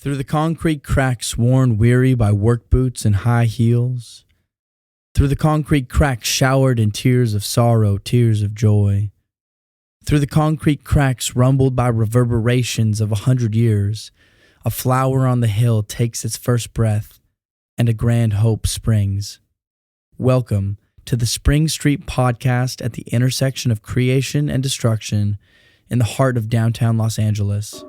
Through the concrete cracks worn weary by work boots and high heels. Through the concrete cracks showered in tears of sorrow, tears of joy. Through the concrete cracks rumbled by reverberations of 100 years, a flower on the hill takes its first breath, and a grand hope springs. Welcome to the Spring Street podcast at the intersection of creation and destruction in the heart of downtown Los Angeles.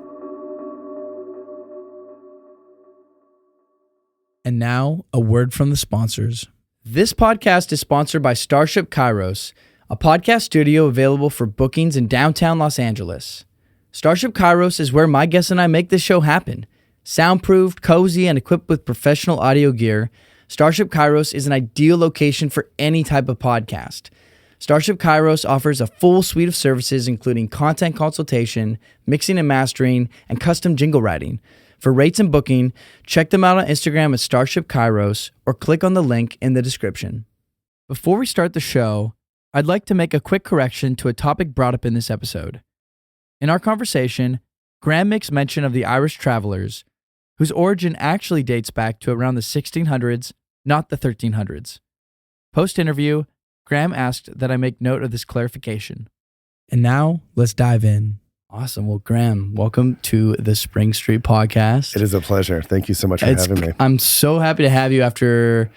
And now, a word from the sponsors. This podcast is sponsored by Starship Kairos, a podcast studio available for bookings in downtown Los Angeles. Starship Kairos is where my guests and I make this show happen. Soundproofed, cozy, and equipped with professional audio gear, Starship Kairos is an ideal location for any type of podcast. Starship Kairos offers a full suite of services including content consultation, mixing and mastering, and custom jingle writing. For rates and booking, check them out on Instagram at Starship Kairos or click on the link in the description. Before we start the show, I'd like to make a quick correction to a topic brought up in this episode. In our conversation, Graham makes mention of the Irish travelers, whose origin actually dates back to around the 1600s, not the 1300s. Post-interview, Graham asked that I make note of this clarification. And now, let's dive in. Awesome. Well, Graham, welcome to the Spring Street podcast. It is a pleasure. Thank you so much for having me. I'm so happy to have you after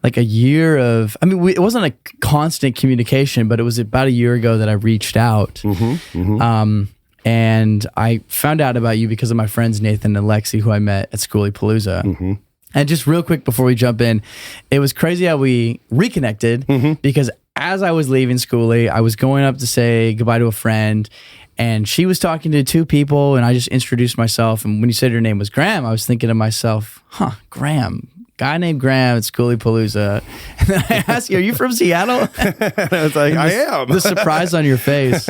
like a year of, it wasn't a constant communication, but it was about a year ago that I reached out. And I found out about you because of my friends Nathan and Lexi, who I met at skooliepalooza. And just real quick before we jump in, it was crazy how we reconnected because as I was leaving Skoolie, I was going up to say goodbye to a friend. And she was talking to two people, and I just introduced myself. And when you said your name was Graham, I was thinking to myself, Graham, guy named Graham at skooliepalooza. And then I asked you, are you from Seattle? I was like, I am. The surprise on your face.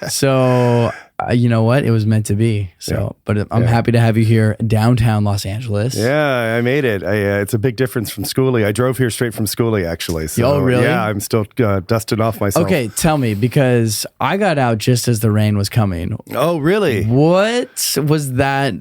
So, you know what? It was meant to be. So, but I'm happy to have you here downtown Los Angeles. Yeah, I made it. It's a big difference from Skoolie. I drove here straight from Skoolie, actually. So, oh, really? Yeah, I'm still dusting off myself. Okay, tell me, because I got out just as the rain was coming. Oh, really? What was that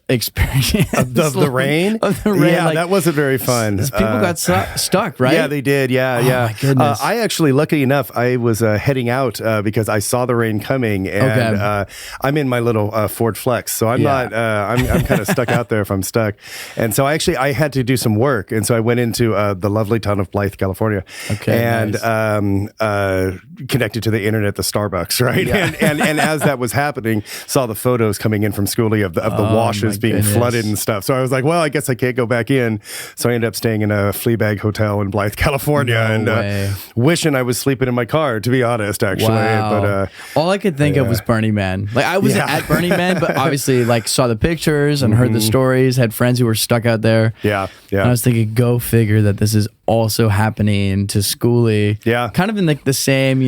experience of the rain? Of the rain, yeah, that wasn't very fun. People got stuck, right? Yeah, they did. Yeah. My goodness. I actually, lucky enough, I was heading out because I saw the rain coming, and I'm in my little Ford Flex, so I'm not. I'm kind of stuck out there if I'm stuck, and so I had to do some work, and so I went into the lovely town of Blythe, California, and connected to the internet, the Starbucks, right? Yeah. And as that was happening, saw the photos coming in from Skoolie of the washes being flooded and stuff. So I was like, well, I guess I can't go back in. So I ended up staying in a Fleabag hotel in Blythe, California, wishing I was sleeping in my car, to be honest, actually. Wow. But all I could think of was Burning Man. Like I wasn't at Burning Man, but obviously like saw the pictures and heard the stories, had friends who were stuck out there. Yeah. And I was thinking, go figure that this is also happening to Skoolie. Yeah. Kind of in like the same,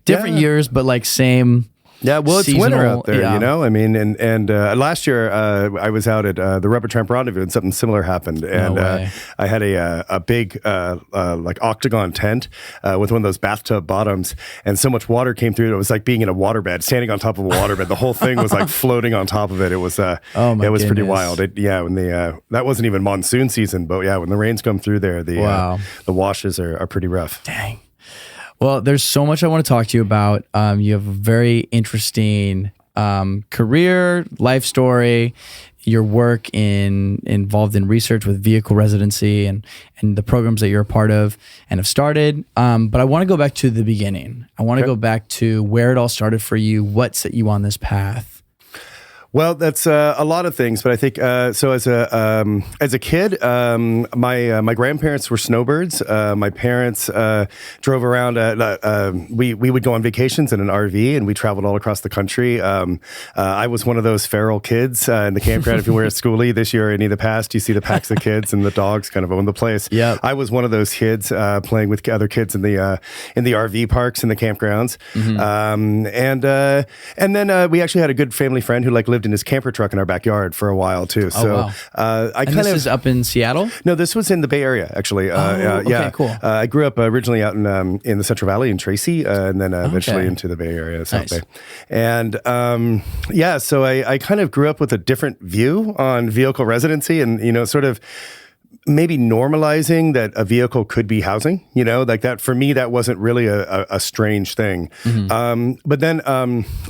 different years, but like same. Yeah, well, it's seasonal, winter out there, I mean, and last year I was out at the Rubber Tramp Rendezvous and something similar happened. And I had a big like octagon tent with one of those bathtub bottoms, and so much water came through. It was like being in a waterbed, standing on top of a waterbed. The whole thing was like floating on top of it. It was it was pretty wild. When that wasn't even monsoon season, but when the rains come through there, the washes are pretty rough. Dang. Well, there's so much I want to talk to you about. You have a very interesting career, life story, your work involved in research with vehicle residency and the programs that you're a part of and have started. But I want to go back to the beginning. I want to go back to where it all started for you. What set you on this path? Well, that's a lot of things, but I think so. As a kid, my grandparents were snowbirds. My parents drove around. We would go on vacations in an RV, and we traveled all across the country. I was one of those feral kids in the campground. If you were at Skoolie this year or any of the past, you see the packs of kids and the dogs kind of own the place. Yeah, I was one of those kids playing with other kids in the RV parks and the campgrounds. And then we actually had a good family friend who lived lived in his camper truck in our backyard for a while too. So wow. I And kind this of is up in Seattle? no, this was in the Bay Area actually. Okay, cool. I grew up originally out in the Central Valley in Tracy, and then eventually into the Bay Area, South Bay. And so I kind of grew up with a different view on vehicle residency, and sort of maybe normalizing that a vehicle could be housing, like that. For me, that wasn't really a strange thing. Mm-hmm. But then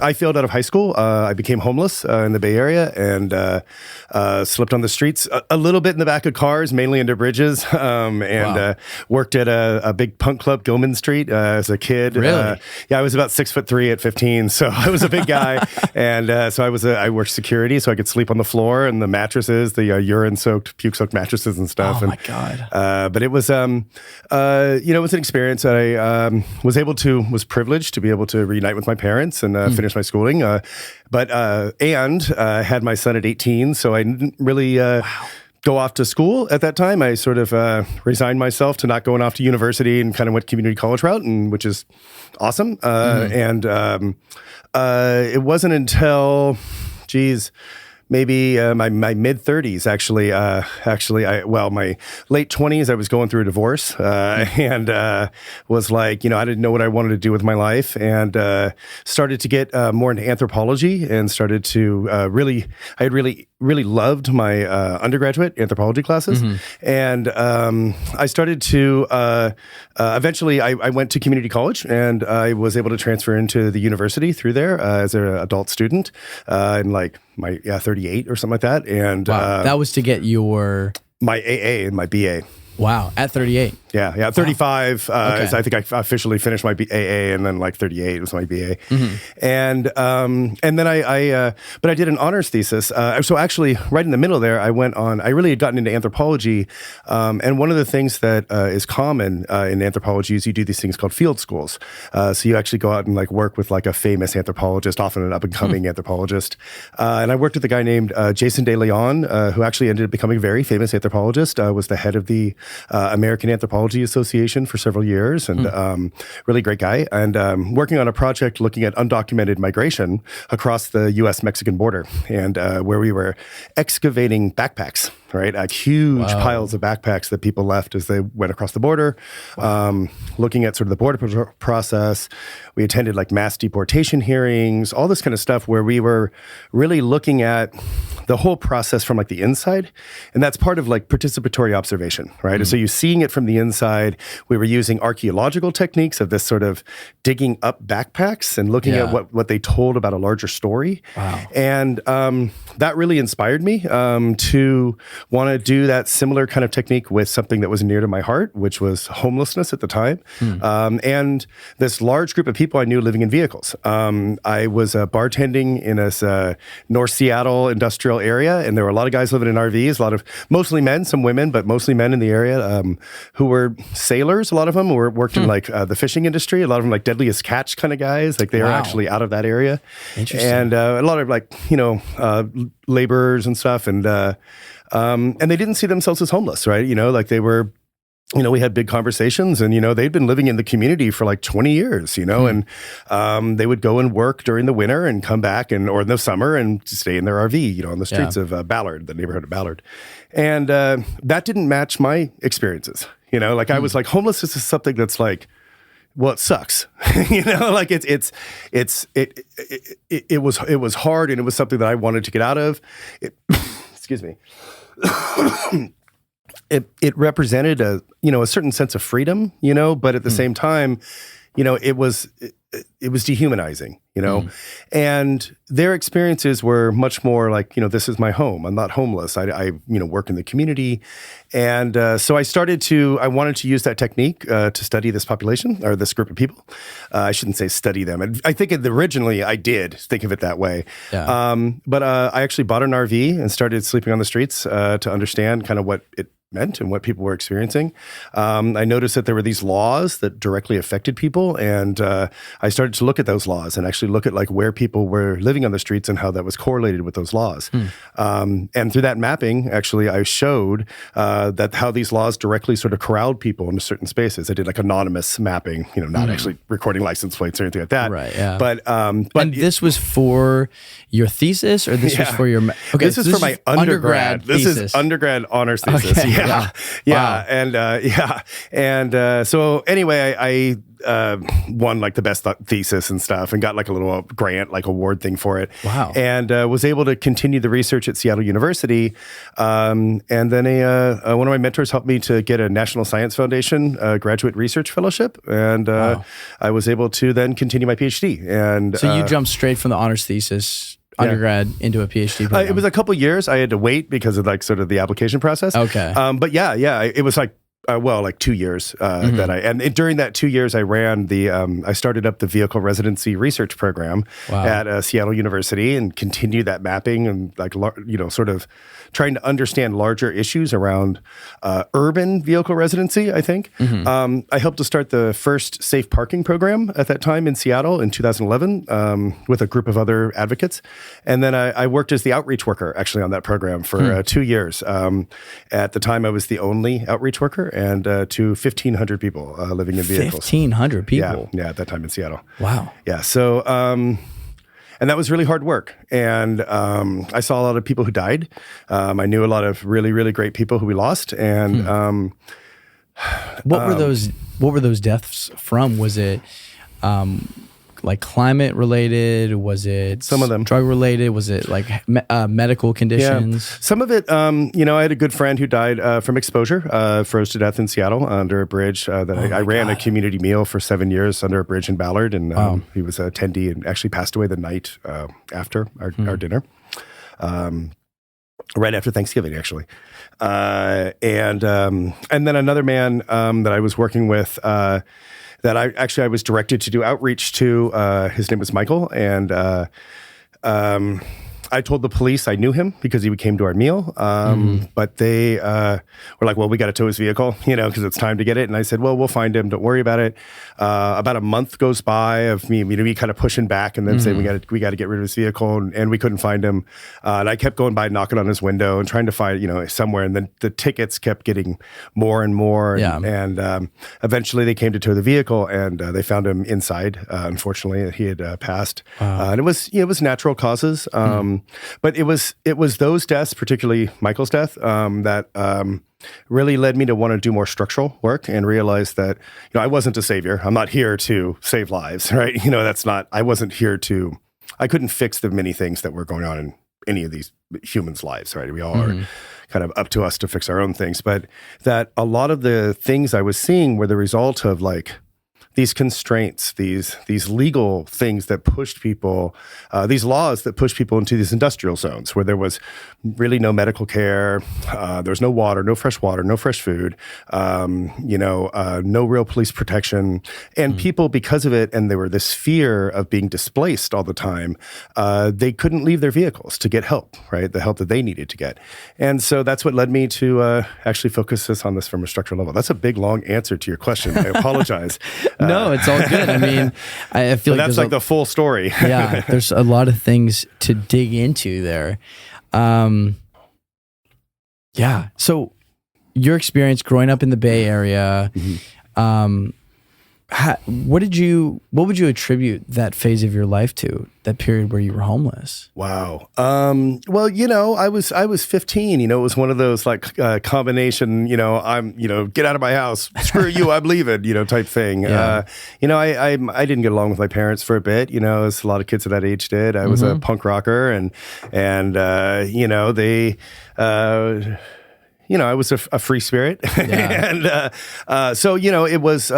I failed out of high school. I became homeless in the Bay Area and slept on the streets a little bit in the back of cars, mainly under bridges, and worked at a big punk club, Gilman Street, as a kid. Really? I was about 6'3" at 15, so I was a big guy. And so I worked security, so I could sleep on the floor and the mattresses, the urine-soaked, puke-soaked mattresses and stuff. Oh my God! But it was, it was an experience that I was privileged to be able to reunite with my parents and finish my schooling. But had my son at 18, so I didn't really go off to school at that time. I sort of resigned myself to not going off to university and kind of went community college route, which is awesome. And it wasn't until, maybe my mid 30s, actually, my late 20s, I was going through a divorce and was like, I didn't know what I wanted to do with my life, and started to get more into anthropology and started to I had really loved my undergraduate anthropology classes. Mm-hmm. And I started to, eventually I went to community college, and I was able to transfer into the university through there as an adult student in like my 38 or something like that. And that was to get your... my AA and my BA. Wow, at 38. Yeah. 35 is, I think I officially finished my AA, and then like 38 was my BA. Mm-hmm. And then but I did an honors thesis. So actually, right in the middle there, I really had gotten into anthropology. And one of the things that is common in anthropology is you do these things called field schools. So you actually go out and like work with like a famous anthropologist, often an up and coming anthropologist. And I worked with a guy named Jason De Leon, who actually ended up becoming a very famous anthropologist, was the head of the American Anthropology Association for several years, and really great guy, and working on a project looking at undocumented migration across the U.S.-Mexican border, and where we were excavating backpacks, right? Like huge piles of backpacks that people left as they went across the border, looking at sort of the border process. We attended like mass deportation hearings, all this kind of stuff where we were really looking at the whole process from like the inside. And that's part of like participatory observation, right? Mm-hmm. So you're seeing it from the inside. We were using archaeological techniques of this sort of digging up backpacks and looking at what they told about a larger story. Wow. And that really inspired me to want to do that similar kind of technique with something that was near to my heart, which was homelessness at the time. And this large group of people I knew living in vehicles. I was bartending in a North Seattle industrial area, and there were a lot of guys living in RVs, mostly men, some women, but mostly men in the area who were sailors. A lot of them worked in like the fishing industry. A lot of them like Deadliest Catch kind of guys. Like they are actually out of that area. Interesting. And a lot of like, laborers and stuff. And they didn't see themselves as homeless, right? Like they were, we had big conversations, and, they'd been living in the community for like 20 years, and they would go and work during the winter and come back or in the summer and stay in their RV, on the streets of Ballard, the neighborhood of Ballard. And that didn't match my experiences, like I was like, homelessness is something that's like, well, it sucks, like it was hard, and it was something that I wanted to get out of. Excuse me. It represented a certain sense of freedom, but at the same time, it was dehumanizing, and their experiences were much more like, this is my home. I'm not homeless. I work in the community. And so I wanted to use that technique to study this population, or this group of people. I shouldn't say study them. I think originally I did think of it that way. Yeah. But I actually bought an RV and started sleeping on the streets to understand kind of what it meant and what people were experiencing. I noticed that there were these laws that directly affected people, and I started to look at those laws and actually look at like where people were living on the streets and how that was correlated with those laws. And through that mapping, actually, I showed that how these laws directly sort of corralled people into certain spaces. I did like anonymous mapping, not actually recording license plates or anything like that. Right. Yeah. But and this was for your thesis, or this was for your? Okay, this is for my undergrad. This thesis. is undergrad honors thesis. Okay. Yeah. Wow. And so anyway, I won like the best thesis and stuff, and got like a little grant, like award thing for it. Wow. And was able to continue the research at Seattle University. And then one of my mentors helped me to get a National Science Foundation graduate research fellowship, and I was able to then continue my PhD. And so you jumped straight from the honors thesis undergrad into a PhD program. It was a couple years. I had to wait because of like sort of the application process. Okay. But it was like, like 2 years and during that 2 years, I ran I started up the Vehicle Residency Research Program at Seattle University and continued that mapping and like, sort of trying to understand larger issues around urban vehicle residency, I think. I helped to start the first safe parking program at that time in Seattle in 2011 with a group of other advocates. And then I worked as the outreach worker actually on that program for 2 years. At the time, I was the only outreach worker, and to 1,500 people living in vehicles. 1,500 people? Yeah, at that time in Seattle. Wow. Yeah, so, and that was really hard work. And I saw a lot of people who died. I knew a lot of really, really great people who we lost. And what were those deaths from? Was it like climate related? Was it some of them drug related? Was it like medical conditions? Yeah. Some of it, I had a good friend who died from exposure, froze to death in Seattle under a bridge. I ran a community meal for 7 years under a bridge in Ballard, and he was an attendee and actually passed away the night after our dinner. Right after Thanksgiving, actually. And then another man that I was working with that I was directed to do outreach to. His name was Michael, and I told the police I knew him because he came to our meal, but they were like, well, we got to tow his vehicle, because it's time to get it. And I said, well, we'll find him. Don't worry about it. About a month goes by of me kind of pushing back and then saying we got to get rid of his vehicle, and we couldn't find him. And I kept going by, knocking on his window and trying to find, somewhere. And then the tickets kept getting more and more. And eventually they came to tow the vehicle, and they found him inside. Unfortunately, he had passed. And it was natural causes. But it was those deaths, particularly Michael's death, that really led me to want to do more structural work and realize that, I wasn't a savior. I'm not here to save lives, right? I couldn't fix the many things that were going on in any of these humans' lives, right? We all are kind of up to us to fix our own things. But that a lot of the things I was seeing were the result of like these constraints, these legal things that pushed people, these laws that pushed people into these industrial zones where there was really no medical care, there was no water, no fresh water, no fresh food, no real police protection. And people, because of it, and there were this fear of being displaced all the time, they couldn't leave their vehicles to get help, right? The help that they needed to get. And so that's what led me to actually focus on this from a structural level. That's a big, long answer to your question. I apologize. No, it's all good. I mean, I feel like that's like the full story. Yeah, there's a lot of things to dig into there. Yeah. So your experience growing up in the Bay Area, what would you attribute that phase of your life to, that period where you were homeless? Wow. Well, I was 15, it was one of those like combination, I'm, get out of my house, screw you, I'm leaving, type thing. Yeah. I didn't get along with my parents for a bit, as a lot of kids at that age did. I was a punk rocker and they, I was a free spirit. Yeah. And so, it was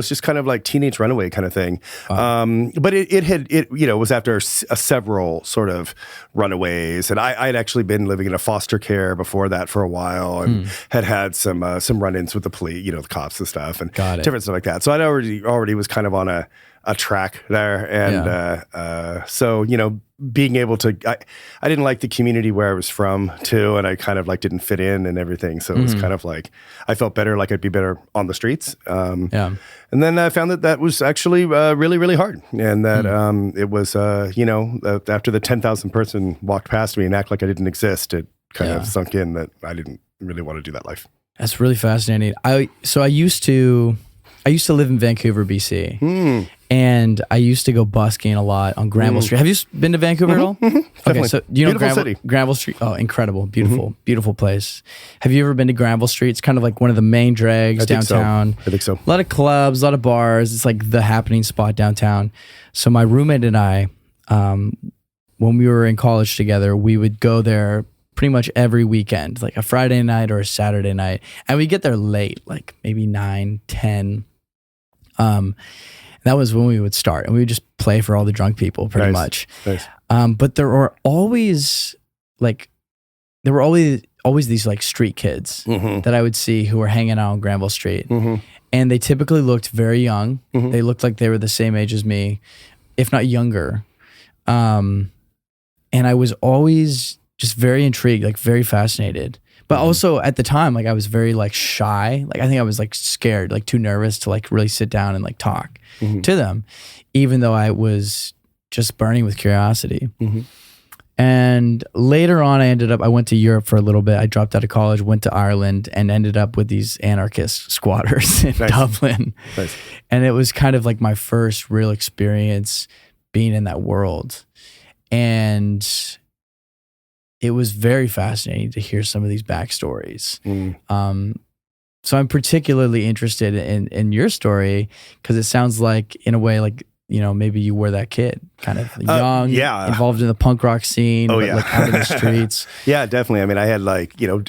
just kind of like teenage runaway kind of thing. But it was after several sort of runaways. And I'd actually been living in a foster care before that for a while and had some run-ins with the police, the cops and stuff and different stuff like that. So I'd already was kind of on a track there. And so, being able to, I didn't like the community where I was from too. And I kind of like didn't fit in and everything. So it was kind of like, I felt better, like I'd be better on the streets. And then I found that was actually really, really hard. And that it was, after the 10,000 person walked past me and act like I didn't exist, it kind of sunk in that I didn't really want to do that life. That's really fascinating. I used to live in Vancouver, BC, and I used to go busking a lot on Granville Street. Have you been to Vancouver at all? Okay, so do you know Granville Street? Oh, incredible, beautiful, beautiful place. Have you ever been to Granville Street? It's kind of like one of the main drags downtown. I think so. A lot of clubs, a lot of bars. It's like the happening spot downtown. So my roommate and I, when we were in college together, we would go there pretty much every weekend, like a Friday night or a Saturday night. And we get there late, like maybe 9, 10. That was when we would start, and we would just play for all the drunk people pretty much. Nice. But there were always these like street kids that I would see who were hanging out on Granville Street. And they typically looked very young. They looked like they were the same age as me, if not younger. And I was always just very intrigued, like very fascinated. But also at the time, like I was very like shy. Like I think I was like scared, like too nervous to like really sit down and like talk to them, even though I was just burning with curiosity. And later on, I went to Europe for a little bit. I dropped out of college, went to Ireland, and ended up with these anarchist squatters in Dublin. And it was kind of like my first real experience being in that world. And it was very fascinating to hear some of these backstories. So I'm particularly interested in your story because it sounds like, in a way, like, maybe you were that kid, kind of young, involved in the punk rock scene, like out in the streets. Yeah, definitely. I mean, I had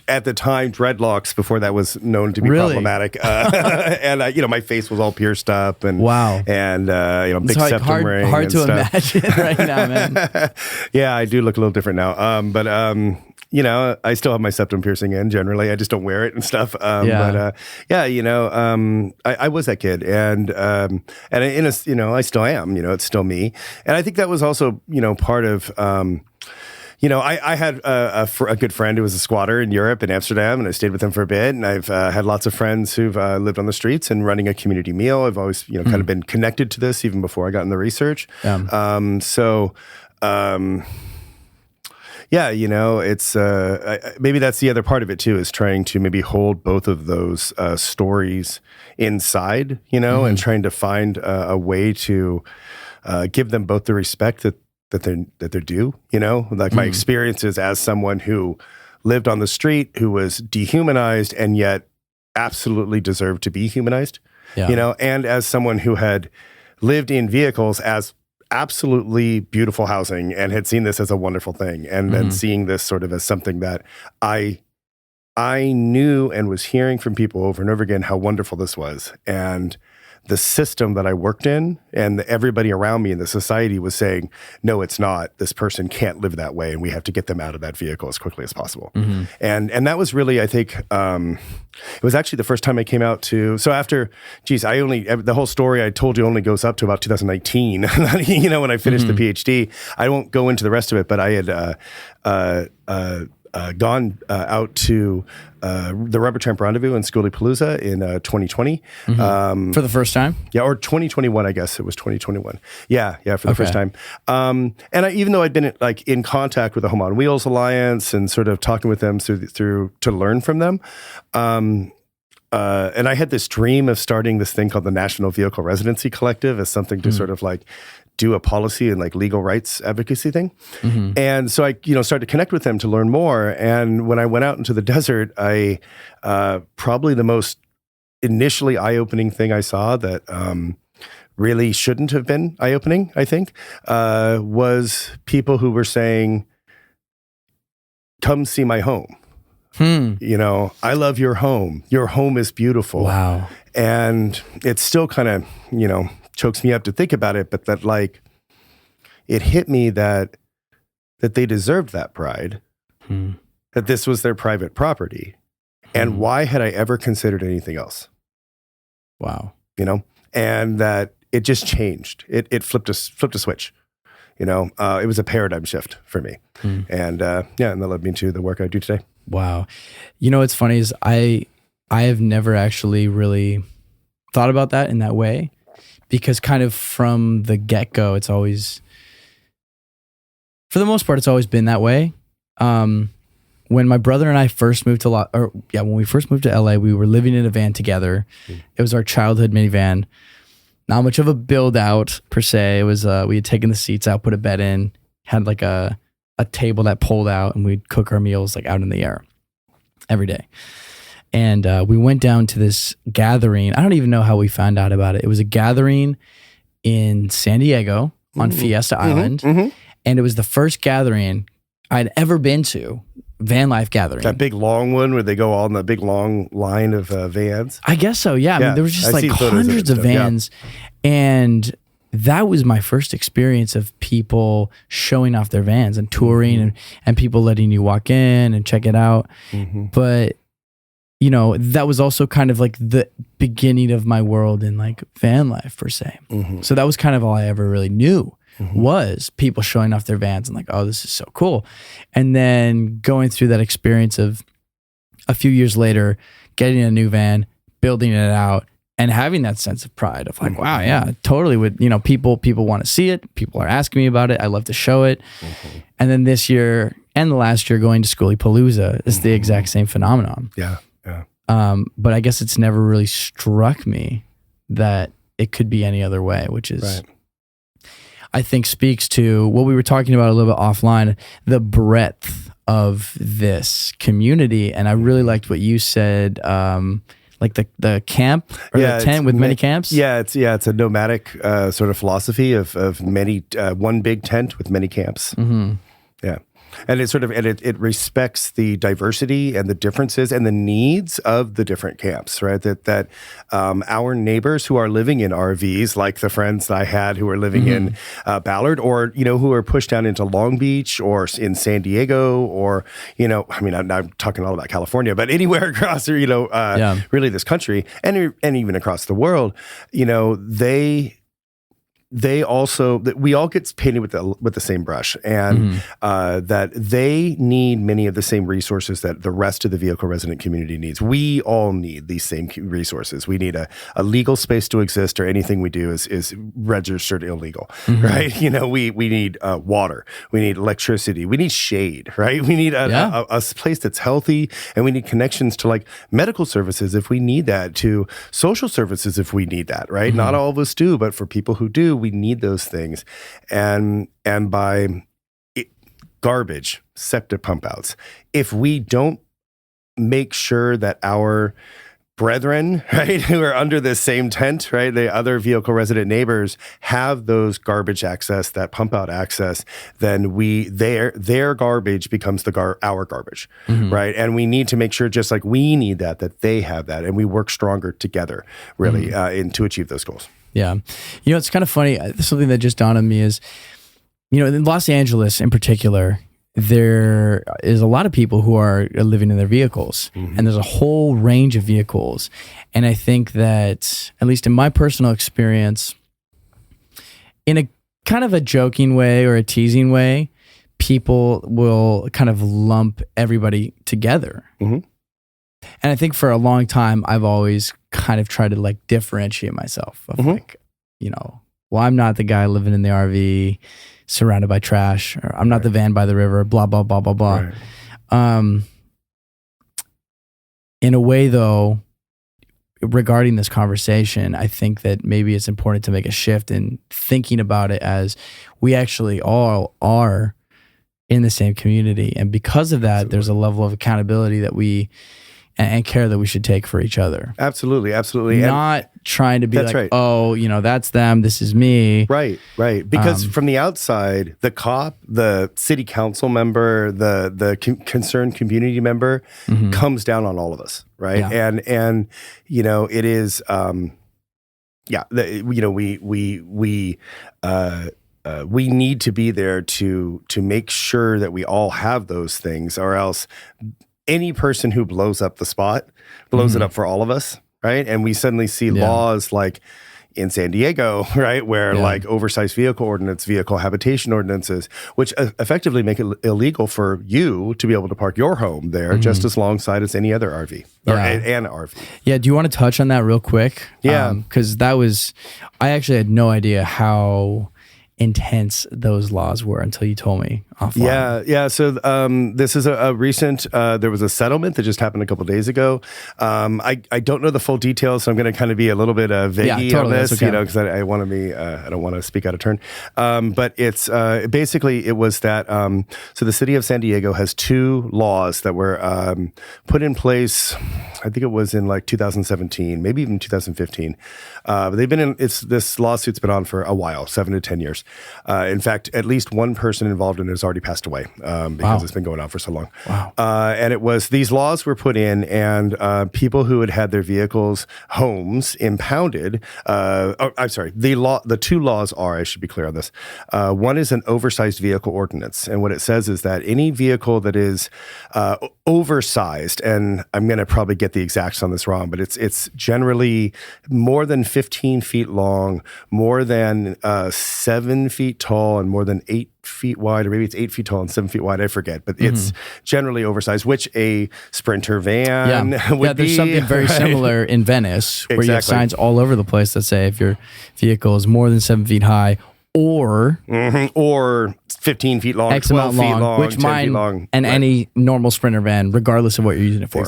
at the time, dreadlocks before that was known to be problematic. And my face was all pierced up and big septum ring. Hard to imagine right now, man. Yeah, I do look a little different now. I still have my septum piercing in generally. I just don't wear it and stuff. I was that kid, and I still am. It's still me, and I think that was also part of. I had a good friend who was a squatter in Europe, in Amsterdam, and I stayed with him for a bit. And I've had lots of friends who've lived on the streets and running a community meal. I've always kind of been connected to this even before I got in the research. It's maybe that's the other part of it too, is trying to maybe hold both of those stories inside, and trying to find a way to give them both the respect that they're due. Like my experiences as someone who lived on the street, who was dehumanized and yet absolutely deserved to be humanized. And as someone who had lived in vehicles as absolutely beautiful housing and had seen this as a wonderful thing, and then seeing this sort of as something that I knew and was hearing from people over and over again how wonderful this was. And the system that I worked in and everybody around me in the society was saying, no, it's not. This person can't live that way, and we have to get them out of that vehicle as quickly as possible. And that was really, I think, it was actually the first time I came out to, so after, the whole story I told you only goes up to about 2019, when I finished the Ph.D. I won't go into the rest of it, but I had gone out to the Rubber Tramp Rendezvous in Skooliepalooza in 2020. For the first time? Yeah, or 2021, I guess. It was 2021. Yeah, for the first time. And even though I'd been in contact with the Home on Wheels Alliance and sort of talking with them through to learn from them, and I had this dream of starting this thing called the National Vehicle Residency Collective as something to sort of do a policy and legal rights advocacy thing. And so I, started to connect with them to learn more. And when I went out into the desert, I, probably the most initially eye-opening thing I saw that, really shouldn't have been eye-opening, I think, was people who were saying, come see my home. I love your home. Your home is beautiful. Wow. And it's still kind of, chokes me up to think about it, but that it hit me that they deserved that pride, that this was their private property. And why had I ever considered anything else? Wow. And that it just changed. It flipped a switch. You know, it was a paradigm shift for me. And and that led me to the work I do today. Wow. You know, what's funny is I have never actually really thought about that in that way, because kind of from the get-go, it's always, for the most part, it's always been that way. When my brother and I first moved to when we first moved to LA, we were living in a van together. It was our childhood minivan. Not much of a build out per se. It was we had taken the seats out, put a bed in, had like a table that pulled out, and we'd cook our meals like out in the air every day. And we went down to this gathering. I don't even know how we found out about it. It was a gathering in San Diego on Fiesta Island. And it was the first gathering I'd ever been to, van life gathering. That big long one where they go all in the big long line of vans? I guess so, yeah. I mean, there was just like hundreds of vans. Yeah. And that was my first experience of people showing off their vans and touring and people letting you walk in and check it out. But, you know, that was also kind of like the beginning of my world in like van life per se. So that was kind of all I ever really knew. Was people showing off their vans and like, oh, this is so cool. And then going through that experience of a few years later, getting a new van, building it out, and having that sense of pride of like, wow, yeah, totally. With, you know, people want to see it. People are asking me about it. I love to show it. And then this year and the last year going to skooliepalooza is the exact same phenomenon. Yeah. But I guess it's never really struck me that it could be any other way, which is... Right. I think speaks to what we were talking about a little bit offline, the breadth of this community. And I really liked what you said, like the camp or the tent with many camps. Yeah, it's a nomadic sort of philosophy of many one big tent with many camps. Yeah. And it sort of it respects the diversity and the differences and the needs of the different camps, right? That our neighbors who are living in RVs, like the friends that I had who are living in Ballard, or who are pushed down into Long Beach or in San Diego, or I mean, I'm talking all about California, but anywhere across really this country and even across the world, they also, we all get painted with the same brush, and that they need many of the same resources that the rest of the vehicle resident community needs. We all need these same resources. We need a legal space to exist, or anything we do is registered illegal, right? We need water, we need electricity, we need shade, right? We need a place that's healthy, and we need connections to like medical services if we need that, to social services if we need that, right? Not all of us do, but for people who do, we need those things. And by garbage, septic pump outs, if we don't make sure that our brethren, right, who are under the same tent, right, the other vehicle resident neighbors have those garbage access, that pump out access, then their garbage becomes our garbage, right? And we need to make sure, just like we need that they have that, and we work stronger together, really, to achieve those goals. Yeah. It's kind of funny. Something that just dawned on me is, in Los Angeles in particular, there is a lot of people who are living in their vehicles, and there's a whole range of vehicles. And I think that, at least in my personal experience, in a kind of a joking way or a teasing way, people will kind of lump everybody together. And I think for a long time, I've always kind of tried to like differentiate myself of like, well, I'm not the guy living in the RV surrounded by trash, or I'm not the van by the river, blah, blah, blah, blah, blah. Right. In a way though, regarding this conversation, I think that maybe it's important to make a shift in thinking about it as we actually all are in the same community. And because of that, there's a level of accountability that we and care that we should take for each other. Absolutely. Not trying to be like, right. Oh, that's them, this is me. Right. Because from the outside, the cop, the city council member, the concerned community member comes down on all of us, right? Yeah. And it is, we need to be there to make sure that we all have those things, or else any person who blows up the spot blows it up for all of us, right? And we suddenly see laws like, in San Diego, right, where like oversized vehicle ordinance, vehicle habitation ordinances, which effectively make it illegal for you to be able to park your home there just as alongside as any other RV or an RV. Yeah. Do you want to touch on that real quick? Yeah. Because I actually had no idea how intense those laws were until you told me offline. Yeah. So this is a recent, there was a settlement that just happened a couple of days ago. I don't know the full details, so I'm going to kind of be a little bit vague on this, okay. Because I want to be, I don't want to speak out of turn. But it's basically, it was that, so the city of San Diego has 2 laws that were put in place, I think it was in like 2017, maybe even 2015. But they've been this lawsuit's been on for a while, 7 to 10 years. In fact, at least one person involved in it has already passed away because it's been going on for so long. Wow. And it was, these laws were put in, and people who had their vehicles, homes impounded, the 2 laws are, I should be clear on this. One is an oversized vehicle ordinance. And what it says is that any vehicle that is oversized, and I'm going to probably get the exacts on this wrong, but it's generally more than 15 feet long, more than 7 feet tall, and more than 8 feet wide, or maybe it's 8 feet tall and 7 feet wide, I forget, but it's generally oversized, which a Sprinter van would be. There's something very similar in Venice where you have signs all over the place that say if your vehicle is more than 7 feet high or 15 feet long, X 12 amount feet long, which 10 mine feet long. and any normal Sprinter van, regardless of what you're using it for.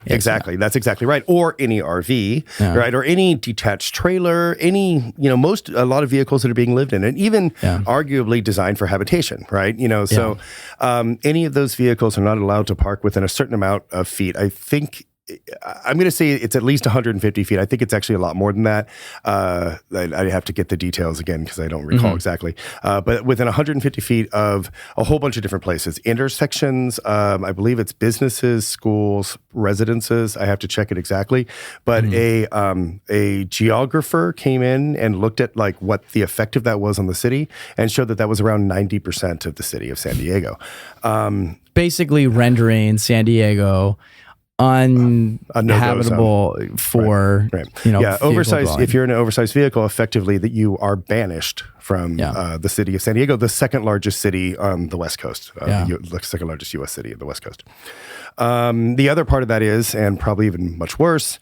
Exactly. That's exactly right. Or any RV, right? Or any detached trailer, a lot of vehicles that are being lived in, and even arguably designed for habitation, right? So any of those vehicles are not allowed to park within a certain amount of feet. I think I'm going to say it's at least 150 feet. I think it's actually a lot more than that. I have to get the details again because I don't recall exactly. But within 150 feet of a whole bunch of different places, intersections, I believe it's businesses, schools, residences. I have to check it exactly. But a geographer came in and looked at like what the effect of that was on the city and showed that was around 90% of the city of San Diego. Basically rendering San Diego uninhabitable for oversized. dwelling. If you're in an oversized vehicle, effectively that you are banished from the city of San Diego, the second largest city on the West Coast, the second largest U.S. city on the West Coast. The other part of that is, and probably even much worse,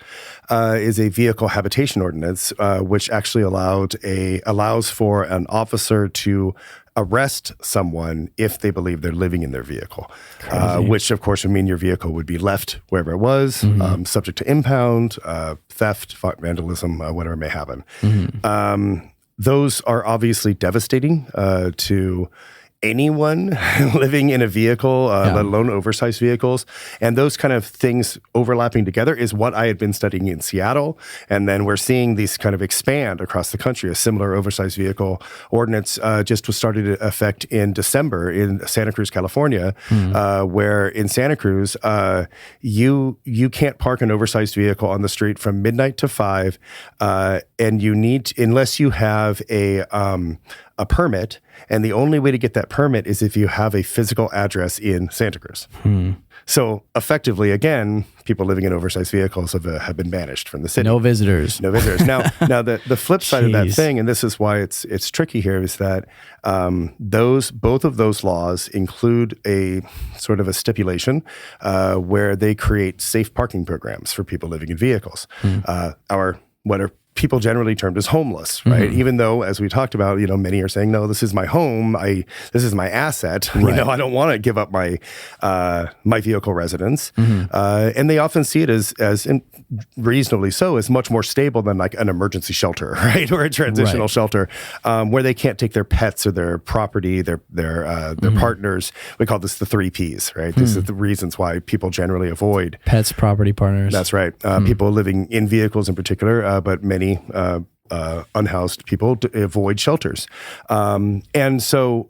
is a vehicle habitation ordinance, which actually allows for an officer to arrest someone if they believe they're living in their vehicle, which of course would mean your vehicle would be left wherever it was, subject to impound, theft, vandalism, whatever may happen. Those are obviously devastating to anyone living in a vehicle, let alone oversized vehicles. And those kind of things overlapping together is what I had been studying in Seattle. And then we're seeing these kind of expand across the country. A similar oversized vehicle ordinance just was started to affect in December in Santa Cruz, California, where in Santa Cruz, you can't park an oversized vehicle on the street from midnight to 5. And you need, unless you have a permit, and the only way to get that permit is if you have a physical address in Santa Cruz. So effectively, again, people living in oversized vehicles have been banished from the city. No visitors. Now the flip side of that thing, and this is why it's tricky here, is that both of those laws include a sort of a stipulation where they create safe parking programs for people living in vehicles. What are people generally termed as homeless, right? Even though, as we talked about, many are saying, no, this is my home. This is my asset. Right. I don't want to give up my my vehicle residence. And they often see it as reasonably so, as much more stable than like an emergency shelter, right? Or a transitional shelter, where they can't take their pets or their property, their partners. We call this the 3 Ps, right? This is the reasons why people generally avoid pets, property, partners. That's right. People living in vehicles in particular, but many unhoused people avoid shelters. And so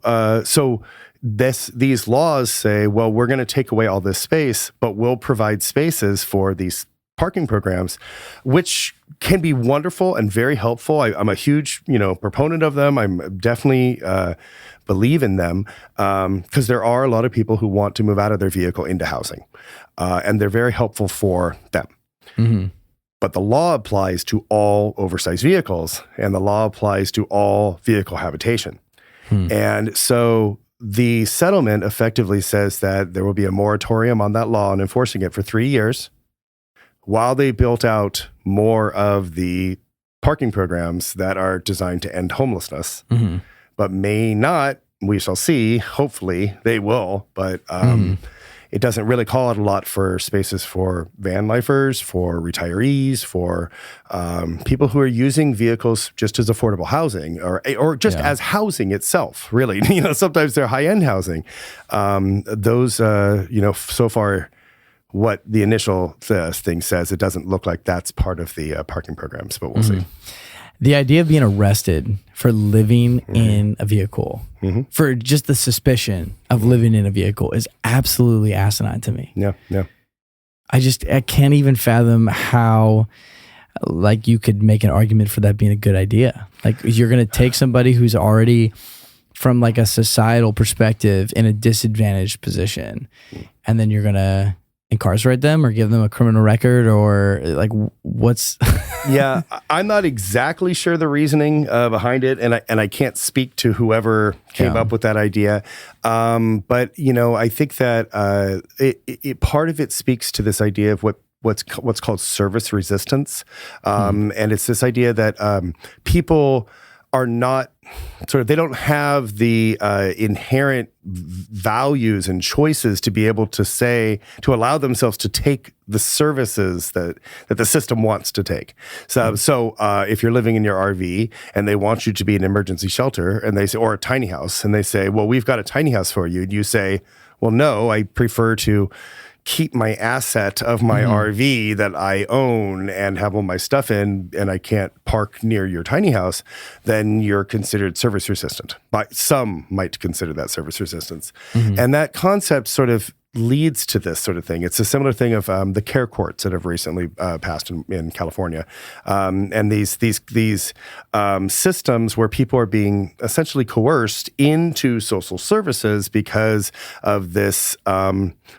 these laws say, well, we're going to take away all this space, but we'll provide spaces for these parking programs, which can be wonderful and very helpful. I'm a huge, proponent of them. I'm definitely believe in them because there are a lot of people who want to move out of their vehicle into housing, and they're very helpful for them. but the law applies to all oversized vehicles, and the law applies to all vehicle habitation. And so the settlement effectively says that there will be a moratorium on that law and enforcing it for 3 years while they built out more of the parking programs that are designed to end homelessness, but may not. We shall see. Hopefully they will, but it doesn't really call out a lot for spaces for van lifers, for retirees, for people who are using vehicles just as affordable housing or just as housing itself, really. Sometimes they're high-end housing. Those, so far, what the initial thing says, it doesn't look like that's part of the parking programs, but we'll see. The idea of being arrested for living in a vehicle, for just the suspicion of living in a vehicle is absolutely asinine to me. Yeah. I can't even fathom how, like, you could make an argument for that being a good idea. Like, you're going to take somebody who's already, from like a societal perspective, in a disadvantaged position, and then you're going to incarcerate them or give them a criminal record, or like what's Yeah, I'm not exactly sure the reasoning behind it, and I can't speak to whoever came up with that idea, but I think that it part of it speaks to this idea of what's called service resistance, and it's this idea that people are not they don't have the inherent values and choices to be able to allow themselves to take the services that the system wants to take. So if you're living in your RV and they want you to be an emergency shelter, and they say, or a tiny house, and they say, well, we've got a tiny house for you. And you say, well, no, I prefer to keep my asset of my RV that I own and have all my stuff in, and I can't park near your tiny house, then you're considered service resistant. But some might consider that service resistance. And that concept sort of leads to this sort of thing. It's a similar thing of the care courts that have recently passed in California, and these systems where people are being essentially coerced into social services because of this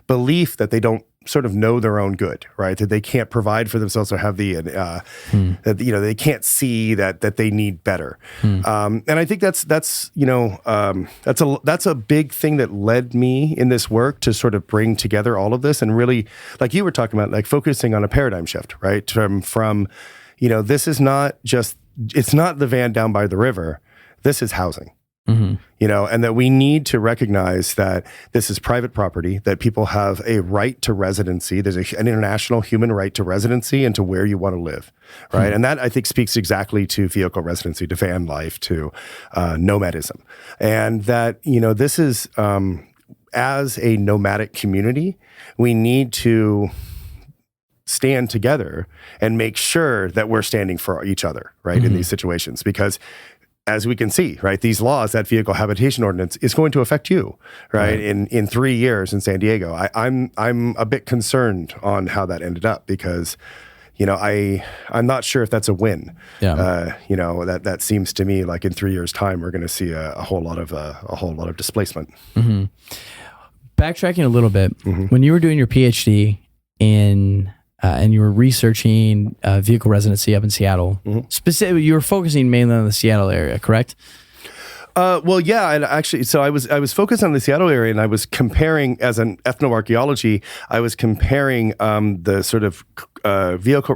belief that they don't sort of know their own good, right? That they can't provide for themselves or have the that they can't see that they need better. And I think that's a big thing that led me in this work to sort of bring together all of this and really, like you were talking about, like focusing on a paradigm shift, right? From this is not just, it's not the van down by the river. This is housing. And that we need to recognize that this is private property, that people have a right to residency. There's an international human right to residency and to where you want to live, right? And that, I think, speaks exactly to vehicle residency, to van life, to nomadism. And that, this is, as a nomadic community, we need to stand together and make sure that we're standing for each other, right, in these situations. Because as we can see, right, these laws, that vehicle habitation ordinance is going to affect you, right? In 3 years in San Diego. I'm a bit concerned on how that ended up because, I'm not sure if that's a win. That seems to me like in 3 years' time we're going to see a whole lot of displacement. Backtracking a little bit, when you were doing your Ph.D. and you were researching vehicle residency up in Seattle. Specifically, you were focusing mainly on the Seattle area, correct? Well, yeah, and actually, so I was focused on the Seattle area, and I was comparing, as an ethnoarchaeology, I was comparing the sort of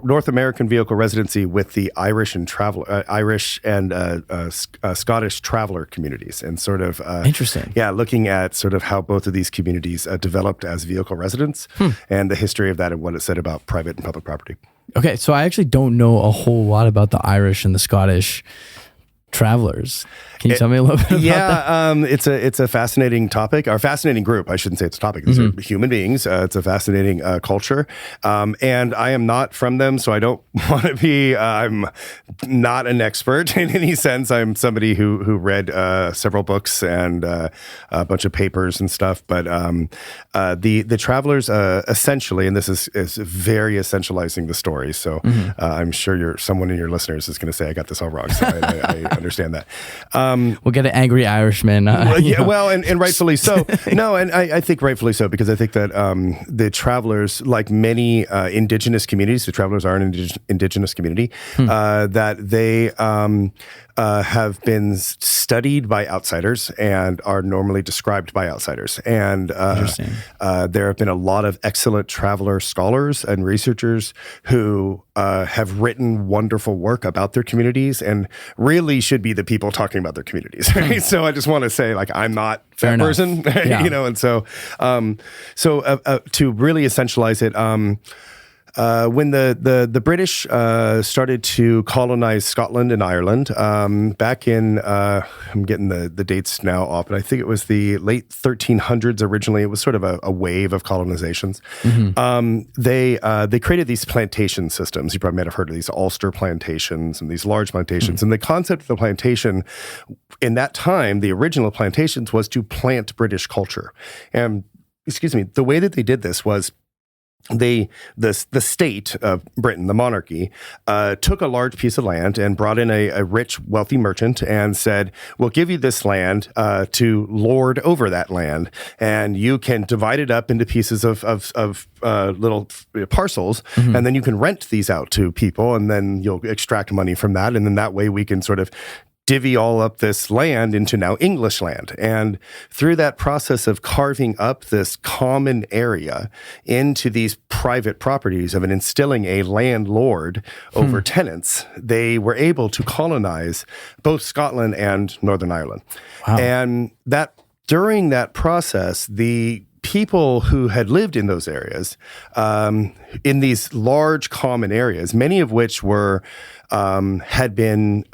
North American vehicle residency with the Irish and Scottish traveler communities, and sort of interesting. Yeah, looking at sort of how both of these communities developed as vehicle residents, and the history of that and what it said about private and public property. Okay, so I actually don't know a whole lot about the Irish and the Scottish travelers. Can you tell me a little bit about that? It's a fascinating topic, or fascinating group. I shouldn't say it's a topic. These are human beings. It's a fascinating culture. And I am not from them, so I don't want to be, I'm not an expert in any sense. I'm somebody who read several books and a bunch of papers and stuff. But the travelers essentially, and this is very essentializing the story. So I'm sure someone in your listeners is going to say, I got this all wrong. So I understand that. We'll get an angry Irishman. And rightfully so. No, and I think rightfully so, because I think that the travelers, like many indigenous communities, the travelers are an indigenous community, that they have been studied by outsiders and are normally described by outsiders. And there have been a lot of excellent traveler scholars and researchers who have written wonderful work about their communities and really should be the people talking about their communities. Right? So I just want to say, like, I'm not that person, and so to really essentialize it, when the British started to colonize Scotland and Ireland back in, I'm getting the dates now off, but I think it was the late 1300s originally. It was sort of a wave of colonizations. They created these plantation systems. You probably might have heard of these Ulster plantations and these large plantations. And the concept of the plantation in that time, the original plantations, was to plant British culture. And, the way that they did this was the state of Britain, the monarchy, took a large piece of land and brought in a rich, wealthy merchant and said, we'll give you this land to lord over that land, and you can divide it up into pieces of little parcels, and then you can rent these out to people, and then you'll extract money from that, and then that way we can sort of divvy all up this land into now English land. And through that process of carving up this common area into these private properties of instilling a landlord over tenants, they were able to colonize both Scotland and Northern Ireland. Wow. And that during that process, the people who had lived in those areas, in these large common areas, many of which were had been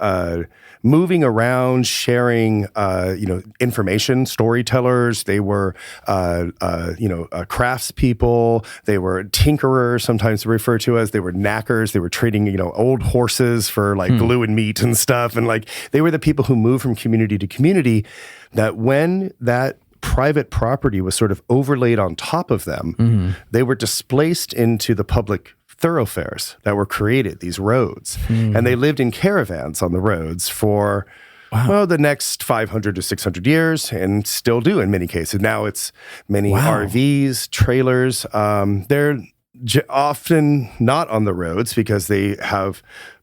moving around, sharing, information, storytellers. They were, craftspeople. They were tinkerers, sometimes referred to as. They were knackers. They were trading, old horses for like glue and meat and stuff. And like, they were the people who moved from community to community, that when that private property was sort of overlaid on top of them, they were displaced into the public thoroughfares that were created, these roads. And they lived in caravans on the roads for, the next 500 to 600 years, and still do in many cases. Now it's many RVs, trailers. They're often not on the roads because they have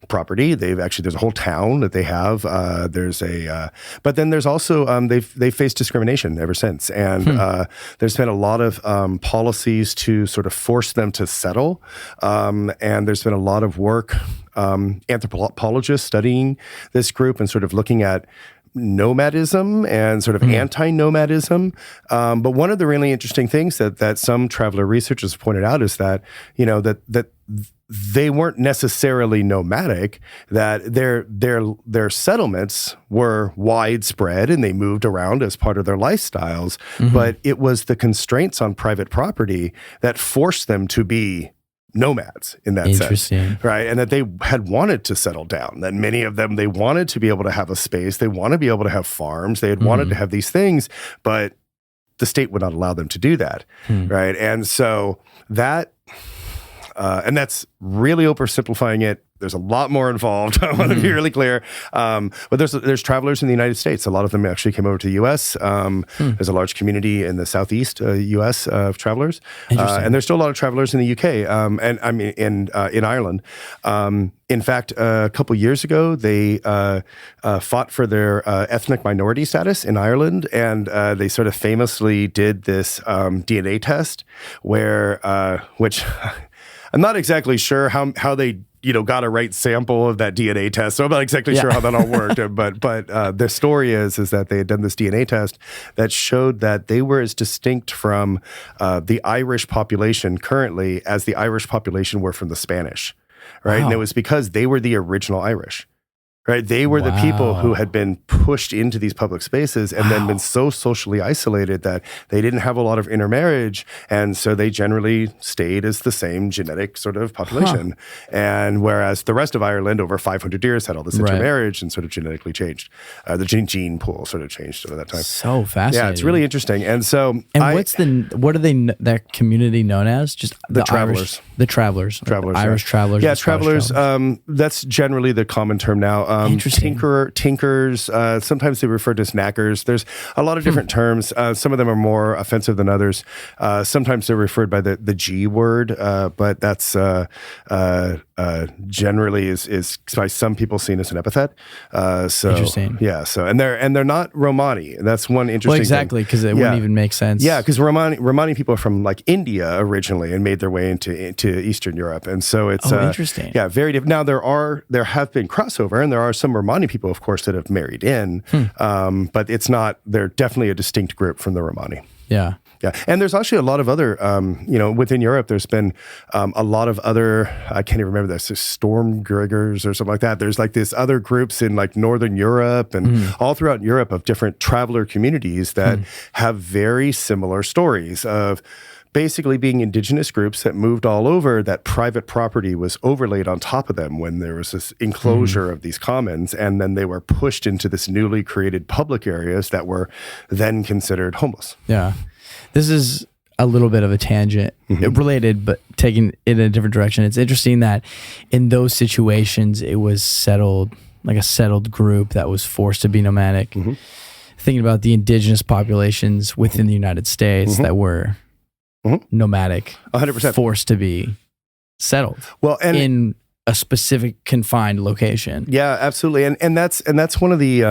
property. There's a whole town that they have. But then there's also, they've faced discrimination ever since. And there's been a lot of policies to sort of force them to settle. And there's been a lot of work, anthropologists studying this group and sort of looking at nomadism and sort of anti-nomadism. But one of the really interesting things that some traveler researchers pointed out is that, that they weren't necessarily nomadic, that their settlements were widespread and they moved around as part of their lifestyles, but it was the constraints on private property that forced them to be nomads in that sense, right? And that they had wanted to settle down, that many of them, they wanted to be able to have a space, they want to be able to have farms, they had wanted to have these things, but the state would not allow them to do that, right? And so that, and that's really oversimplifying it. There's a lot more involved. I want to be really clear. But there's travelers in the United States. A lot of them actually came over to the U.S. There's a large community in the Southeast U.S. Of travelers. And there's still a lot of travelers in the U.K. And I mean, in Ireland. In fact, a couple years ago, they fought for their ethnic minority status in Ireland. And they sort of famously did this DNA test which I'm not exactly sure how they got a right sample of that DNA test. So I'm not exactly sure how that all worked. But the story is that they had done this DNA test that showed that they were as distinct from the Irish population currently as the Irish population were from the Spanish, right? Wow. And it was because they were the original Irish. Right, they were the people who had been pushed into these public spaces and then been so socially isolated that they didn't have a lot of intermarriage, and so they generally stayed as the same genetic sort of population. And whereas the rest of Ireland over 500 years had all this intermarriage and sort of genetically changed, the gene pool sort of changed over that time. So fascinating. Yeah, it's really interesting. And so, what are that community known as? Just the travelers. The travelers. Travelers. Irish travelers. Yeah, travelers. That's generally the common term now. Interesting. Tinkers. Sometimes they refer to as knackers. There's a lot of different terms. Some of them are more offensive than others. Sometimes they're referred by the G word, but that's generally is by some people seen as an epithet. So Interesting. Yeah. So and they're not Romani. That's one interesting. Well, exactly, because it wouldn't even make sense. Yeah, because Romani people are from like India originally and made their way into Eastern Europe, and so it's interesting. Yeah, very different. Now there have been crossover, and there are some Romani people, of course, that have married in, but it's not. They're definitely a distinct group from the Romani. Yeah. Yeah, and there's actually a lot of other, within Europe, there's been a lot of other, I can't even remember this, Stormgriggers or something like that. There's like this other groups in like Northern Europe and all throughout Europe of different traveler communities that have very similar stories of basically being indigenous groups that moved all over, that private property was overlaid on top of them when there was this enclosure of these commons, and then they were pushed into this newly created public areas that were then considered homeless. Yeah. This is a little bit of a tangent related, but taking it in a different direction. It's interesting that in those situations, it was settled, like a settled group that was forced to be nomadic. Thinking about the indigenous populations within the United States that were nomadic, 100%. forced to be settled. Well, and in a specific confined location. Yeah, absolutely. And that's one of the,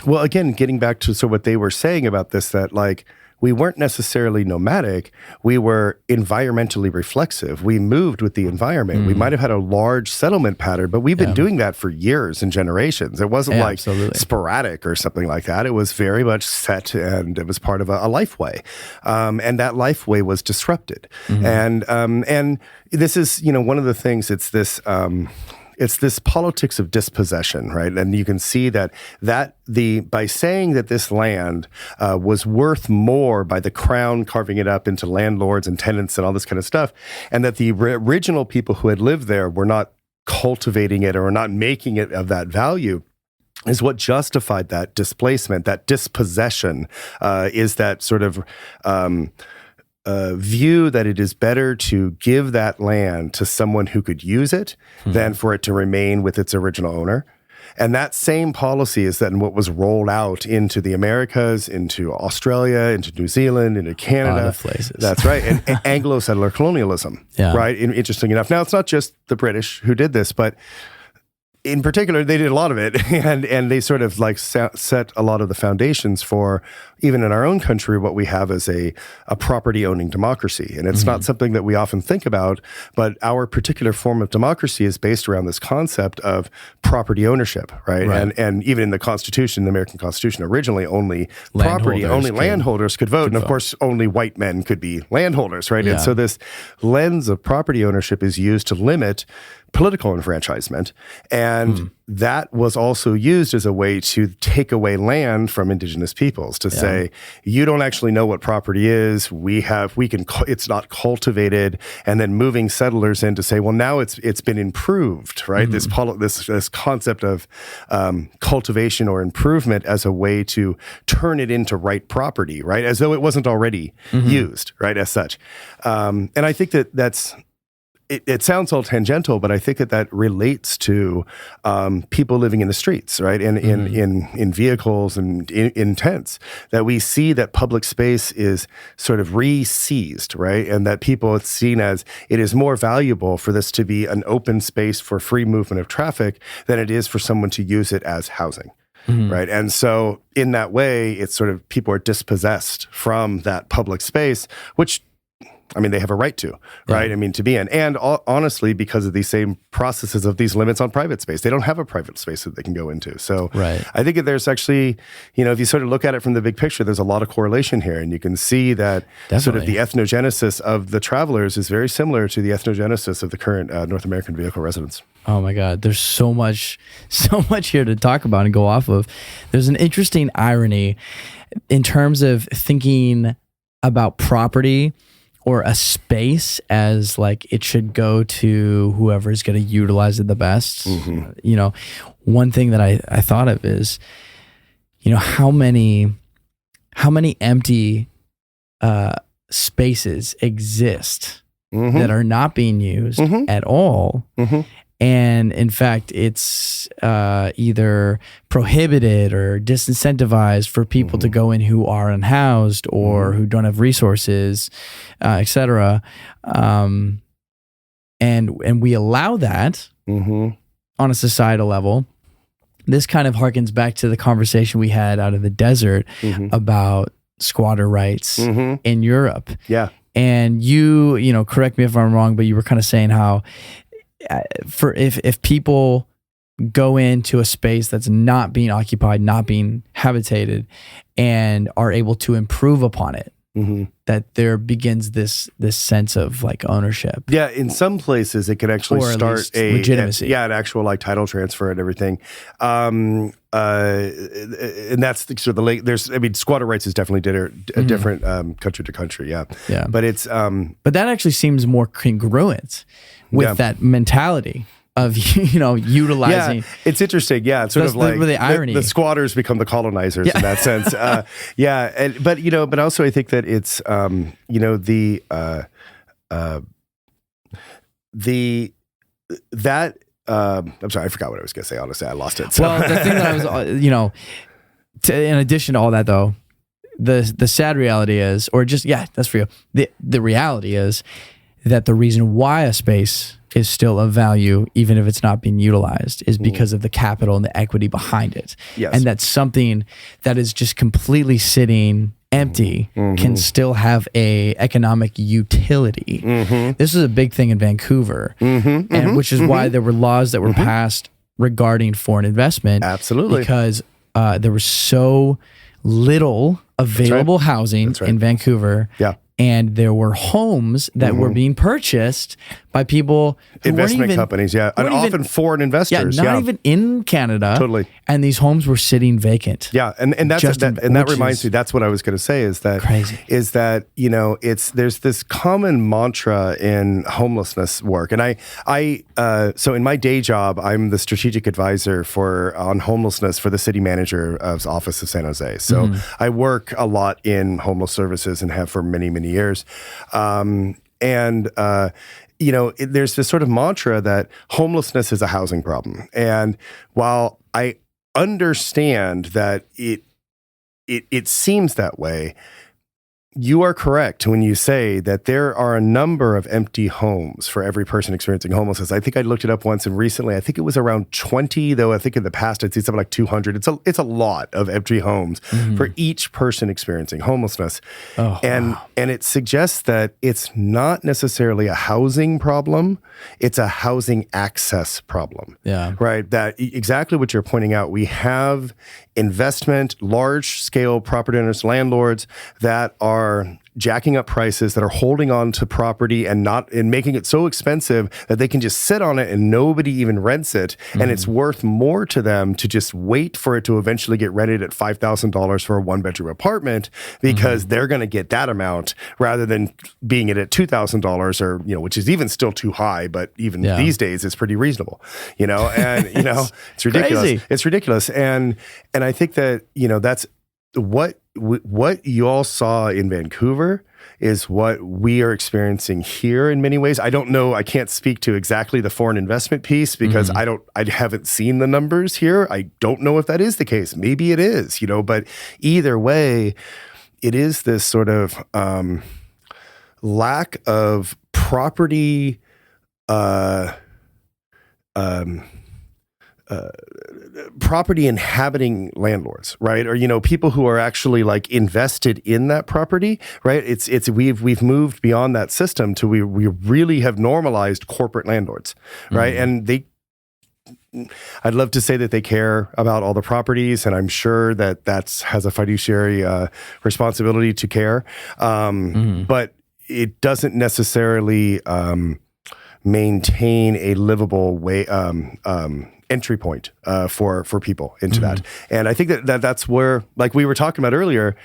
well, again, getting back to what they were saying about this, that like, we weren't necessarily nomadic. We were environmentally reflexive. We moved with the environment. We might have had a large settlement pattern, but we've been doing that for years and generations. It wasn't like sporadic or something like that. It was very much set, and it was part of a life way. And that life way was disrupted. And this is, one of the things, it's this politics of dispossession, right? And you can see that by saying that this land was worth more by the crown carving it up into landlords and tenants and all this kind of stuff, and that the original people who had lived there were not cultivating it or not making it of that value, is what justified that displacement, that dispossession, is that sort of view that it is better to give that land to someone who could use it than for it to remain with its original owner. And that same policy is then what was rolled out into the Americas, into Australia, into New Zealand, into Canada. A lot of places. That's right. And Anglo-settler colonialism, right? Interesting enough. Now, it's not just the British who did this, but in particular, they did a lot of it, and they sort of like set a lot of the foundations for, even in our own country, what we have as a property-owning democracy. And it's not something that we often think about, but our particular form of democracy is based around this concept of property ownership, right? And even in the Constitution, the American Constitution, originally only landholders could vote. And of course, only white men could be landholders, right? Yeah. And so this lens of property ownership is used to limit political enfranchisement. And that was also used as a way to take away land from indigenous peoples, to say, you don't actually know what property is. It's not cultivated. And then moving settlers in to say, well, now it's been improved, right? This concept of cultivation or improvement as a way to turn it into right property, right? As though it wasn't already used, right? As such. And I think that's, it sounds all tangential, but I think that relates to people living in the streets, right? In vehicles and in tents, that we see that public space is sort of re-seized, right? And that it's seen as it is more valuable for this to be an open space for free movement of traffic than it is for someone to use it as housing. Right. And so in that way, it's sort of people are dispossessed from that public space, which, I mean, they have a right to, right? I mean, to be in. And honestly, because of these same processes of these limits on private space, they don't have a private space that they can go into. So I think that there's actually, if you sort of look at it from the big picture, there's a lot of correlation here. And you can see that sort of the ethnogenesis of the travelers is very similar to the ethnogenesis of the current North American vehicle residents. Oh my God, there's so much here to talk about and go off of. There's an interesting irony in terms of thinking about property or a space as like it should go to whoever is going to utilize it the best. One thing that I thought of is, how many empty spaces exist that are not being used at all. And in fact, it's either prohibited or disincentivized for people to go in who are unhoused or who don't have resources, etc. And we allow that on a societal level. This kind of harkens back to the conversation we had out of the desert about squatter rights in Europe. Yeah. And you correct me if I'm wrong, but you were kind of saying how for if people go into a space that's not being occupied, not being habitated, and are able to improve upon it, that there begins this sense of like ownership. Yeah, in some places it can actually start legitimacy. An actual like title transfer and everything. And that's sort of the late. Squatter rights is definitely different country to country. Yeah. But it's but that actually seems more congruent with that mentality of utilizing. Yeah, it's interesting. Yeah, it's sort of like the irony. The squatters become the colonizers in that sense. But also I think that it's I'm sorry, I forgot what I was going to say. Honestly, I lost it. So. Well, the thing that I was, in addition to all that though, the sad reality is, or just that's for you. The reality is that the reason why a space is still of value, even if it's not being utilized, is because of the capital and the equity behind it. Yes. And that's something that is just completely sitting empty can still have a economic utility. This is a big thing in Vancouver, and which is why there were laws that were passed regarding foreign investment. Absolutely. Because there was so little available housing in Vancouver. Yeah. And there were homes that were being purchased by people who investment companies, and often foreign investors, not even in Canada, totally. And these homes were sitting vacant. Yeah, and that reminds me. That's what I was going to say. Is that crazy? Is that there's this common mantra in homelessness work, and so in my day job, I'm the strategic advisor on homelessness for the city manager's office of San Jose. So I work a lot in homeless services and have for many years, there's this sort of mantra that homelessness is a housing problem. And while I understand that it seems that way, you are correct when you say that there are a number of empty homes for every person experiencing homelessness. I think I looked it up once, and recently I think it was around 20, though I think in the past I'd seen something like 200. It's a lot of empty homes for each person experiencing homelessness. And it suggests that it's not necessarily a housing problem, it's a housing access problem. Yeah. Right? That exactly what you're pointing out. We have investment, large-scale property owners, landlords that are jacking up prices, that are holding on to property and making it so expensive that they can just sit on it and nobody even rents it. And it's worth more to them to just wait for it to eventually get rented at $5,000 for a one-bedroom apartment because they're going to get that amount rather than being it at $2,000 or, which is even still too high, but even these days it's pretty reasonable, and, it's ridiculous. Crazy. It's ridiculous. And I think that, that's what you all saw in Vancouver is what we are experiencing here in many ways. I don't know. I can't speak to exactly the foreign investment piece because I haven't seen the numbers here. I don't know if that is the case. Maybe it is, but either way, it is this sort of lack of property, property inhabiting landlords, right? Or, people who are actually like invested in that property, right? We've moved beyond that system to we really have normalized corporate landlords, right? And I'd love to say that they care about all the properties, and I'm sure that has a fiduciary responsibility to care. But it doesn't necessarily maintain a livable way, entry point for people into that. And I think that's where, like we were talking about earlier,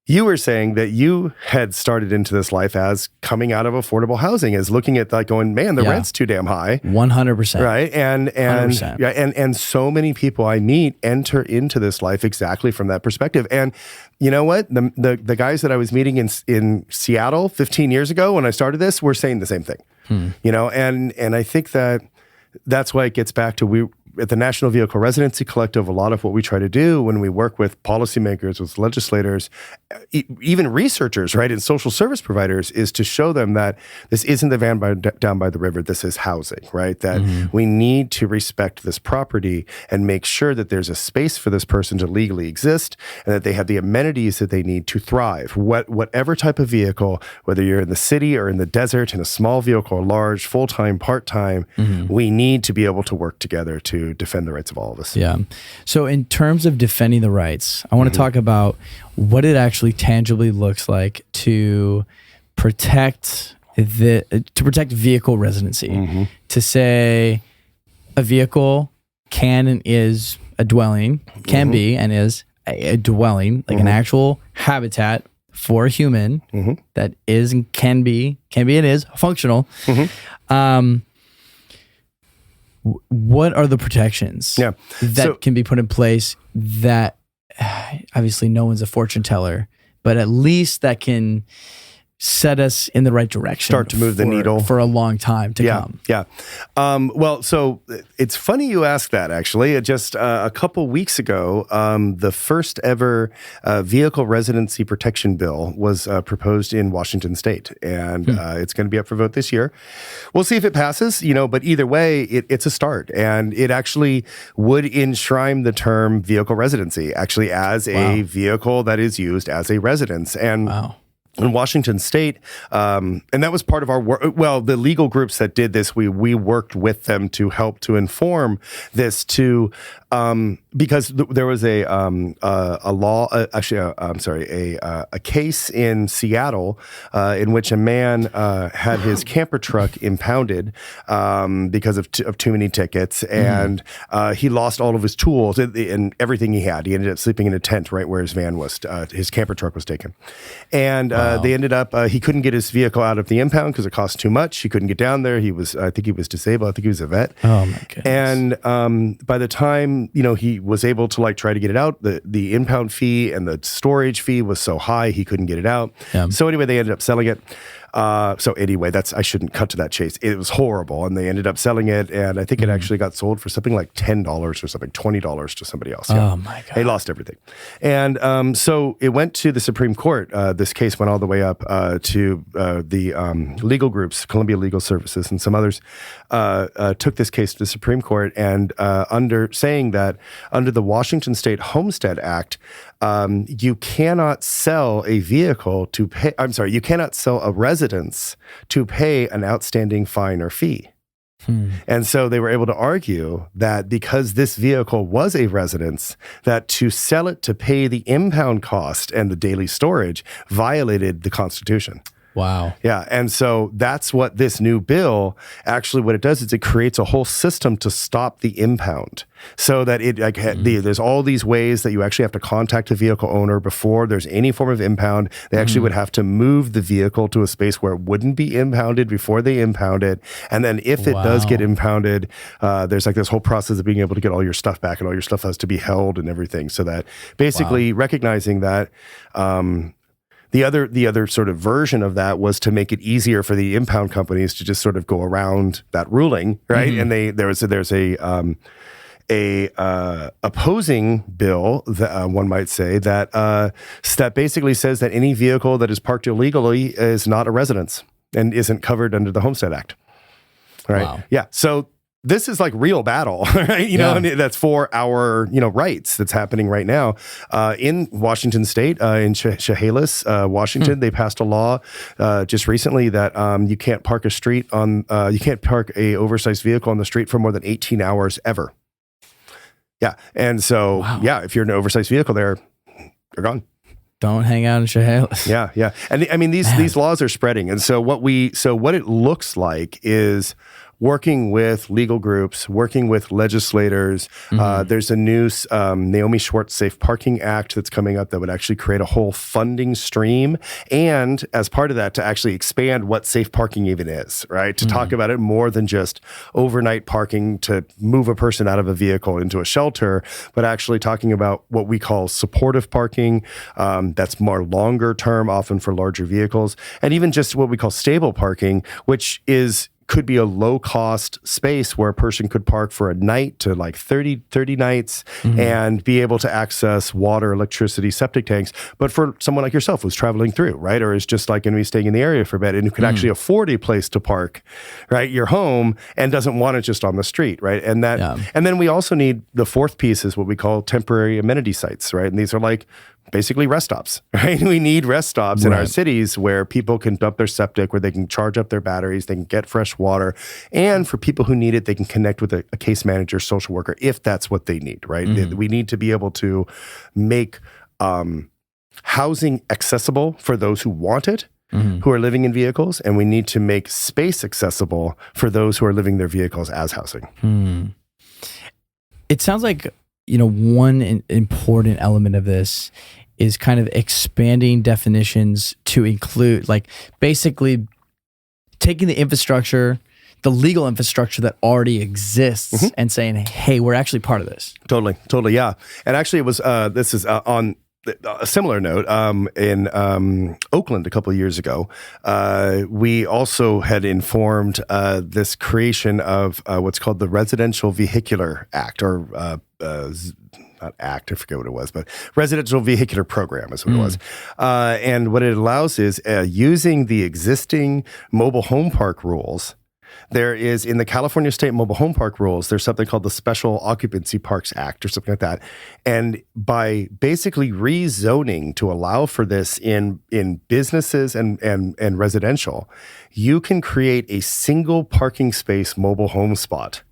you were saying that you had started into this life as coming out of affordable housing, as looking at that going, man, the rent's too damn high. 100%. Right. And 100%. And so many people I meet enter into this life exactly from that perspective. And you know what? The guys that I was meeting in Seattle 15 years ago when I started this were saying the same thing. And I think that that's why it gets back to we at the National Vehicle Residency Collective, a lot of what we try to do when we work with policymakers, with legislators, even researchers, right, and social service providers, is to show them that this isn't the van down by the river. This is housing, right? That we need to respect this property and make sure that there's a space for this person to legally exist and that they have the amenities that they need to thrive. Whatever type of vehicle, whether you're in the city or in the desert, in a small vehicle or large, full-time, part-time, we need to be able to work together to defend the rights of all of us. Yeah. So in terms of defending the rights, I want to talk about what it actually tangibly looks like to protect vehicle residency. To say a vehicle can and is a dwelling, can be and is a dwelling, like an actual habitat for a human that is and can be and is functional. What are the protections that can be put in place that obviously no one's a fortune teller, but at least that can set us in the right direction. Start to move the needle. For a long time to come. Yeah. Well, so it's funny you ask that, actually. Just a couple weeks ago, the first ever vehicle residency protection bill was proposed in Washington State, and it's going to be up for vote this year. We'll see if it passes, but either way, it's a start. And it actually would enshrine the term vehicle residency, actually, as a vehicle that is used as a residence. And in Washington State, and that was part of our work. Well, the legal groups that did this, we worked with them to help to inform this because there was a case in Seattle in which a man had his camper truck impounded because of too many tickets, and he lost all of his tools and everything he had. He ended up sleeping in a tent right where his van was. His camper truck was taken, and they ended up he couldn't get his vehicle out of the impound because it cost too much. He couldn't get down there. I think he was disabled. I think he was a vet. Oh my goodness! And by the time he was able to try to get it out, the impound fee and the storage fee was so high he couldn't get it out. So anyway, they ended up selling it. So anyway, I shouldn't cut to that chase. It was horrible, and they ended up selling it, and I think it actually got sold for something like $10 or something, $20 to somebody else. Oh my God! They lost everything, and so it went to the Supreme Court. This case went all the way up to the legal groups, Columbia Legal Services, and some others took this case to the Supreme Court, and saying that under the Washington State Homestead Act, you cannot sell a vehicle to pay. I'm sorry, you cannot sell a residence to pay an outstanding fine or fee. And so they were able to argue that because this vehicle was a residence, that to sell it to pay the impound cost and the daily storage violated the Constitution. Wow. Yeah. And so that's what this new bill, actually what it does is it creates a whole system to stop the impound, so that there's all these ways that you actually have to contact the vehicle owner before there's any form of impound. They actually would have to move the vehicle to a space where it wouldn't be impounded before they impound it. And then if it does get impounded, there's this whole process of being able to get all your stuff back, and all your stuff has to be held and everything. So that basically recognizing that, the other sort of version of that was to make it easier for the impound companies to just sort of go around that ruling, right? And there's a opposing bill, that one might say, that basically says that any vehicle that is parked illegally is not a residence and isn't covered under the Homestead Act. Right? Wow. Yeah. So this is like real battle, right? And that's for our, rights that's happening right now. In Washington State, in Chehalis, Washington, they passed a law just recently that you can't park you can't park a oversized vehicle on the street for more than 18 hours ever. Yeah. And so, if you're in an oversized vehicle there, you're gone. Don't hang out in Chehalis. Yeah. And I mean, these laws are spreading. And so what it looks like is working with legal groups, working with legislators. There's a new Naomi Schwartz Safe Parking Act that's coming up that would actually create a whole funding stream. And as part of that, to actually expand what safe parking even is, right? To talk about it more than just overnight parking to move a person out of a vehicle into a shelter, but actually talking about what we call supportive parking. That's more longer term, often for larger vehicles. And even just what we call stable parking, which is could be a low-cost space where a person could park for a night to like 30 nights and be able to access water, electricity, septic tanks. But for someone like yourself who's traveling through, right, or is just like going to be staying in the area for a bit and who can actually afford a place to park, right, your home, and doesn't want it just on the street, right? And and then we also need the fourth piece is what we call temporary amenity sites, right? And these are like basically rest stops, right? We need rest stops in our cities where people can dump their septic, where they can charge up their batteries, they can get fresh water. And for people who need it, they can connect with a case manager, social worker, if that's what they need, right? We need to be able to make housing accessible for those who want it, who are living in vehicles, and we need to make space accessible for those who are living their vehicles as housing. It sounds like, one important element of this is kind of expanding definitions to include, like, basically taking the infrastructure, the legal infrastructure that already exists and saying, hey, we're actually part of this. Totally, yeah. And actually it was, this is on a similar note, in Oakland a couple of years ago, we also had informed this creation of what's called the Residential Vehicular Act, or not act, I forget what it was, but Residential Vehicular Program is what it was. And what it allows is using the existing mobile home park rules. There is, in the California State Mobile Home Park rules, there's something called the Special Occupancy Parks Act or something like that. And by basically rezoning to allow for this in businesses and residential, you can create a single parking space mobile home spot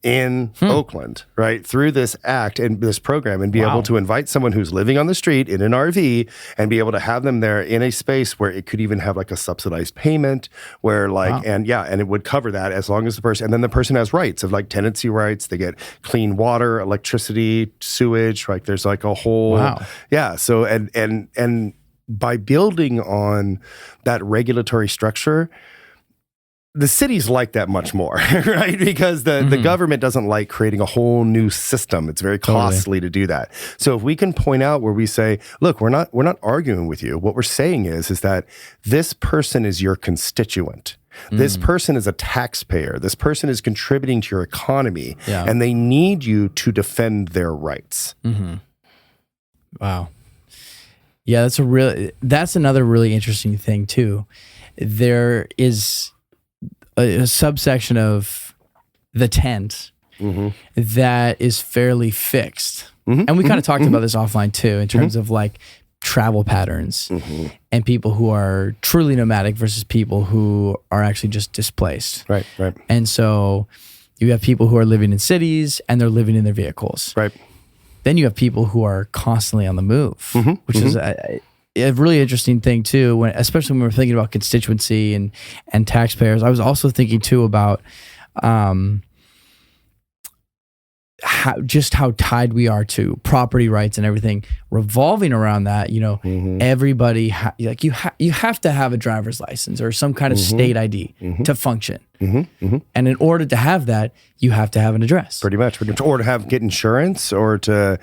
in Oakland, right, through this act and this program, and be able to invite someone who's living on the street in an RV and be able to have them there in a space where it could even have like a subsidized payment where like, and it would cover that as long as the person, and then the person has rights of like tenancy rights. They get clean water, electricity, sewage, like there's like a whole, So, and by building on that regulatory structure, the cities like that much more, right? Because the government doesn't like creating a whole new system. It's very costly to do that. So if we can point out where we say, look, we're not arguing with you. What we're saying is that this person is your constituent. This person is a taxpayer. This person is contributing to your economy, and they need you to defend their rights. Wow. Yeah, that's another really interesting thing too. There is a subsection of the tent that is fairly fixed. And we kind of talked about this offline too, in terms of like travel patterns and people who are truly nomadic versus people who are actually just displaced. Right. And so you have people who are living in cities and they're living in their vehicles. Right. Then you have people who are constantly on the move, which is a really interesting thing too, especially when we're thinking about constituency and taxpayers. I was also thinking too about how tied we are to property rights and everything revolving around that. Everybody you have to have a driver's license or some kind of state ID to function. And in order to have that, you have to have an address. Pretty much. Or to get insurance, or to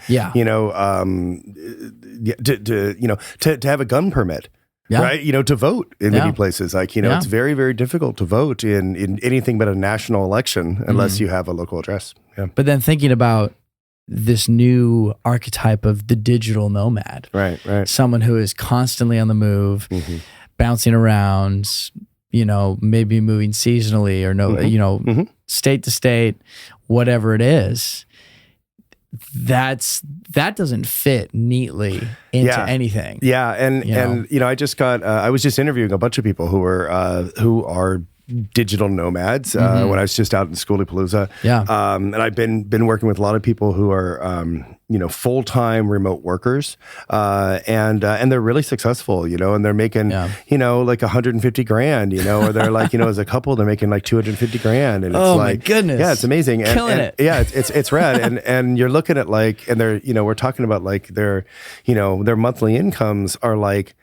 to have a gun permit. Right, to vote in many places, it's very, very difficult to vote in anything but a national election unless you have a local address. But then thinking about this new archetype of the digital nomad, right, someone who is constantly on the move, bouncing around, maybe moving seasonally or state to state, whatever it is. That doesn't fit neatly into anything. And I just got I was just interviewing a bunch of people who are digital nomads when I was just out in Skooliepalooza. And I've been working with a lot of people who are full-time remote workers, and they're really successful, and they're making like 150 grand, or they're like, as a couple they're making like 250 grand, and it's my goodness, it's amazing, killing it. It's rad, and you're looking at like, and they're we're talking about like their monthly incomes are like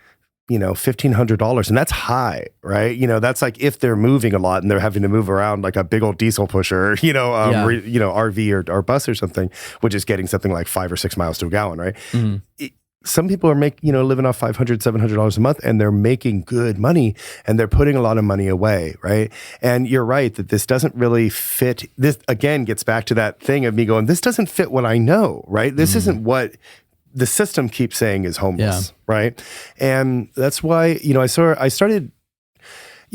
$1,500, and that's high, right? That's like if they're moving a lot and they're having to move around like a big old diesel pusher, RV or bus or something, which is getting something like 5 or 6 miles to a gallon, right? some people are living off $500, $700 a month, and they're making good money, and they're putting a lot of money away, right? And you're right that this doesn't really fit. This again gets back to that thing of me going, this doesn't fit what I know, right? This isn't what the system keeps saying is homeless, right? And that's why,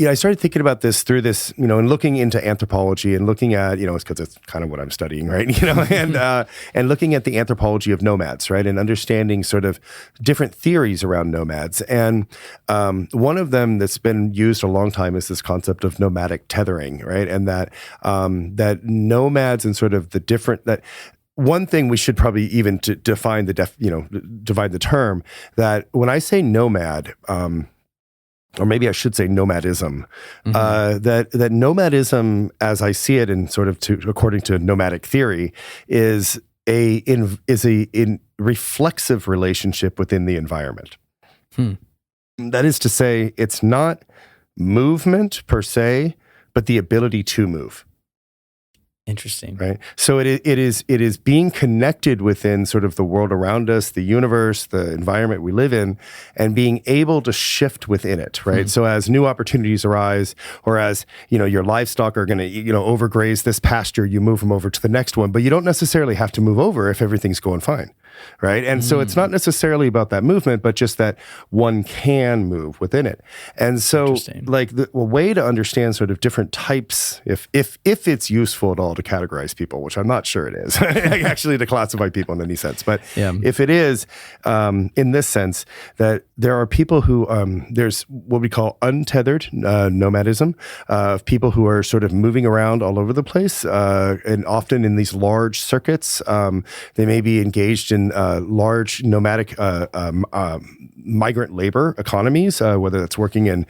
I started thinking about this through this, and looking into anthropology and looking at, it's because it's kind of what I'm studying, right? And looking at the anthropology of nomads, right? And understanding sort of different theories around nomads. And one of them that's been used a long time is this concept of nomadic tethering, right? And that nomads and sort of the different that. One thing we should probably even define divide the term, that when I say nomad, or maybe I should say nomadism, that nomadism, as I see it, and sort of according to nomadic theory, is a reflexive relationship within the environment. That is to say, it's not movement per se, but the ability to move. Interesting. Right. So it is being connected within sort of the world around us, the universe, the environment we live in, and being able to shift within it. Right. So as new opportunities arise, or as, your livestock are going to, overgraze this pasture, you move them over to the next one, but you don't necessarily have to move over if everything's going fine. Right. And so it's not necessarily about that movement, but just that one can move within it. And so like the way to understand sort of different types, if it's useful at all to categorize people, which I'm not sure it is actually to classify people in any sense, but if it is in this sense, that there are people who there's what we call untethered nomadism, of people who are sort of moving around all over the place, and often in these large circuits. They may be engaged in large nomadic migrant labor economies, whether that's working in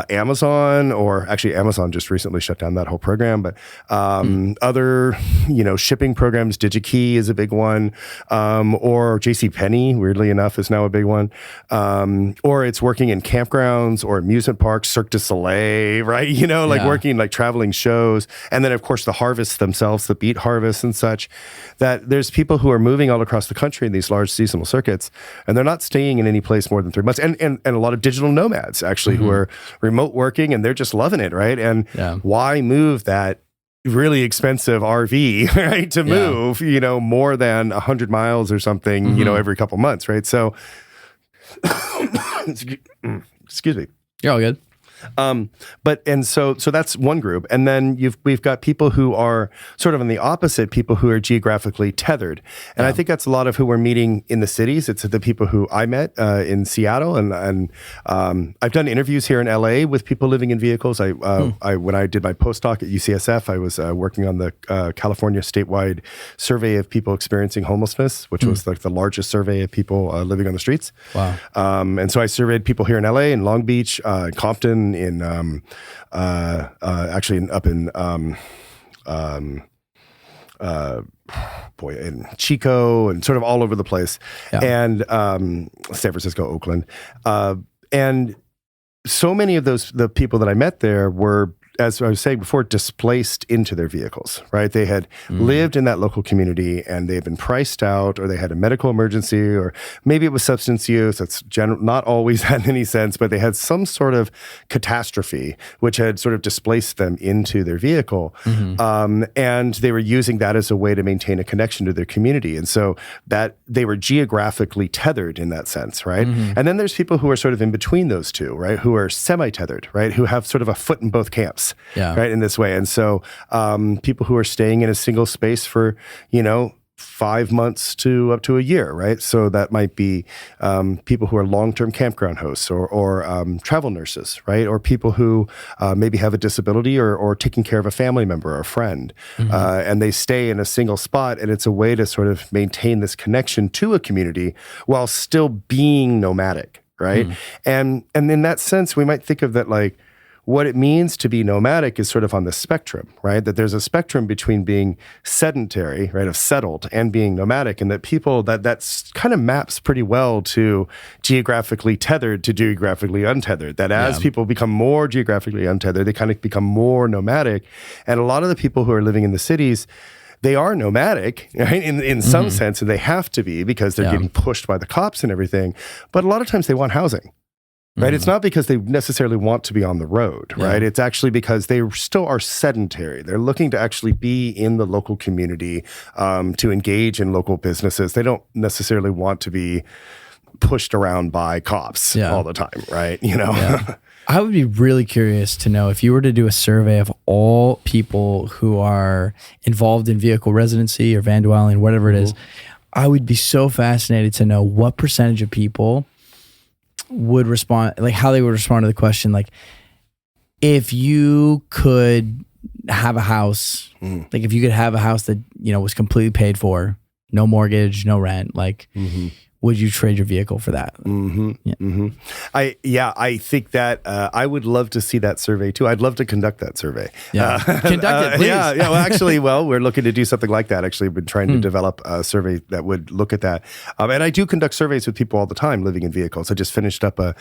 Amazon, or actually Amazon just recently shut down that whole program, but other, shipping programs. DigiKey is a big one, or JCPenney, weirdly enough, is now a big one, or it's working in campgrounds or amusement parks, Cirque du Soleil, right? Working like traveling shows, and then of course the harvests themselves, the beet harvests and such. That there's people who are moving all across the country in these large seasonal circuits, and they're not staying in any place more than 3 months. And a lot of digital nomads actually who are remote working, and they're just loving it, right? And why move that really expensive RV, right, to move, more than 100 miles or something, every couple months, right? So, excuse me. You're all good. So that's one group. And then we've got people who are sort of on the opposite, people who are geographically tethered. And I think that's a lot of who we're meeting in the cities. It's the people who I met in Seattle, and I've done interviews here in LA with people living in vehicles. When I did my postdoc at UCSF, I was working on the California statewide survey of people experiencing homelessness, which was like the largest survey of people living on the streets. Wow. And so I surveyed people here in LA, in Long Beach, Compton, in in Chico, and sort of all over the place, and San Francisco, Oakland, and so many of the people that I met there were, as I was saying before, displaced into their vehicles, right? They had lived in that local community, and they had been priced out, or they had a medical emergency, or maybe it was substance use. That's not always had any sense, but they had some sort of catastrophe which had sort of displaced them into their vehicle. And they were using that as a way to maintain a connection to their community. And so that they were geographically tethered in that sense, right? And then there's people who are sort of in between those two, right? Who are semi-tethered, right? Who have sort of a foot in both camps. Right, in this way. And so people who are staying in a single space for, 5 months to up to a year, right? So that might be people who are long-term campground hosts, or travel nurses, right? Or people who maybe have a disability, or taking care of a family member or a friend. And they stay in a single spot, and it's a way to sort of maintain this connection to a community while still being nomadic, right? And in that sense, we might think of that like, what it means to be nomadic is sort of on the spectrum, right? That there's a spectrum between being sedentary, right, of settled, and being nomadic, and that people, that's kind of maps pretty well to geographically tethered to geographically untethered. That as people become more geographically untethered, they kind of become more nomadic. And a lot of the people who are living in the cities, they are nomadic, right? In some sense, and they have to be because they're getting pushed by the cops and everything. But a lot of times they want housing. Right. It's not because they necessarily want to be on the road, right? It's actually because they still are sedentary. They're looking to actually be in the local community, to engage in local businesses. They don't necessarily want to be pushed around by cops all the time, right? You know? Yeah. I would be really curious to know if you were to do a survey of all people who are involved in vehicle residency or van dwelling, whatever it is. I would be so fascinated to know what percentage of people would respond, like how they would respond to the question, like if you could have a house, like if you could have a house that, you know, was completely paid for, no mortgage, no rent, like would you trade your vehicle for that? I think that I would love to see that survey too. I'd love to conduct that survey. Conduct it, please. Well, actually, we're looking to do something like that. Actually, we've been trying to develop a survey that would look at that. And I do conduct surveys with people all the time living in vehicles. I just finished up a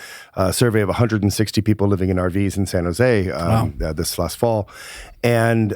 survey of 160 people living in RVs in San Jose this last fall. And,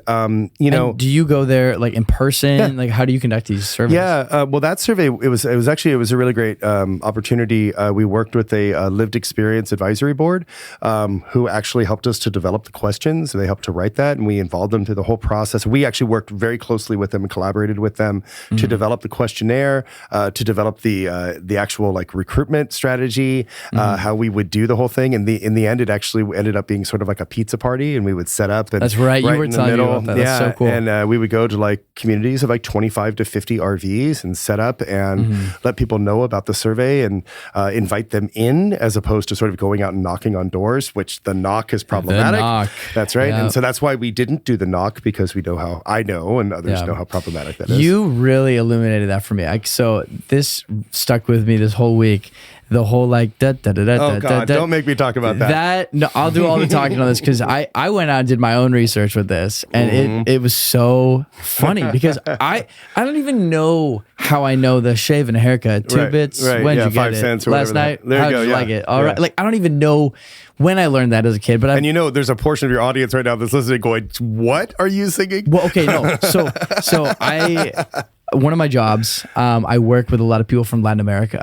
you know, and do you go there like in person? Like, how do you conduct these surveys? Well, that survey, it was a really great opportunity. We worked with a lived experience advisory board who actually helped us to develop the questions. They helped to write that, and we involved them through the whole process. We actually worked very closely with them and collaborated with them to develop the questionnaire, to develop the actual like recruitment strategy, how we would do the whole thing. And in the end, it actually ended up being sort of like a pizza party, and we would set up. And that's right. You were telling me about that. That's so cool. And we would go to like communities of like 25 to 50 RVs and set up and let people know about the survey and invite them in, as opposed to sort of going out and knocking on doors, which the knock is problematic. The knock. That's right. And so that's why we didn't do the knock, because we know how I know and others know how problematic that is. You really illuminated that for me. So this stuck with me this whole week. The whole like don't make me talk about that. No, I'll do all the talking on this because I went out and did my own research with this, and it was so funny because I don't even know how I know the shave and a haircut. 2 bits. When did you get 5 it? cents or Last whatever. night. There How you go. did you like it? All right. Like I don't even know when I learned that as a kid, but and you know, there's a portion of your audience right now that's listening going, "What are you singing?" Well, okay, no. So one of my jobs, I work with a lot of people from Latin America.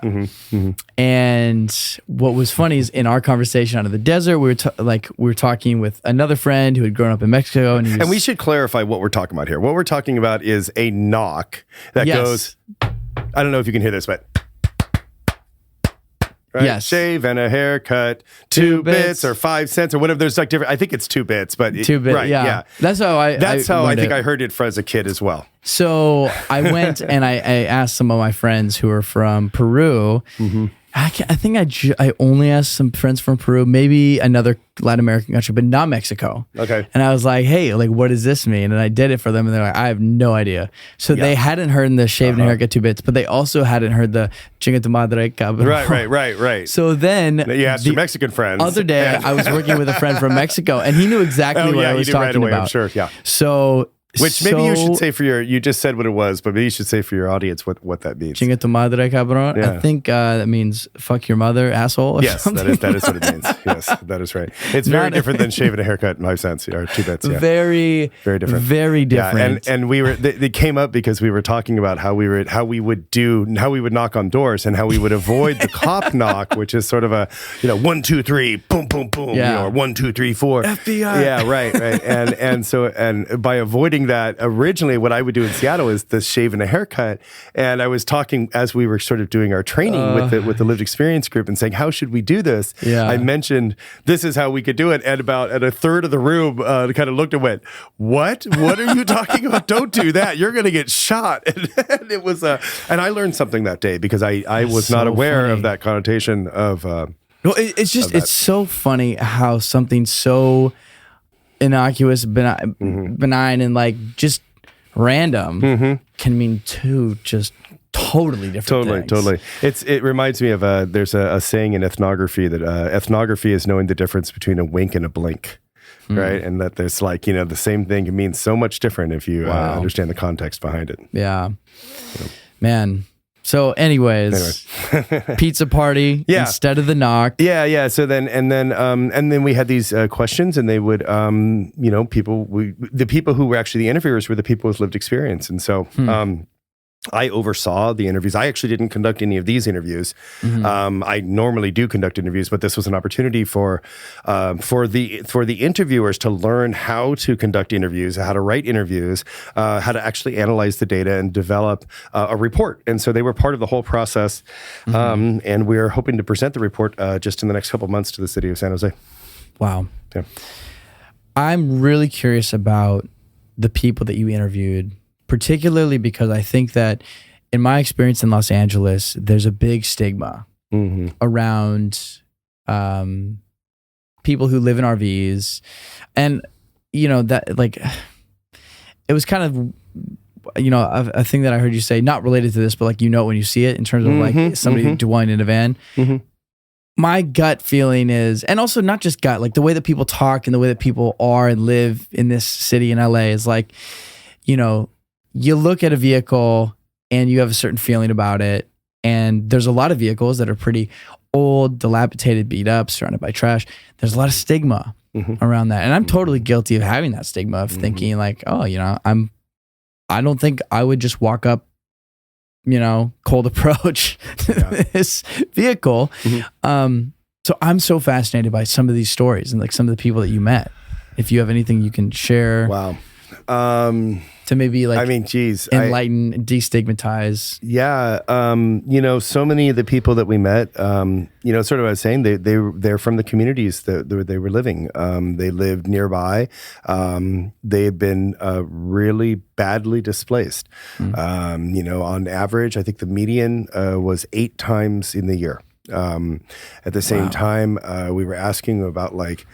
And what was funny is in our conversation out of the desert, we were talking with another friend who had grown up in Mexico. And we should clarify what we're talking about here. What we're talking about is a knock that goes, I don't know if you can hear this, but... Right? Yes. Shave and a haircut, 2 bits or 5 cents or whatever. There's like different. I think it's 2 bits, but 2 bits. Right, yeah. That's how I think I heard it as a kid as well. So I went and I asked some of my friends who are from Peru. I think I only asked some friends from Peru, maybe another Latin American country, but not Mexico. Okay. And I was like, hey, like, what does this mean? And I did it for them, and they're like, I have no idea. So they hadn't heard the shave and haircut 2 bits, but they also hadn't heard the chinga tu madre cabrón. Right. So then you asked your Mexican friends. Other day, I was working with a friend from Mexico, and he knew exactly what I was talking about. I'm sure. Yeah. So. Which maybe you should say you just said what it was, but maybe you should say for your audience what that means. Chinga tu madre, cabrón. I think that means fuck your mother, asshole. Yes, that is what it means. Yes, that is right. It's very different than shaving a haircut, 5 cents or 2 bits. Yeah. Very different. Very different. Yeah, and we were. They came up because we were talking about how we would knock on doors and how we would avoid the cop knock, which is sort of a 1 2 3 boom boom boom, or 1 2 3 4 FBI. Yeah, right. And by avoiding that, originally what I would do in Seattle is the shave and a haircut. And I was talking as we were sort of doing our training with the lived experience group and saying, how should we do this? Yeah. I mentioned this is how we could do it. And about a third of the room kind of looked and went, what are you talking about? Don't do that. You're going to get shot. And it was, and I learned something that day because I was not aware of that connotation of, it's so funny how something so innocuous, benign, and like just random can mean two just totally different things. Totally. It reminds me of there's a saying in ethnography that ethnography is knowing the difference between a wink and a blink. Right. And that there's like, the same thing means so much different if you understand the context behind it. Yeah. Man. So anyways. Pizza party instead of the knock. Yeah. So then we had these questions, and they would, the people who were actually the interviewers were the people with lived experience. And so, I oversaw the interviews. I actually didn't conduct any of these interviews. I normally do conduct interviews, but this was an opportunity for the interviewers to learn how to conduct interviews, how to write interviews, how to actually analyze the data and develop a report. And so they were part of the whole process. And we're hoping to present the report just in the next couple of months to the city of San Jose. Wow. Yeah. I'm really curious about the people that you interviewed, particularly because I think that in my experience in Los Angeles, there's a big stigma around people who live in RVs. And, that like, it was kind of, a thing that I heard you say, not related to this, but like, when you see it in terms of like somebody dwelling in a van. My gut feeling is, and also not just gut, like the way that people talk and the way that people are and live in this city in LA is like, you look at a vehicle and you have a certain feeling about it. And there's a lot of vehicles that are pretty old, dilapidated, beat up, surrounded by trash. There's a lot of stigma around that. And I'm totally guilty of having that stigma of thinking like, oh, I don't think I would just walk up, cold approach this vehicle. So I'm so fascinated by some of these stories and like some of the people that you met. If you have anything you can share. Wow. To maybe like, enlighten, destigmatize. Yeah. So many of the people that we met, sort of I was saying, they're from the communities that they were living. They lived nearby. They had been really badly displaced. On average, I think the median was 8 times in the year. At the same time, we were asking about like,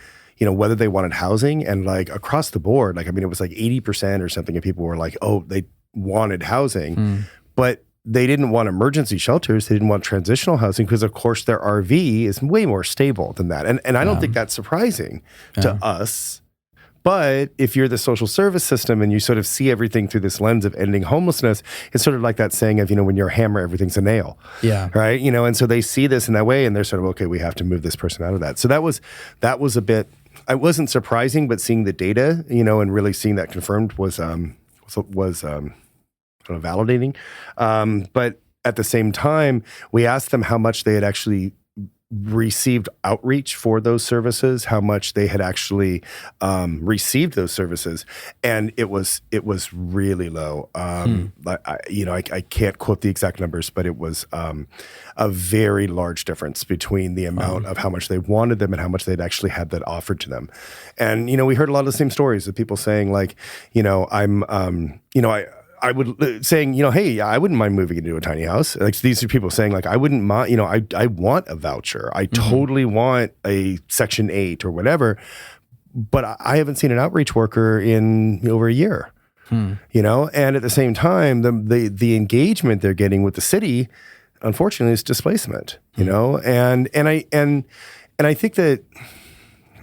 whether they wanted housing, and like across the board, like, it was like 80% or something of people were like, oh, they wanted housing, but they didn't want emergency shelters. They didn't want transitional housing because of course their RV is way more stable than that. And I don't think that's surprising to us, but if you're the social service system and you sort of see everything through this lens of ending homelessness, it's sort of like that saying of, when you're a hammer, everything's a nail. Yeah. Right. And so they see this in that way and they're sort of, okay, we have to move this person out of that. So that was a bit, it wasn't surprising, but seeing the data, and really seeing that confirmed was validating. But at the same time, we asked them how much they had actually received outreach for those services, how much they had actually received those services, and it was really low. I can't quote the exact numbers, but it was a very large difference between the amount of how much they wanted them and how much they'd actually had that offered to them. And we heard a lot of the same stories of people saying like, I would saying, hey, I wouldn't mind moving into a tiny house. Like these are people saying like, I wouldn't mind, I want a voucher. I totally want a Section 8 or whatever, but I haven't seen an outreach worker in over a year, and at the same time, the engagement they're getting with the city, unfortunately, is displacement, and I think that,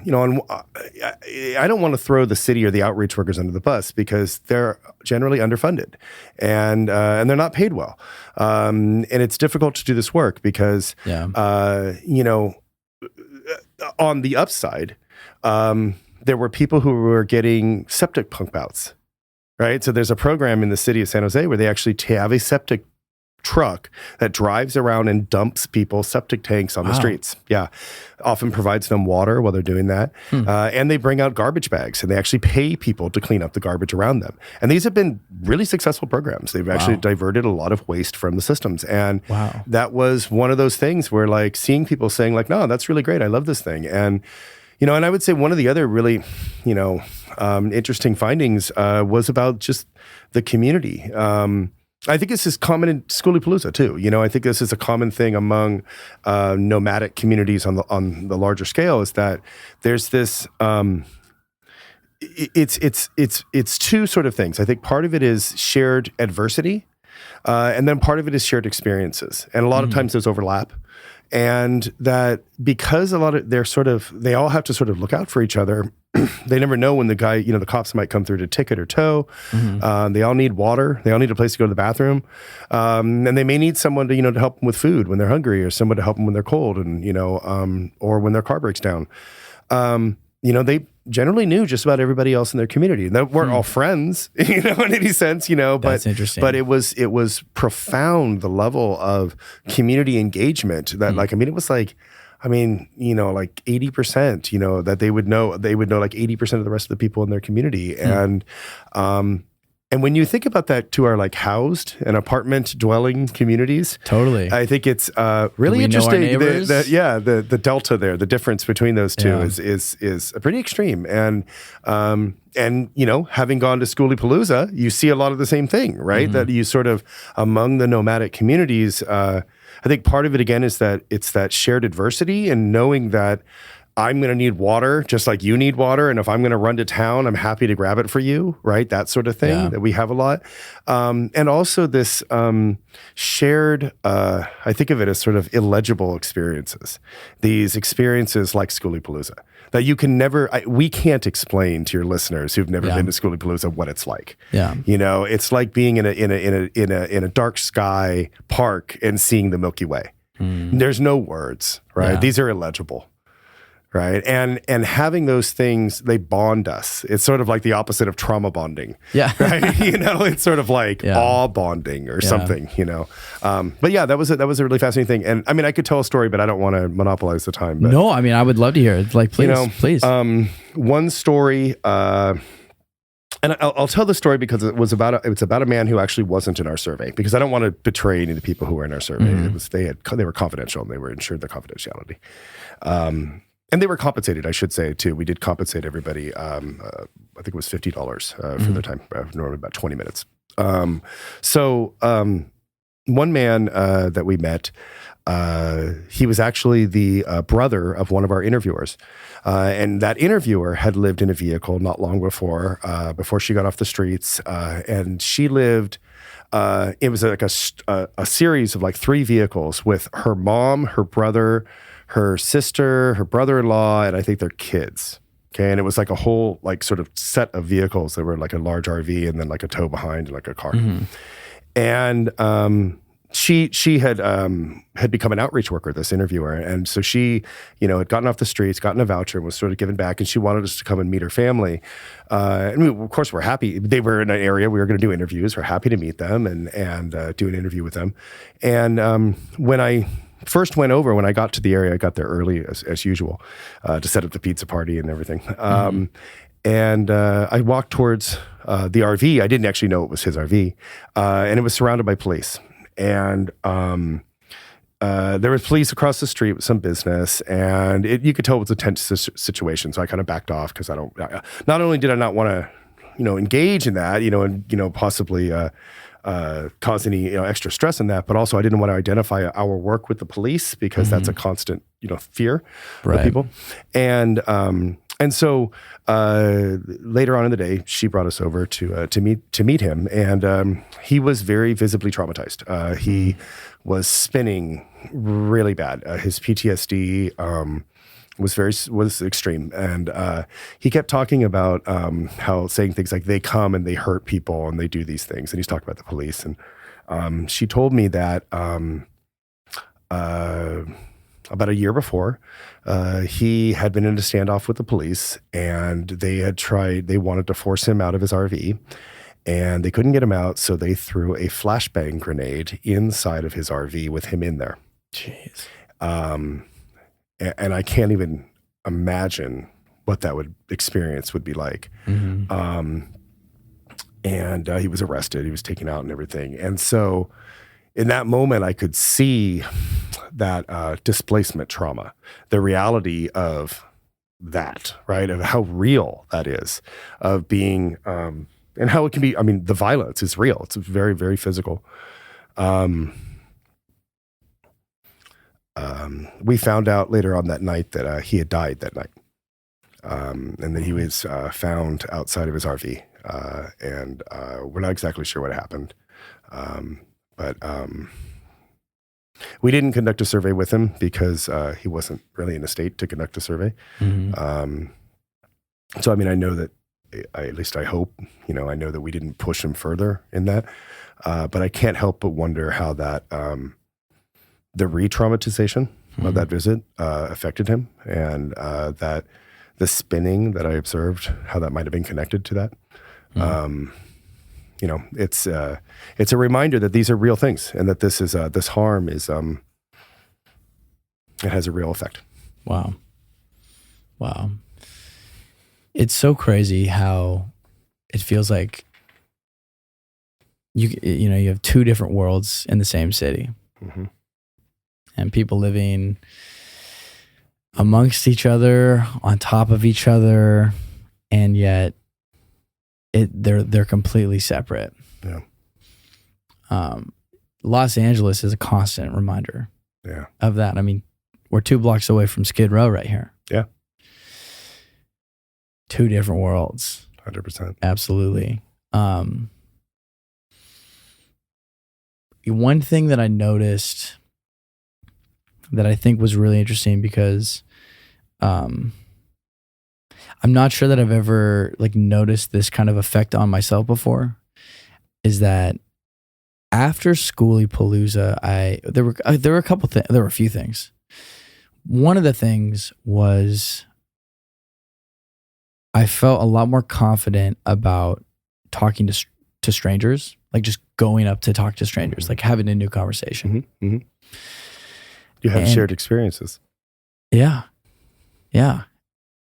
I don't want to throw the city or the outreach workers under the bus because they're generally underfunded and they're not paid well. And it's difficult to do this work because, on the upside, there were people who were getting septic pump outs, right? So there's a program in the city of San Jose where they actually have a septic truck that drives around and dumps people's septic tanks on the streets. Yeah. Often provides them water while they're doing that. And they bring out garbage bags and they actually pay people to clean up the garbage around them. And these have been really successful programs. They've actually diverted a lot of waste from the systems. And that was one of those things where like seeing people saying like, no, that's really great. I love this thing. And and I would say one of the other really, interesting findings was about just the community. I think this is common in skooliepalooza too. I think this is a common thing among nomadic communities on the larger scale. Is that there's this? It's two sort of things. I think part of it is shared adversity, and then part of it is shared experiences, and a lot of times those overlap. And that because they all have to sort of look out for each other. They never know when the cops might come through to ticket or tow. They all need water. They all need a place to go to the bathroom. And they may need someone to help them with food when they're hungry, or someone to help them when they're cold, and or when their car breaks down. They generally knew just about everybody else in their community. They weren't all friends, in any sense, but That's interesting. But it was profound, the level of community engagement that it was like 80%, that they would know like 80% of the rest of the people in their community. And when you think about that to our like housed and apartment dwelling communities, totally, I think it's really interesting. The delta there, the difference between those two is pretty extreme. And having gone to skooliepalooza, you see a lot of the same thing, right? That you sort of among the nomadic communities. I think part of it again is that it's that shared adversity and knowing that I'm going to need water just like you need water. And if I'm going to run to town, I'm happy to grab it for you, right? That sort of thing that we have a lot. And also this shared, I think of it as sort of illegible experiences. These experiences like skooliepalooza that you can never, we can't explain to your listeners who've never been to skooliepalooza what it's like. Yeah. It's like being in a dark sky park and seeing the Milky Way. There's no words, right? Yeah. These are illegible. Right. And having those things, they bond us. It's sort of like the opposite of trauma bonding. Yeah. Right. It's sort of like awe bonding or something, But yeah, that was a really fascinating thing. And I mean, I could tell a story, but I don't want to monopolize the time. But, no, I mean, I would love to hear it. Like, please. One story, and I'll tell the story because it's about a man who actually wasn't in our survey, because I don't want to betray any of the people who were in our survey. They were confidential and they were insured their confidentiality. And they were compensated, I should say, too. We did compensate everybody. I think it was $50 for their time, normally about 20 minutes. So one man that we met, he was actually the brother of one of our interviewers. And that interviewer had lived in a vehicle not long before she got off the streets. And she lived, it was like a series of like 3 vehicles with her mom, her brother, her sister, her brother-in-law, and I think their kids. Okay. And it was like a whole like sort of set of vehicles that were like a large RV and then like a tow behind and like a car. And she had become an outreach worker, this interviewer. And so she, had gotten off the streets, gotten a voucher, and was sort of given back. And she wanted us to come and meet her family. And we, of course, we're happy. They were in an area we were going to do interviews. We're happy to meet them and do an interview with them. And when I first went over, when I got to the area, I got there early as usual to set up the pizza party and everything. And I walked towards the RV. I didn't actually know it was his RV. And it was surrounded by police. And there was police across the street with some business. And you could tell it was a tense situation. So I kind of backed off because not only did I not want to, engage in that, and, possibly cause any extra stress in that, but also I didn't want to identify our work with the police because that's a constant fear of people. And so later on in the day, she brought us over to meet him, and he was very visibly traumatized. He was spinning really bad. His PTSD was extreme, and he kept talking about saying things like they come and they hurt people and they do these things, and he's talking about the police. And she told me that about a year before, he had been in a standoff with the police, and they wanted to force him out of his RV, and they couldn't get him out, so they threw a flashbang grenade inside of his RV with him in there. Jeez. And I can't even imagine what that experience would be like. And he was arrested, he was taken out and everything. And so in that moment, I could see that displacement trauma, the reality of that, right? Of how real that is, of being, and how it can be, the violence is real. It's very, very physical. We found out later on that night that he had died that night. And then he was found outside of his RV. And we're not exactly sure what happened. But We didn't conduct a survey with him because he wasn't really in a state to conduct a survey. So, I mean, I know that, at least I hope, I know that we didn't push him further in that. But I can't help but wonder how that, the re-traumatization of that visit affected him, and that the spinning that I observed, how that might have been connected to that. It's a reminder that these are real things, and that this harm is it has a real effect. Wow. It's so crazy how it feels like you have two different worlds in the same city, and people living amongst each other, on top of each other, and yet they're completely separate. Yeah. Los Angeles is a constant reminder of that. I mean, we're 2 blocks away from Skid Row right here. Yeah. Two different worlds. 100%. Absolutely. One thing that I noticed that I think was really interesting, because I'm not sure that I've ever noticed this kind of effect on myself before, is that after skooliepalooza, there were a few things. One of the things was I felt a lot more confident about talking to strangers, just going up to talk to strangers, having a new conversation. You have shared experiences. Yeah.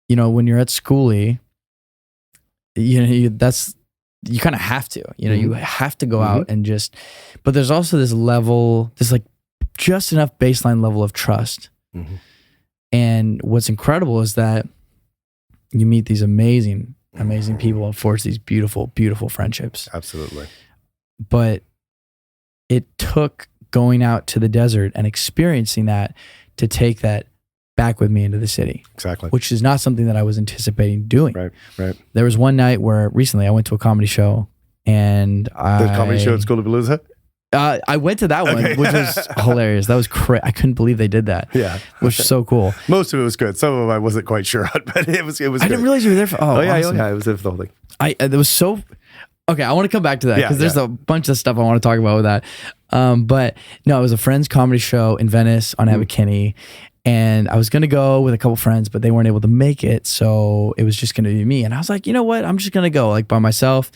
When you're at schoolie, you kind of have to, you have to go out and but there's also this level, just enough baseline level of trust. And what's incredible is that you meet these amazing people and forge these beautiful, beautiful friendships. Absolutely. But it took going out to the desert and experiencing that to take that back with me into the city. Exactly. Which is not something that I was anticipating doing. Right. There was one night where recently I went to a comedy show, and the comedy show at Skooliepalooza? I went to that one, which was hilarious. That was crazy. I couldn't believe they did that. Yeah. Which was so cool. Most of it was good. Some of it I wasn't quite sure on, but it was good. I didn't realize you were there for, awesome. Yeah, I was there for the whole thing. It was so, okay, I want to come back to that, because there's a bunch of stuff I want to talk about with that. But no, it was a friend's comedy show in Venice on Abercrombie, and I was going to go with a couple friends, but they weren't able to make it. So it was just going to be me. And I was like, you know what? I'm just going to go by myself.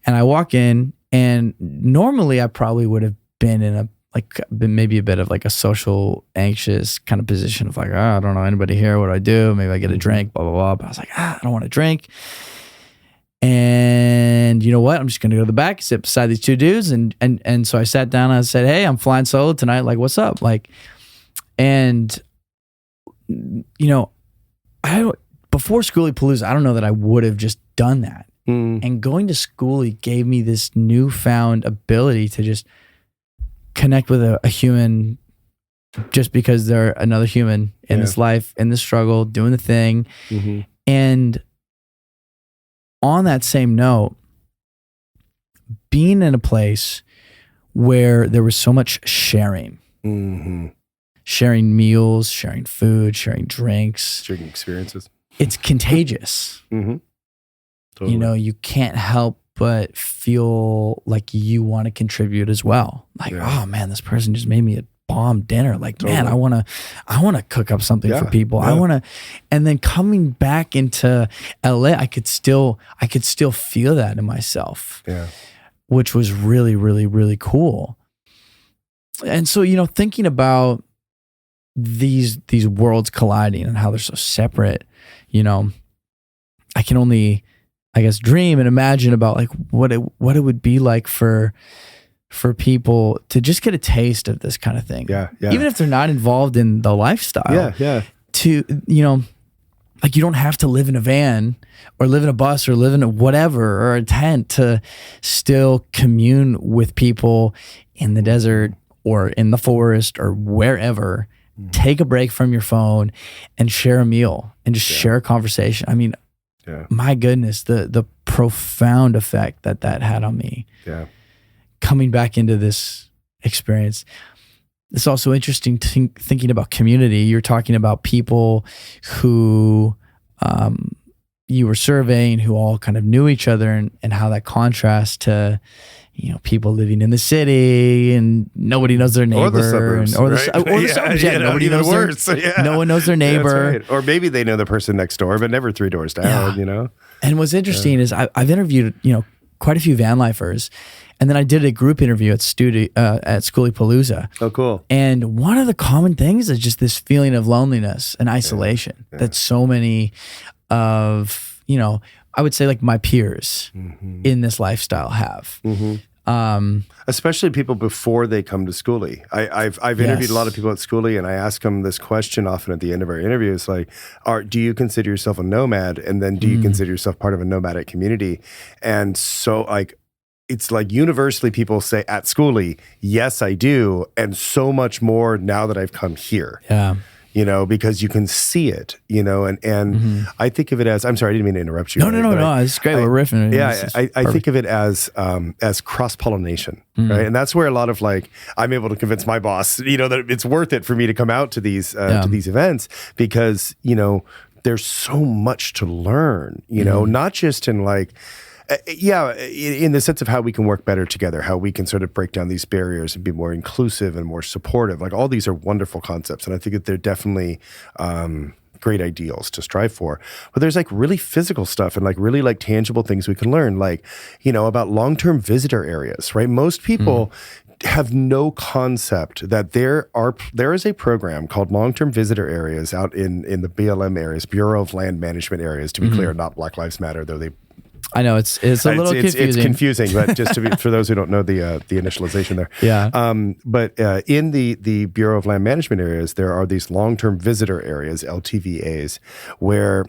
And I walk in, and normally I probably would have been in maybe a bit of a social anxious kind of position of I don't know anybody here. What do I do? Maybe I get a drink, blah, blah, blah. But I was like, I don't want to drink. And you know what? I'm just going to go to the back, sit beside these two dudes. And so I sat down and I said, hey, I'm flying solo tonight. What's up? And before skooliepalooza, I don't know that I would have just done that. And going to Skoolie gave me this newfound ability to just connect with a human, just because they're another human in this life, in this struggle, doing the thing. And on that same note, being in a place where there was so much sharing, sharing meals, sharing food, sharing drinks, sharing experiences, it's contagious. Totally. You can't help but feel like you want to contribute as well. Oh man, this person just made me a bomb dinner. Man, I want to cook up something for people. I want to, and then coming back into LA, I could still feel that in myself. Yeah. Which was really, really, really cool. And so, thinking about these worlds colliding and how they're so separate, I can only, I guess, dream and imagine about what it would be like for people to just get a taste of this kind of thing. Yeah. Even if they're not involved in the lifestyle. Yeah. To, you don't have to live in a van or live in a bus or live in a whatever or a tent to still commune with people in the desert or in the forest or wherever. Take a break from your phone and share a meal and just share a conversation. I mean, my goodness, the profound effect that had on me. Yeah. Coming back into this experience. it's also interesting thinking about community. You're talking about people who you were surveying who all kind of knew each other, and how that contrasts to, people living in the city and nobody knows their neighbor, or the suburbs, or the suburbs. Yeah, nobody knows no one knows their neighbor. Right. Or maybe they know the person next door, but never 3 doors down. And what's interesting is I've interviewed quite a few van lifers, and then I did a group interview at Skooliepalooza. Oh, cool. And one of the common things is just this feeling of loneliness and isolation that so many of, I would say like my peers in this lifestyle have. Especially people before they come to Skoolie. I've interviewed a lot of people at Skoolie, and I ask them this question often at the end of our interviews, like, do you consider yourself a nomad? And then do you consider yourself part of a nomadic community? And so like, it's like universally people say at Skoolie, yes, I do. And so much more now that I've come here. Yeah. Because you can see it, and I think of it as, I'm sorry, I didn't mean to interrupt you. No, it's great. We're riffing. Yeah, I think of it as cross-pollination, right? And that's where a lot of I'm able to convince my boss, that it's worth it for me to come out to these events because, there's so much to learn, not just in in the sense of how we can work better together, how we can sort of break down these barriers and be more inclusive and more supportive. Like all these are wonderful concepts. And I think that they're definitely great ideals to strive for. But there's really physical stuff and really tangible things we can learn, about long-term visitor areas, right? Most people have no concept that there is a program called long-term visitor areas out in the BLM areas, Bureau of Land Management areas, to be clear, not Black Lives Matter, though they I know it's a little confusing. It's confusing, but just for those who don't know the initialization there. Yeah. But in the Bureau of Land Management areas, there are these long-term visitor areas, LTVAs, where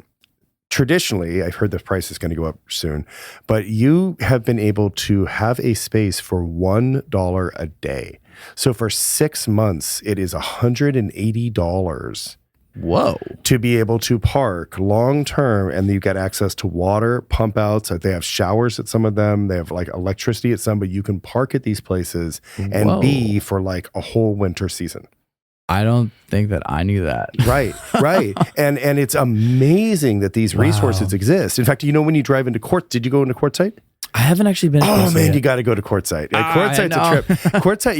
traditionally, I've heard the price is going to go up soon, but you have been able to have a space for $1 a day. So for 6 months, it is $180. Whoa. To be able to park long term, and you get access to water, pump outs. They have showers at some of them. They have electricity at some, but you can park at these places and be for a whole winter season. I don't think that I knew that. Right. And it's amazing that these resources exist. In fact, when you drive into did you go into Quartzsite? I haven't actually been. Oh man, you got to go to Quartzsite. Quartzite's a trip. Quartzite,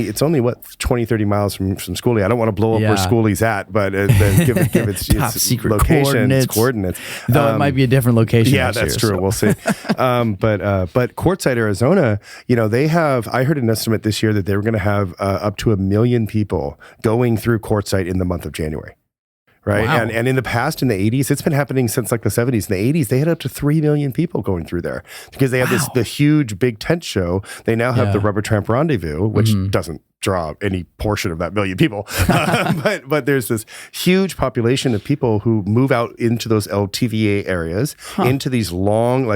it's only what 20, 30 miles from Skoolie. I don't want to blow up where Skoolie's at, but give its secret location, its coordinates. Though it might be a different location. Yeah, that's true. So. We'll see. But Quartzite, Arizona, they have. I heard an estimate this year that they were going to have up to 1 million people going through Quartzite in the month of January. Right. Wow. And in the past, in the 80s, it's been happening since the 70s. In the 80s, they had up to 3 million people going through there because they have the huge big tent show. They now have the Rubber Tramp Rendezvous, which doesn't draw any portion of that million people. But there's this huge population of people who move out into those LTVA areas, into these long,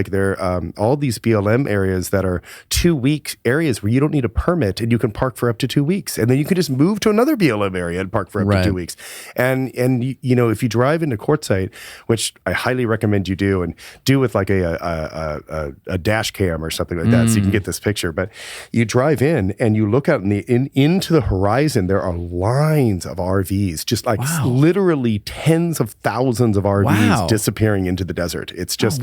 all these BLM areas that are 2-week areas where you don't need a permit and you can park for up to 2 weeks. And then you can just move to another BLM area and park for up to 2 weeks. And if you drive into Quartzite, which I highly recommend you do, and do with a dash cam or something like that so you can get this picture. But you drive in and you look out into the horizon, there are lines of RVs, just literally tens of thousands of RVs disappearing into the desert. It's just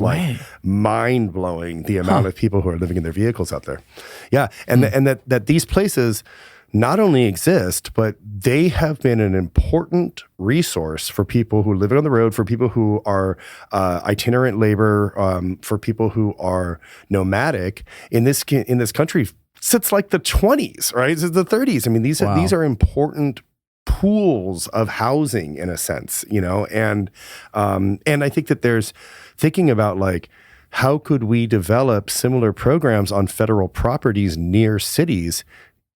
mind-blowing the amount of people who are living in their vehicles out there. Yeah, and that these places not only exist, but they have been an important resource for people who live on the road, for people who are itinerant labor, for people who are nomadic in this country. Since the 20s, right? Since the 30s. I mean, these are important pools of housing in a sense, and I think that there's thinking about how could we develop similar programs on federal properties near cities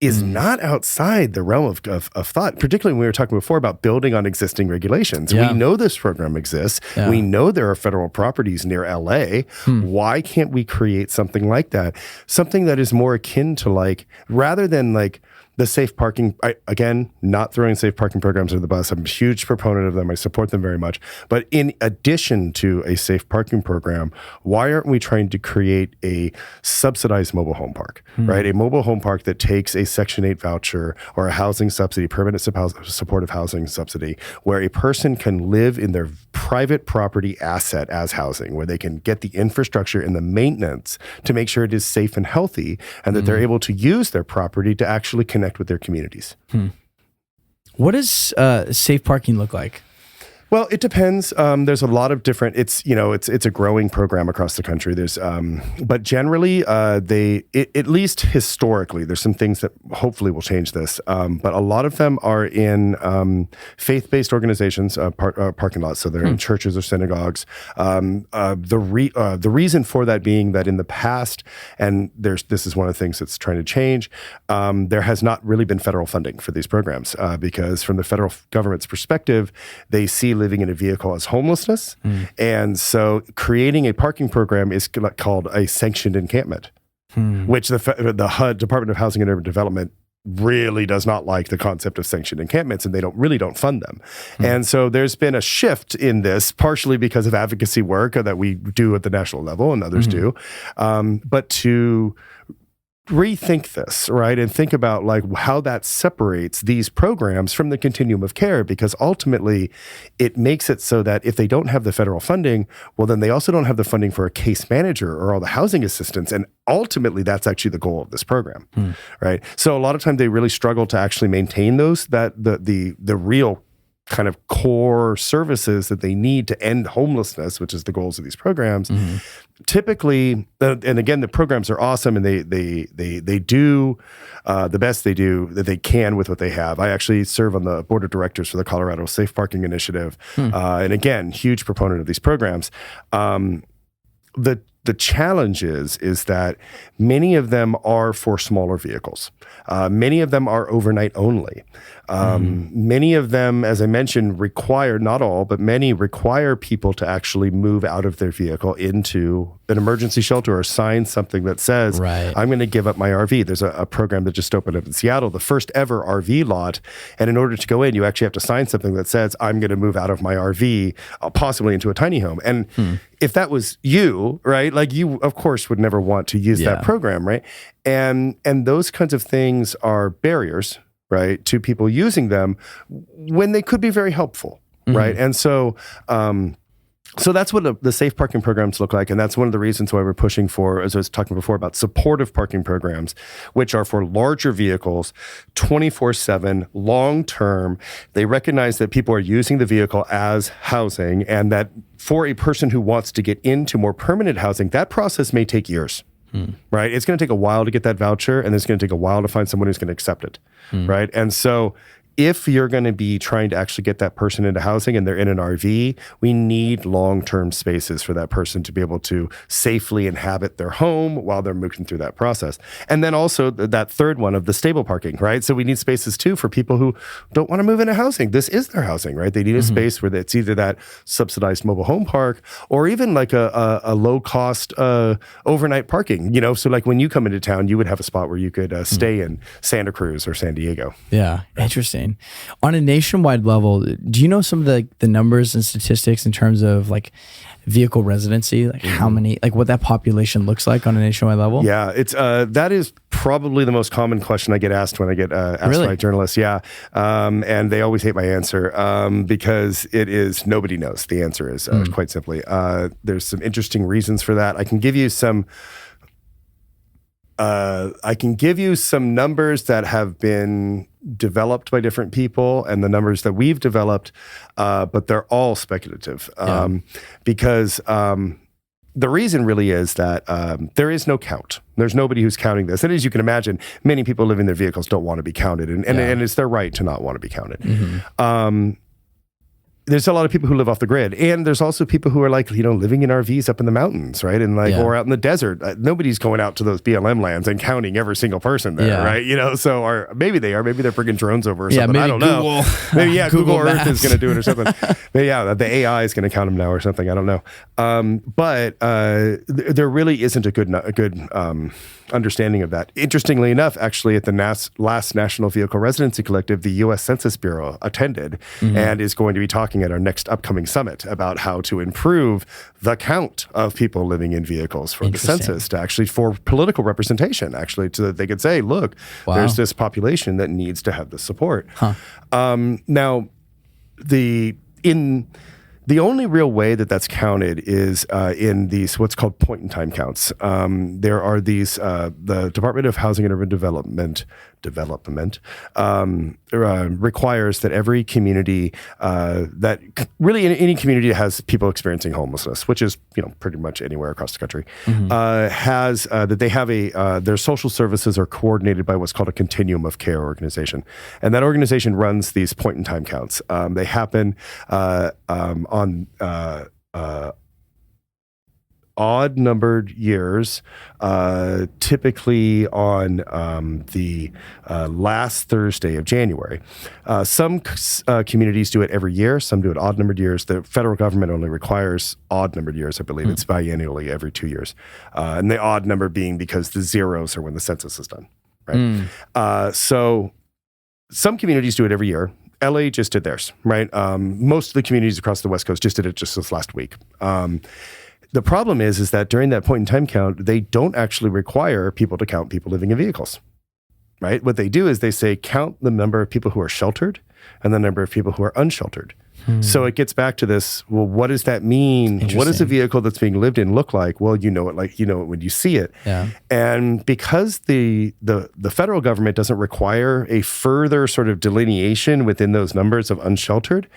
is not outside the realm of thought, particularly when we were talking before about building on existing regulations. Yeah. We know this program exists. Yeah. We know there are federal properties near LA. Why can't we create something like that? Something that is more akin to rather than The safe parking, again, not throwing safe parking programs under the bus. I'm a huge proponent of them. I support them very much. But in addition to a safe parking program, why aren't we trying to create a subsidized mobile home park, right? A mobile home park that takes a Section 8 voucher or a housing subsidy, permanent supportive housing subsidy, where a person can live in their private property asset as housing, where they can get the infrastructure and the maintenance to make sure it is safe and healthy, and that they're able to use their property to actually connect with their communities. What does safe parking look like? Well, it depends. There's a lot of different. It's a growing program across the country. There's, but generally, at least historically, there's some things that hopefully will change this. But a lot of them are in faith-based organizations, parking lots. So they're in churches or synagogues. The reason for that being that in the past, and this is one of the things that's trying to change. There has not really been federal funding for these programs because, from the federal government's perspective, they see living in a vehicle as homelessness. And so creating a parking program is called a sanctioned encampment, which the HUD, Department of Housing and Urban Development, really does not like the concept of sanctioned encampments, and they don't fund them. And so there's been a shift in this, partially because of advocacy work that we do at the national level and others do, but to rethink this, right? And think about like how that separates these programs from the continuum of care, because ultimately it makes it so that if they don't have the federal funding, well, then they also don't have the funding for a case manager or all the housing assistance. And ultimately that's actually the goal of this program, right? So a lot of times they really struggle to actually maintain those, the real kind of core services that they need to end homelessness, which is the goals of these programs. Typically, and again, the programs are awesome, and they do the best they do that they can with what they have. I actually serve on the board of directors for the Colorado Safe Parking Initiative, and again, huge proponent of these programs. The challenge is that many of them are for smaller vehicles. Many of them are overnight only. Many of them, as I mentioned, require, not all, but many require people to actually move out of their vehicle into an emergency shelter or sign something that says, I'm going to give up my RV. There's a program that just opened up in Seattle, the first ever RV lot. And in order to go in, you actually have to sign something that says, I'm going to move out of my RV, possibly into a tiny home. And if that was you, right, like you, of course, would never want to use that program, right? And those kinds of things are barriers, right, to people using them when they could be very helpful, right? And so that's what the safe parking programs look like, and that's one of the reasons why we're pushing for, as I was talking before, about supportive parking programs, which are for larger vehicles, 24/7, long-term. They recognize that people are using the vehicle as housing, and that for a person who wants to get into more permanent housing, that process may take years. Right? It's going to take a while to get that voucher, and it's going to take a while to find someone who's going to accept it. Right? And so if you're going to be trying to actually get that person into housing and they're in an RV, we need long-term spaces for that person to be able to safely inhabit their home while they're moving through that process. And then also that third one of the stable parking, right? So we need spaces too for people who don't want to move into housing. This is their housing, right? They need a space where it's either that subsidized mobile home park or even like a low-cost overnight parking, you know? So like when you come into town, you would have a spot where you could stay in Santa Cruz or San Diego. Yeah, interesting. On a nationwide level, do you know some of the numbers and statistics in terms of like vehicle residency, like how many, like what that population looks like on a nationwide level? Yeah, it's that is probably the most common question I get asked when I get asked by journalists. Yeah, and they always hate my answer because it is nobody knows. The answer is quite simply. There's some interesting reasons for that. I can give you some numbers that have been developed by different people and the numbers that we've developed, but they're all speculative because the reason really is that there is no count. There's nobody who's counting this. And as you can imagine, many people living in their vehicles don't want to be counted, and it's their right to not want to be counted. There's a lot of people who live off the grid, and there's also people who are like, living in RVs up in the mountains, right? And like, or out in the desert. Nobody's going out to those BLM lands and counting every single person there, right? So, or maybe they are, maybe they're freaking drones over or something. I don't know. Maybe, Google Earth is going to do it or something. Maybe, the AI is going to count them now or something. I don't know. But there really isn't a good understanding of that. Interestingly enough, actually, at the last National Vehicle Residency Collective, the U.S. Census Bureau attended and is going to be talking at our next upcoming summit about how to improve the count of people living in vehicles for the census, to actually for political representation, actually, so that they could say, look, there's this population that needs to have this support. Now, the only real way that that's counted is in these what's called point-in-time counts. There are these, the Department of Housing and Urban Development requires that every community, that really any community that has people experiencing homelessness, which is pretty much anywhere across the country, has that they have their social services are coordinated by what's called a continuum of care organization, and that organization runs these point-in-time counts. They happen on odd numbered years, typically on the last Thursday of January. Some communities do it every year. Some do it odd numbered years. The federal government only requires odd numbered years. I believe it's biannually every 2 years. And the odd number being because the zeros are when the census is done. Right. So some communities do it every year. LA just did theirs, right? Most of the communities across the West Coast just did it just this last week. The problem is that during that point in time count, they don't actually require people to count people living in vehicles, right? What they do is they say, count the number of people who are sheltered and the number of people who are unsheltered. So it gets back to this, well, what does that mean? What does a vehicle that's being lived in look like? Well, you know it when you see it. Yeah. And because the federal government doesn't require a further sort of delineation within those numbers of unsheltered,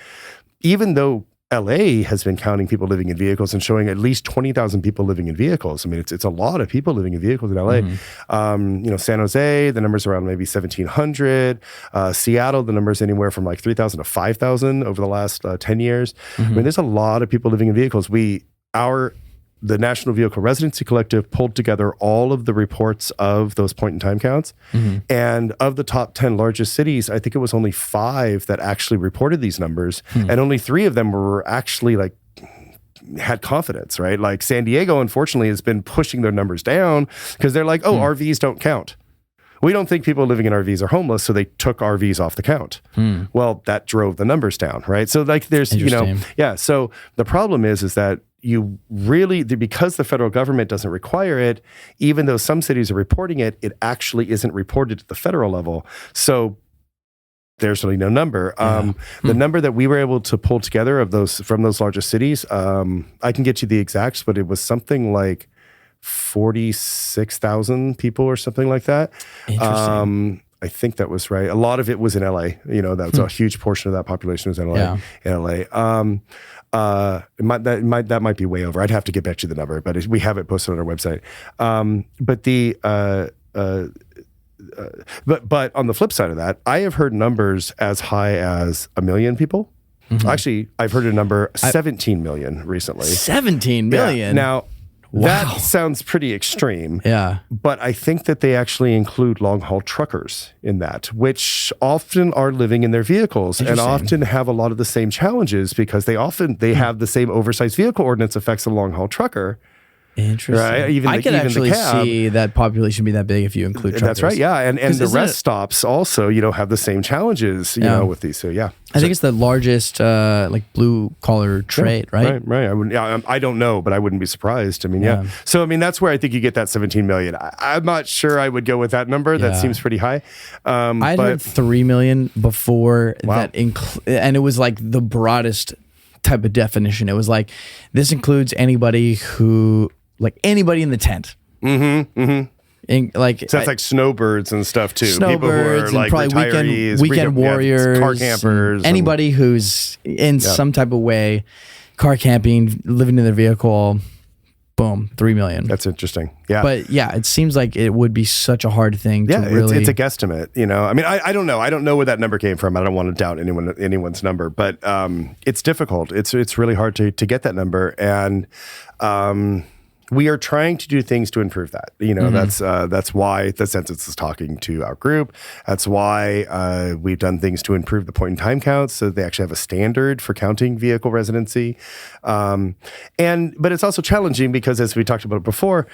even though LA has been counting people living in vehicles and showing at least 20,000 people living in vehicles. I mean, it's a lot of people living in vehicles in LA. San Jose, the number's around maybe 1,700. Seattle, the number's anywhere from like 3,000 to 5,000 over the last 10 years. I mean, there's a lot of people living in vehicles. The National Vehicle Residency Collective pulled together all of the reports of those point-in-time counts. And of the top 10 largest cities, I think it was only 5 that actually reported these numbers. And only 3 of them were actually had confidence, right? Like San Diego, unfortunately, has been pushing their numbers down because they're like, RVs don't count. We don't think people living in RVs are homeless, so they took RVs off the count. Well, that drove the numbers down, right? So there's, so the problem is that you really, because the federal government doesn't require it, even though some cities are reporting it, it actually isn't reported at the federal level. So there's really no number. The number that we were able to pull together from those largest cities, I can get you the exacts, but it was something like 46,000 people or something like that. Interesting. I think that was right. A lot of it was in LA. That was a huge portion of that population was in LA. That might be way over. I'd have to get back to the number, but we have it posted on our website. But on the flip side of that, I have heard numbers as high as 1 million people. Actually, I've heard a number 17 million recently. 17 million? Yeah. Now, that sounds pretty extreme. Yeah. But I think that they actually include long-haul truckers in that, which often are living in their vehicles and often have a lot of the same challenges because they have the same oversized vehicle ordinance affects a long-haul trucker. Interesting. Right? I could actually see that population be that big if you include truckers. That's right, yeah. And the rest stops also, have the same challenges, with these. So, yeah. I think it's the largest blue-collar trade, right? Right. I don't know, but I wouldn't be surprised. I mean, yeah. So, that's where I think you get that 17 million. I'm not sure I would go with that number. That seems pretty high. I'd heard 3 million before that, and it was like the broadest type of definition. It was like, this includes anybody anybody in the tent. So that's like snowbirds and stuff too. People who are like retirees, weekend warriors, car campers, anybody who's in some type of way car camping, living in their vehicle. Boom, 3 million. That's interesting. Yeah. But yeah, it seems like it would be such a hard thing to really... it's a guesstimate, I mean, I don't know. I don't know where that number came from. I don't want to doubt anyone's number, but it's difficult. It's really hard to get that number. And we are trying to do things to improve that. That's why the census is talking to our group. That's why we've done things to improve the point-in-time counts so that they actually have a standard for counting vehicle residency. But it's also challenging because, as we talked about before,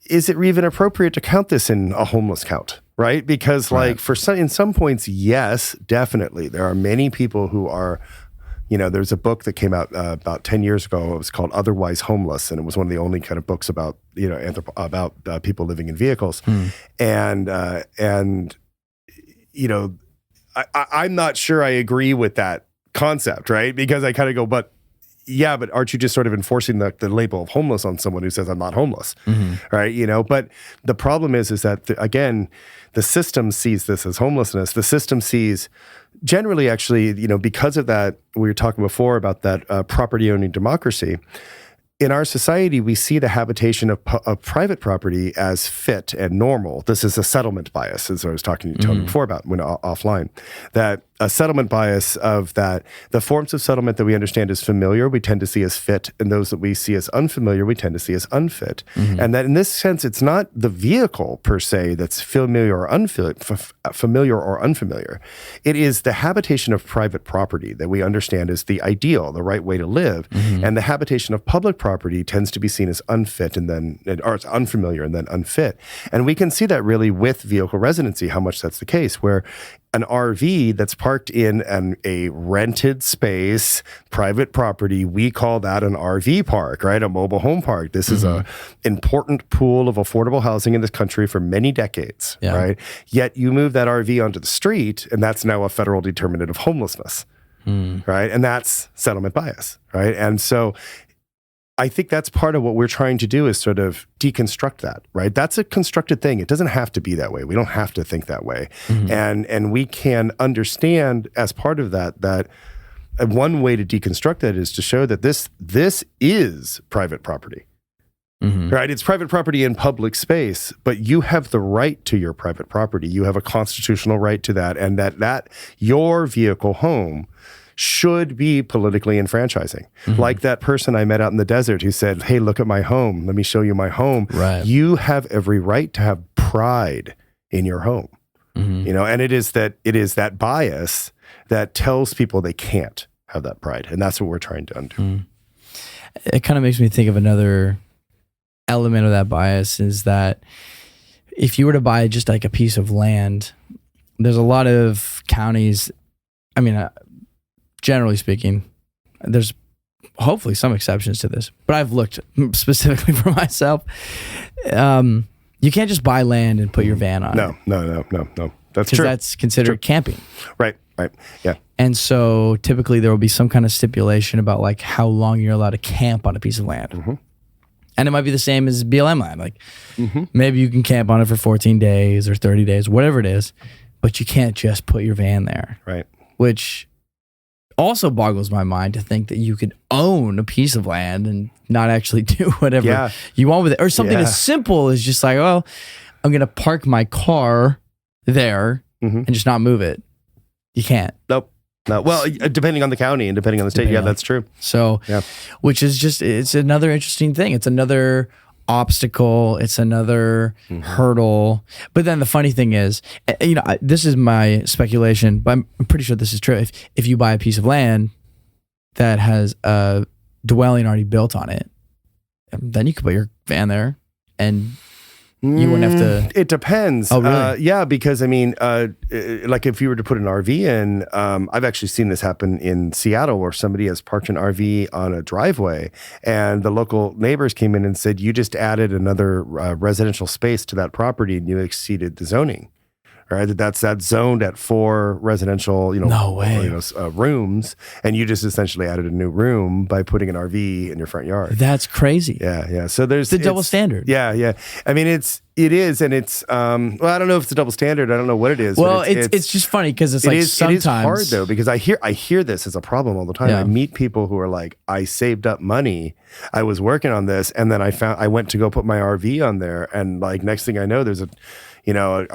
is it even appropriate to count this in a homeless count? Right? Because like in some points, yes, definitely. There are many people who are, there's a book that came out about 10 years ago. It was called Otherwise Homeless. And it was one of the only kind of books about, people living in vehicles. And I'm not sure I agree with that concept, right? Because I kind of go, but aren't you just sort of enforcing the label of homeless on someone who says I'm not homeless, right? But the problem is that, again, the system sees this as homelessness. The system sees generally, actually, because of that, we were talking before about that property-owning democracy. In our society, we see the habitation of private property as fit and normal. This is a settlement bias, as I was talking to Tony before about when offline. That a settlement bias of that the forms of settlement that we understand as familiar, we tend to see as fit, and those that we see as unfamiliar, we tend to see as unfit. And that in this sense, it's not the vehicle per se that's familiar or unfamiliar. It is the habitation of private property that we understand as the ideal, the right way to live, and the habitation of public property tends to be seen as unfit or it's unfamiliar and then unfit. And we can see that really with vehicle residency, how much that's the case, where an RV that's parked in a rented space, private property, we call that an RV park, right? A mobile home park. This is a important pool of affordable housing in this country for many decades, right? Yet you move that RV onto the street, and that's now a federal determinant of homelessness, right? And that's settlement bias, right? And so I think that's part of what we're trying to do is sort of deconstruct that, right? That's a constructed thing. It doesn't have to be that way. We don't have to think that way. And we can understand as part of that one way to deconstruct that is to show that this is private property, right? It's private property in public space, but you have the right to your private property. You have a constitutional right to that, and that your vehicle home should be politically enfranchising. Like that person I met out in the desert who said, hey, look at my home. Let me show you my home. Right. You have every right to have pride in your home. And it is that bias that tells people they can't have that pride. And that's what we're trying to undo. It kind of makes me think of another element of that bias is that if you were to buy just like a piece of land, there's a lot of counties, generally speaking, there's hopefully some exceptions to this, but I've looked specifically for myself. You can't just buy land and put your van on it. No. That's true. Because that's considered camping. Right. Yeah. And so typically there will be some kind of stipulation about like how long you're allowed to camp on a piece of land. And it might be the same as BLM land. Like maybe you can camp on it for 14 days or 30 days, whatever it is, but you can't just put your van there. Right. Which also boggles my mind to think that you could own a piece of land and not actually do whatever you want with it. Or something as simple as just like, well, I'm going to park my car there and just not move it. You can't. Nope. No. Well, depending on the county and depending on the state. That's true. So, which is just, it's another interesting thing. It's another obstacle. It's another hurdle. But then the funny thing is, this is my speculation, but I'm pretty sure this is true. If you buy a piece of land that has a dwelling already built on it, then you could put your van there and you wouldn't have to. It depends. Oh, really? Because like if you were to put an RV in, I've actually seen this happen in Seattle where somebody has parked an RV on a driveway and the local neighbors came in and said, you just added another residential space to that property and you exceeded the zoning. Right, that's zoned at 4 residential, no way. Rooms, and you just essentially added a new room by putting an RV in your front yard. That's crazy. Yeah. So there's the double standard. Yeah. I mean, it is, and it's well, I don't know if it's a double standard. I don't know what it is. Well, it's just funny because sometimes it is hard though because I hear this as a problem all the time. I meet people who are like, I saved up money, I was working on this, and then I went to go put my RV on there, and like next thing I know, there's a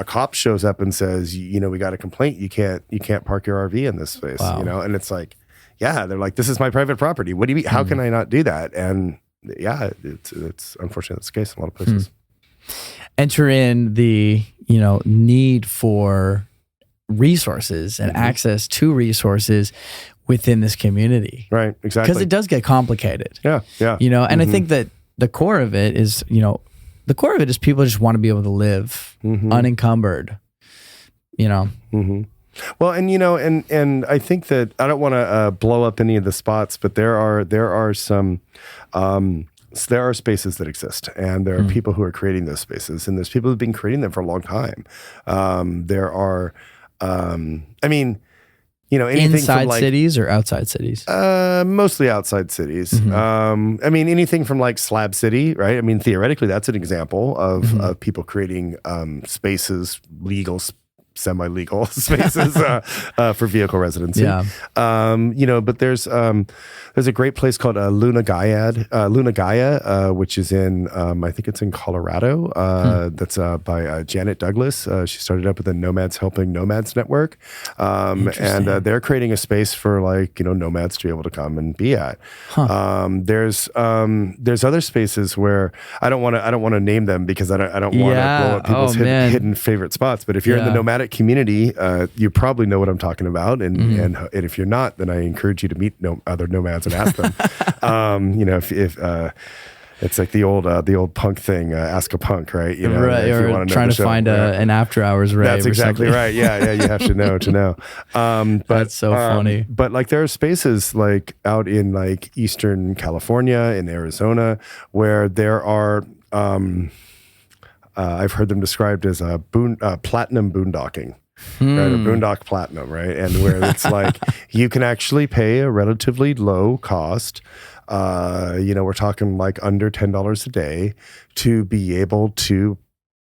cop shows up and says, we got a complaint. You can't park your RV in this space, and it's like, they're like, this is my private property. What do you mean? How can I not do that? And it's unfortunately that's the case in a lot of places. Enter in the, need for resources and access to resources within this community. Right. Exactly. Because it does get complicated. Yeah. And I think that the core of it is, the core of it is people just want to be able to live unencumbered, you know? Well, and you know, and I think that I don't want to blow up any of the spots, but there are some there are spaces that exist, and there are people who are creating those spaces, and there's people who've been creating them for a long time. There are, I mean, you know, anything inside from like, cities or outside cities? Mostly outside cities. I mean, anything from like Slab City, right? I mean, theoretically, that's an example of people creating spaces, semi-legal spaces for vehicle residency. You know, but there's a great place called Luna Gaia, which is in I think it's in Colorado. That's by Janet Douglas. She started up with the Nomads Helping Nomads Network, and they're creating a space for like, you know, nomads to be able to come and be at. There's other spaces where I don't want to name them because I don't want to blow up people's hidden favorite spots. But if you're in the nomadic community, you probably know what I'm talking about, and if you're not, then I encourage you to meet other nomads and ask them. You know, if it's like the old punk thing, ask a punk, right? You know, right, if or you want to trying to find an after hours rave. That's exactly right. Yeah, you have to know. But that's so funny. But like there are spaces like out in like Eastern California, in Arizona, where there are. I've heard them described as platinum boondocking, right? A boondock platinum, right? And where it's like you can actually pay a relatively low cost, you know, we're talking like under $10 a day to be able to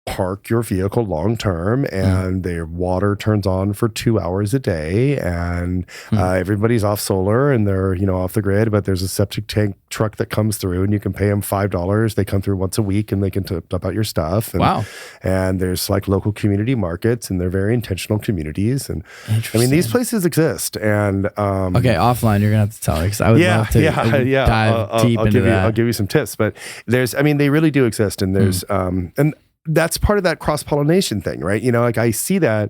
park your vehicle long term, and their water turns on for 2 hours a day, and everybody's off solar and they're, you know, off the grid, but there's a septic tank truck that comes through and you can pay them $5. They come through once a week and they can dump out your stuff. And, and there's like local community markets, and they're very intentional communities. And I mean, these places exist. And okay, offline, you're gonna have to tell me, because I would love to dive deep into that. I'll give you some tips, but there's, I mean, they really do exist, and there's and that's part of that cross-pollination thing, right? You know, like I see that,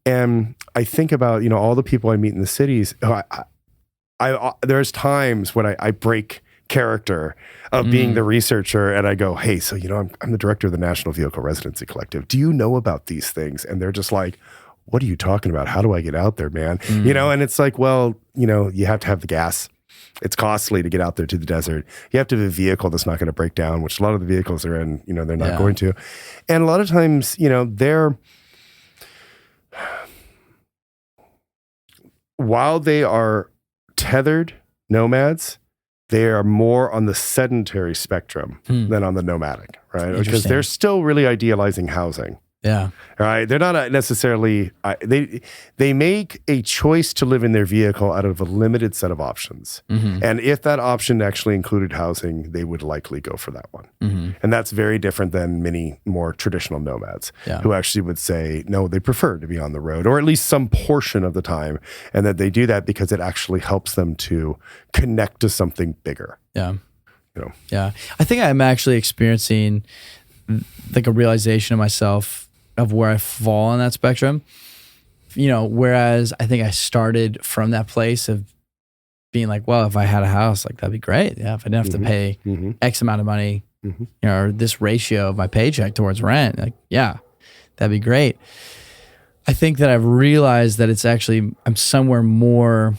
and I think about, you know, all the people I meet in the cities. There's times when I break character of being the researcher, and I go, hey, so, you know, I'm the director of the National Vehicle Residency Collective. Do you know about these things? And they're just like, what are you talking about? How do I get out there, man? You know, and it's like, well, you know, you have to have the gas. It's costly to get out there to the desert. You have to have a vehicle that's not going to break down, which a lot of the vehicles are in, you know, they're not going to. And a lot of times, you know, while they are tethered nomads, they are more on the sedentary spectrum than on the nomadic, right? Because they're still really idealizing housing. Yeah. Right. They're not necessarily, they make a choice to live in their vehicle out of a limited set of options. And if that option actually included housing, they would likely go for that one. And that's very different than many more traditional nomads who actually would say, no, they prefer to be on the road, or at least some portion of the time. And that they do that because it actually helps them to connect to something bigger. Yeah. You know? Yeah. I think I'm actually experiencing like a realization of myself of where I fall on that spectrum, you know, whereas I think I started from that place of being like, well, if I had a house, like that'd be great. Yeah. If I didn't have to pay X amount of money, you know, or this ratio of my paycheck towards rent, like, yeah, that'd be great. I think that I've realized that it's actually, I'm somewhere more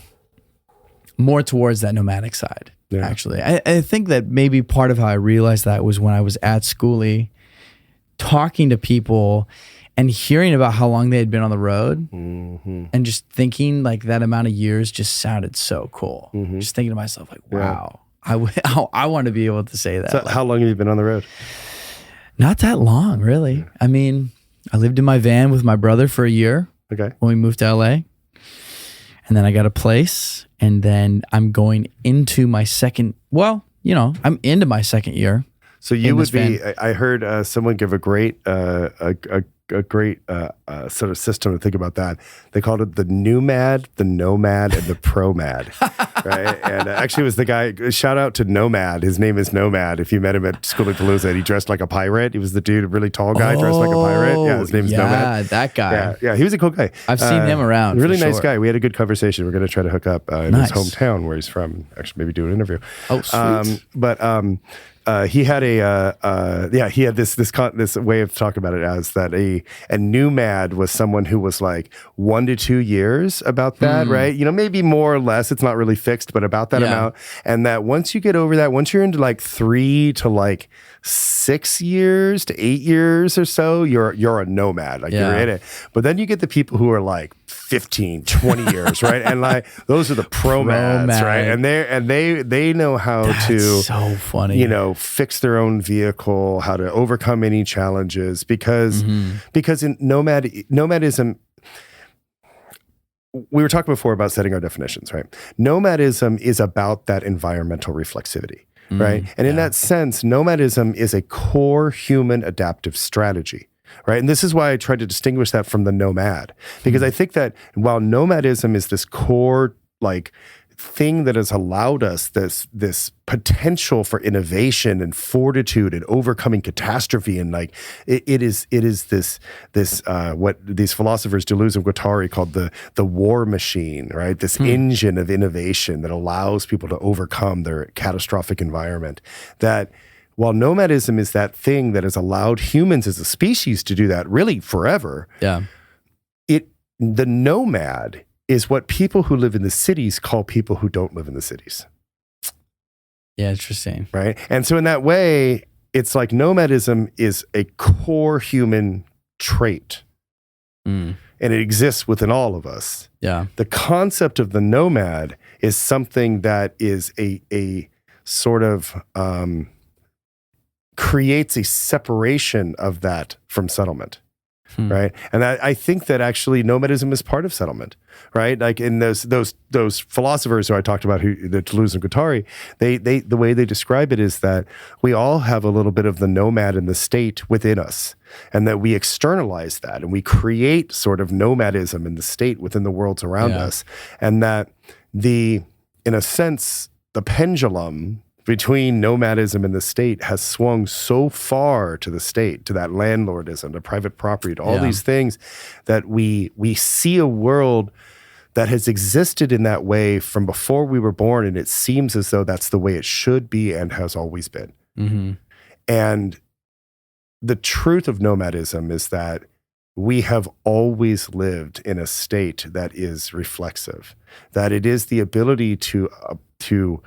towards that nomadic side. Actually, I think that maybe part of how I realized that was when I was at Skoolie, talking to people and hearing about how long they had been on the road, and just thinking like that amount of years just sounded so cool. Just thinking to myself like, wow, I want to be able to say that. So like, how long have you been on the road? Not that long, really. I mean, I lived in my van with my brother for a year when we moved to LA. And then I got a place, and then I'm going into my second, I'm into my second year. So you would be, I heard someone give a great sort of system to think about that. They called it the Nomad, the Nomad, and the Pro-Mad, right? And actually it was the guy, shout out to Nomad. His name is Nomad. If you met him at skooliepalooza, he dressed like a pirate. He was the dude, a really tall guy dressed like a pirate. Yeah, his name is Nomad. Yeah, that guy. Yeah, he was a cool guy. I've seen him around. Really nice guy. We had a good conversation. We're going to try to hook up in his hometown where he's from, actually maybe do an interview. Oh, sweet. he had he had this way of talking about it as that a nomad was someone who was like 1 to 2 years about that, right? You know, maybe more or less. It's not really fixed, but about that amount. And that once you get over that, once you're into like 3 to like 6 years to 8 years or so, you're a nomad, like you're in it. But then you get the people who are like 15, 20 years, right? And like those are the pro-mads, right? And they know how to so funny, you know, fix their own vehicle, how to overcome any challenges, because in nomadism, we were talking before about setting our definitions, right? Nomadism is about that environmental reflexivity. Right. And in that sense, nomadism is a core human adaptive strategy. Right. And this is why I tried to distinguish that from the nomad, because I think that while nomadism is this core, like, thing that has allowed us this potential for innovation and fortitude and overcoming catastrophe, and like it is this what these philosophers Deleuze and Guattari called the war machine, right? This engine of innovation that allows people to overcome their catastrophic environment. That while nomadism is that thing that has allowed humans as a species to do that really forever, the nomad is what people who live in the cities call people who don't live in the cities. Yeah, interesting. Right? And so in that way, it's like nomadism is a core human trait. And it exists within all of us. Yeah. The concept of the nomad is something that is a sort of creates a separation of that from settlement. Right. And I think that actually nomadism is part of settlement, right? Like in those philosophers who I talked about, the Deleuze and Guattari, the way they describe it is that we all have a little bit of the nomad and the state within us, and that we externalize that and we create sort of nomadism in the state within the worlds around us. And that in a sense, the pendulum between nomadism and the state has swung so far to the state, to that landlordism, to private property, to all these things, that we see a world that has existed in that way from before we were born, and it seems as though that's the way it should be and has always been. And the truth of nomadism is that we have always lived in a state that is reflexive, that it is the ability to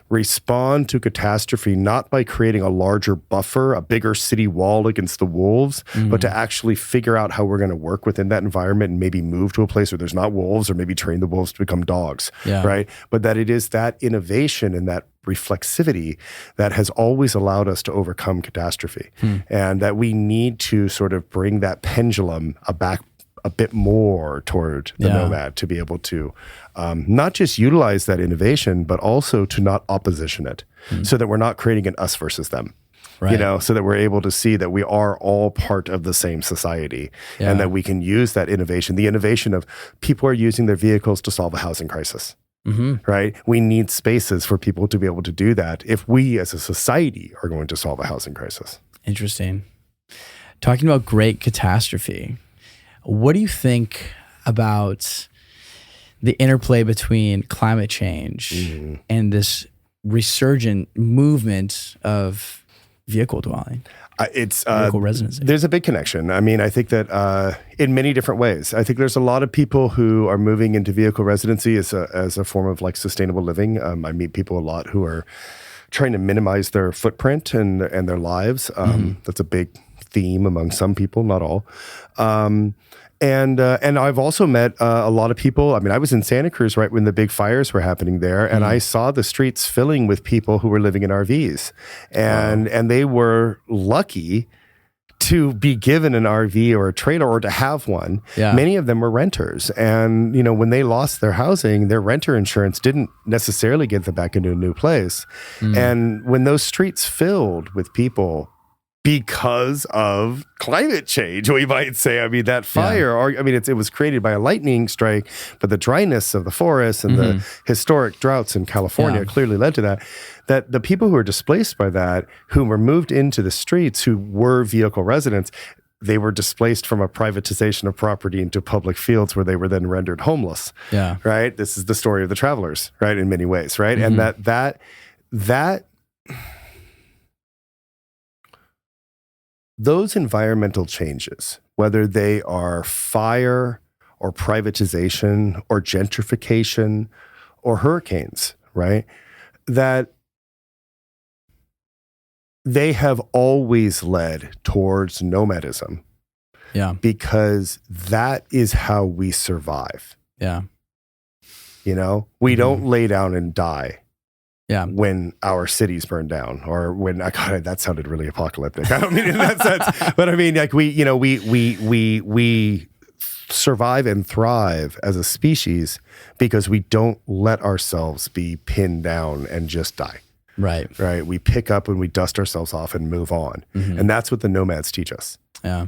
respond to catastrophe, not by creating a larger buffer, a bigger city wall against the wolves, but to actually figure out how we're going to work within that environment and maybe move to a place where there's not wolves, or maybe train the wolves to become dogs, right? But that it is that innovation and that reflexivity that has always allowed us to overcome catastrophe. And that we need to sort of bring that pendulum back a bit more toward the nomad, to be able to not just utilize that innovation, but also to not opposition it, so that we're not creating an us versus them. You know, so that we're able to see that we are all part of the same society, and that we can use that innovation, the innovation of people are using their vehicles to solve a housing crisis. Right? We need spaces for people to be able to do that if we as a society are going to solve a housing crisis. Interesting. Talking about great catastrophe, what do you think about the interplay between climate change and this resurgent movement of vehicle dwelling? It's vehicle residency. There's a big connection. I mean, I think that in many different ways. I think there's a lot of people who are moving into vehicle residency as a form of like sustainable living. I meet people a lot who are trying to minimize their footprint and their lives. That's a big theme among some people, not all. And I've also met a lot of people. I mean, I was in Santa Cruz right when the big fires were happening there, and I saw the streets filling with people who were living in RVs, and they were lucky to be given an RV or a trailer or to have one. Many of them were renters, and you know, when they lost their housing, their renter insurance didn't necessarily get them back into a new place. And when those streets filled with people because of climate change, we might say. I mean, that fire, I mean, it was created by a lightning strike, but the dryness of the forests and the historic droughts in California clearly led to that. That the people who were displaced by that, who were moved into the streets, who were vehicle residents, they were displaced from a privatization of property into public fields where they were then rendered homeless. Right? This is the story of the travelers, right? In many ways, right? And that those environmental changes, whether they are fire or privatization or gentrification or hurricanes, right? That they have always led towards nomadism. Yeah. Because that is how we survive. Yeah. You know, we don't lay down and die. Yeah. When our cities burn down, or when that sounded really apocalyptic. I don't mean in that sense, but I mean like we survive and thrive as a species because we don't let ourselves be pinned down and just die. Right. Right. We pick up and we dust ourselves off and move on, and that's what the nomads teach us. Yeah.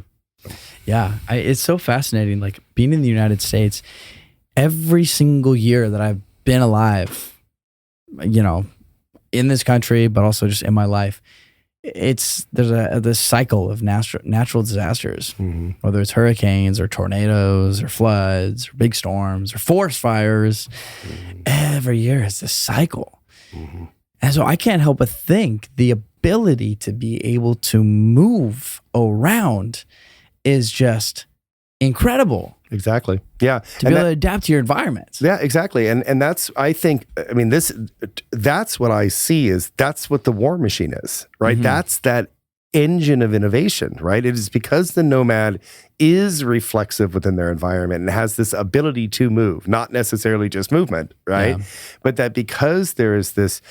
Yeah. It's so fascinating. Like being in the United States, every single year that I've been alive, you know, in this country, but also just in my life, there's this cycle of natural disasters, whether it's hurricanes or tornadoes or floods or big storms or forest fires. Every year is this cycle. And so I can't help but think the ability to be able to move around is just incredible. Exactly. Yeah. To be able to adapt to your environment. Yeah, exactly. And that's, I think, I mean, that's what I see is that's what the war machine is, right? That's that engine of innovation, right? It is because the nomad is reflexive within their environment and has this ability to move, not necessarily just movement, right? Yeah. But that because there is this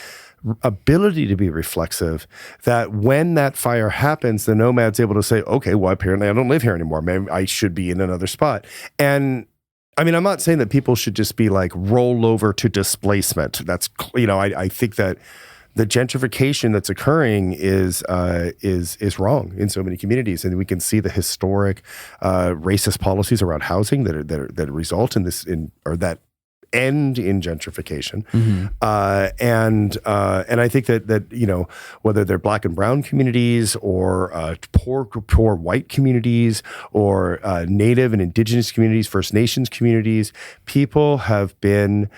ability to be reflexive, that when that fire happens, the nomad's able to say, okay, well, apparently I don't live here anymore. Maybe I should be in another spot. And I mean, I'm not saying that people should just be like roll over to displacement. That's, you know, I think that the gentrification that's occurring is wrong in so many communities, and we can see the historic racist policies around housing that result in this or that end in gentrification. And I think that you know, whether they're Black and brown communities or poor white communities or Native and Indigenous communities, First Nations communities, people have been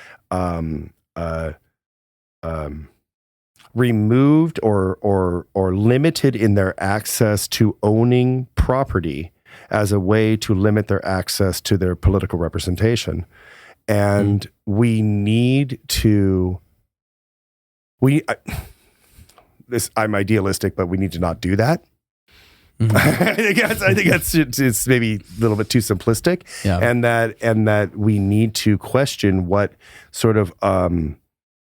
removed or limited in their access to owning property as a way to limit their access to their political representation. And we need to, I'm idealistic, but we need to not do that. I think that's it's maybe a little bit too simplistic. Yeah. And that we need to question what sort of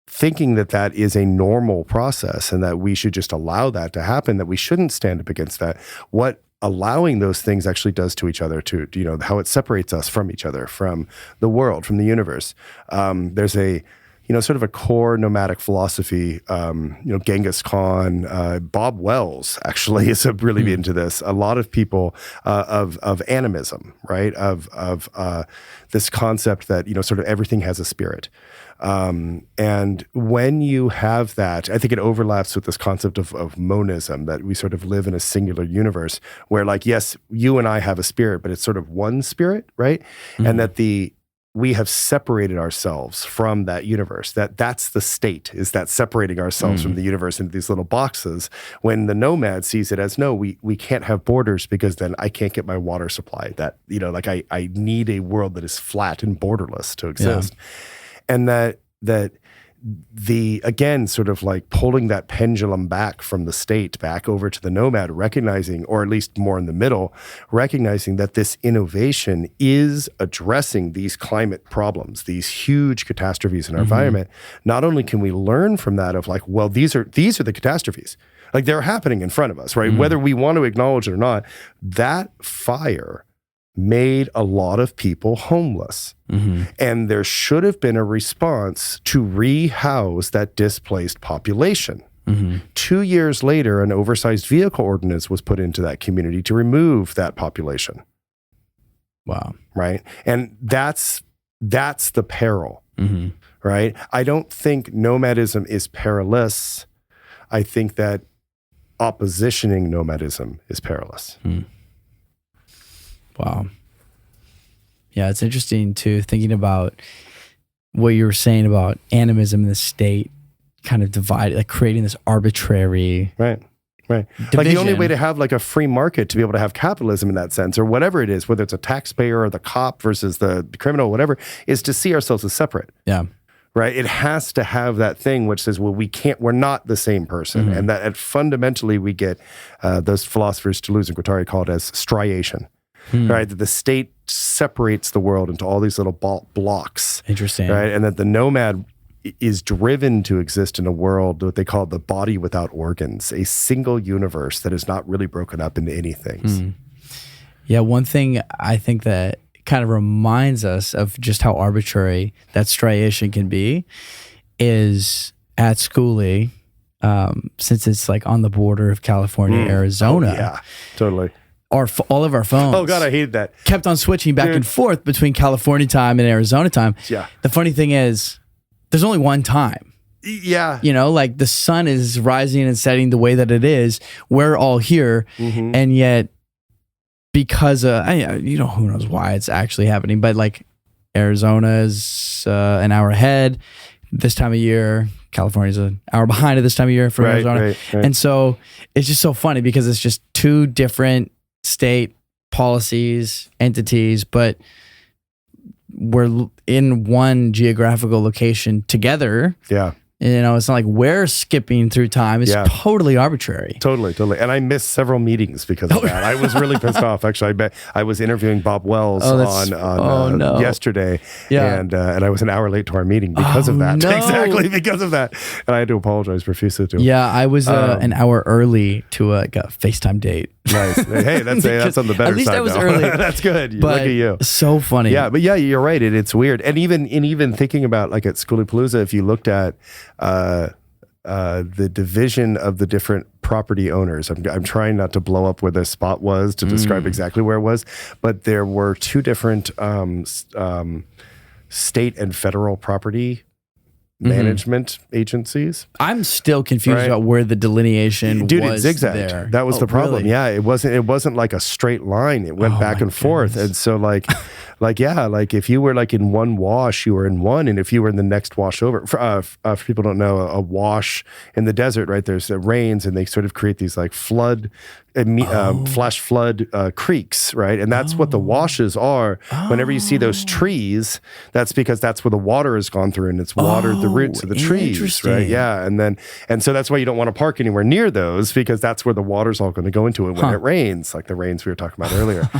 thinking that is a normal process and that we should just allow that to happen, that we shouldn't stand up against that. What allowing those things actually does to each other, to, you know, how it separates us from each other, from the world, from the universe. There's a, you know, sort of a core nomadic philosophy, you know, Genghis Khan, Bob Wells actually is really into this. A lot of people of animism, right? Of this concept that, you know, sort of everything has a spirit. And when you have that, I think it overlaps with this concept of monism, that we sort of live in a singular universe where, like, yes, you and I have a spirit, but it's sort of one spirit, right? And that we have separated ourselves from that universe. That's the state, is that separating ourselves from the universe into these little boxes. When the nomad sees it as, no, we can't have borders because then I can't get my water supply. That, you know, like I need a world that is flat and borderless to exist. Yeah. And that again, sort of like pulling that pendulum back from the state back over to the nomad, recognizing, or at least more in the middle, recognizing that this innovation is addressing these climate problems, these huge catastrophes in our environment. Not only can we learn from that of like, well, these are the catastrophes. Like, they're happening in front of us, right? Whether we want to acknowledge it or not, that fire made a lot of people homeless. And there should have been a response to rehouse that displaced population. 2 years later, an oversized vehicle ordinance was put into that community to remove that population. Wow. Right? And that's the peril, right? I don't think nomadism is perilous. I think that oppositioning nomadism is perilous. Wow. Yeah, it's interesting too, thinking about what you were saying about animism in the state kind of divided, like creating this arbitrary Right. division. Like the only way to have like a free market to be able to have capitalism in that sense, or whatever it is, whether it's a taxpayer or the cop versus the criminal, whatever, is to see ourselves as separate. Yeah. Right. It has to have that thing which says, well, we're not the same person. And that fundamentally we get those philosophers, Deleuze and Guattari, call it as striation. Right. That the state separates the world into all these little blocks. Interesting. Right. And that the nomad is driven to exist in a world, what they call the body without organs, a single universe that is not really broken up into any things. Yeah. One thing I think that kind of reminds us of just how arbitrary that striation can be is at Skoolie, since it's like on the border of California, Arizona. Oh, yeah, totally. All of our phones. Oh God, I hate that. Kept on switching back and forth between California time and Arizona time. Yeah. The funny thing is, there's only one time. Yeah. You know, like the sun is rising and setting the way that it is. We're all here, and yet because who knows why it's actually happening, but like Arizona is an hour ahead this time of year. California's an hour behind at this time of year from Arizona. Right. And so it's just so funny because it's just two different state policies, entities, but we're in one geographical location together. Yeah. You know, it's not like we're skipping through time. It's totally arbitrary. Totally. And I missed several meetings because of that. I was really pissed off. Actually, I was interviewing Bob Wells on yesterday, and I was an hour late to our meeting because of that. No. Exactly because of that, and I had to apologize profusely to him. Yeah, I was an hour early to a FaceTime date. Nice. Hey, that's on the better side. At least I was though. early. That's good. But look at you. So funny. Yeah, but yeah, you're right. It's weird. And even thinking about like at skooliepalooza, if you looked at the division of the different property owners, I'm trying not to blow up where the spot was to describe exactly where it was, but there were two different state and federal property management agencies. I'm still confused about where the delineation Dude, was it zigzagged. there. That was the problem. Really? Yeah, it wasn't like a straight line. It went back and forth. And so like if you were like in one wash, you were in one, and if you were in the next wash over, for people who don't know, a wash in the desert, right? There's rains, and they sort of create these like flash flood creeks, right? And that's what the washes are. Whenever you see those trees, that's because that's where the water has gone through, and it's watered the roots of the trees, right? Yeah, and so that's why you don't want to park anywhere near those, because that's where the water's all going to go into it when it rains, like the rains we were talking about earlier.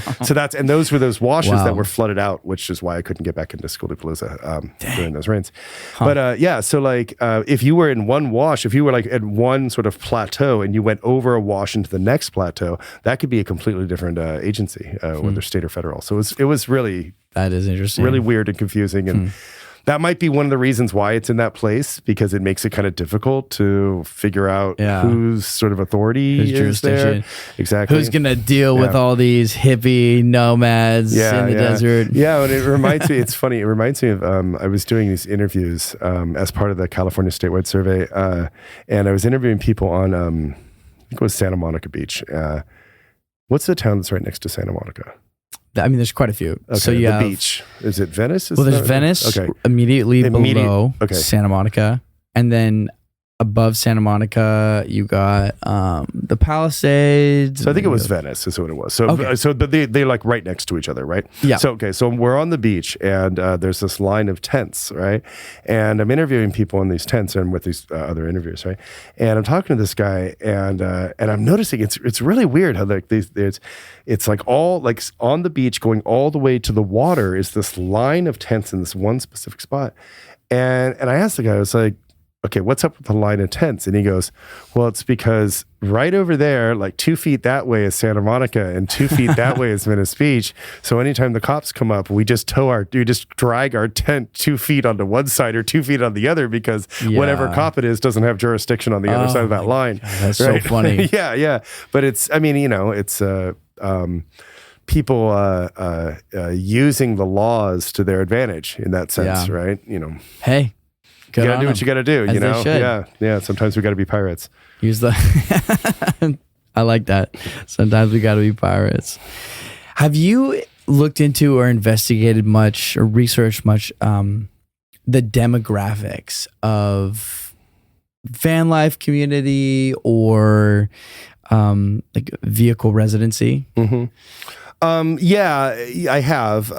And those were those washes that were flooded out, which is why I couldn't get back into skooliepalooza during those rains. But so like if you were in one wash, if you were like at one sort of plateau and you went over a wash into the next plateau, that could be a completely different agency, whether state or federal. So it was really, that is interesting, really weird and confusing, and that might be one of the reasons why it's in that place, because it makes it kind of difficult to figure out whose sort of authority is there. Exactly. Who's going to deal with all these hippie nomads in the desert? Yeah, and it reminds me, it's funny, it reminds me of, I was doing these interviews as part of the California statewide survey, and I was interviewing people on, I think it was Santa Monica Beach. What's the town that's right next to Santa Monica? I mean, there's quite a few. Okay, so the beach. Is it Venice? There's Venice immediately below Santa Monica. And then above Santa Monica, you got the Palisades. So I think it was Venice is what it was. So but they're like right next to each other, right? Yeah. So we're on the beach, and there's this line of tents, right? And I'm interviewing people in these tents and with these other interviewers, right? And I'm talking to this guy, and I'm noticing it's really weird how like it's like all like on the beach going all the way to the water is this line of tents in this one specific spot. And I asked the guy, I was like, okay, what's up with the line of tents? And he goes, well, it's because right over there, like 2 feet that way is Santa Monica and 2 feet that way is Venice Beach. So anytime the cops come up, we just drag our tent 2 feet onto one side or 2 feet on the other, because whatever cop it is doesn't have jurisdiction on the other side of that line. God, that's so funny. Yeah. But it's people using the laws to their advantage in that sense, right? Hey. You gotta do what you gotta do, As they should. Yeah. Sometimes we gotta be pirates. Use the I like that. Sometimes we gotta be pirates. Have you looked into or investigated much or researched much the demographics of van life community or like vehicle residency? Yeah, I have.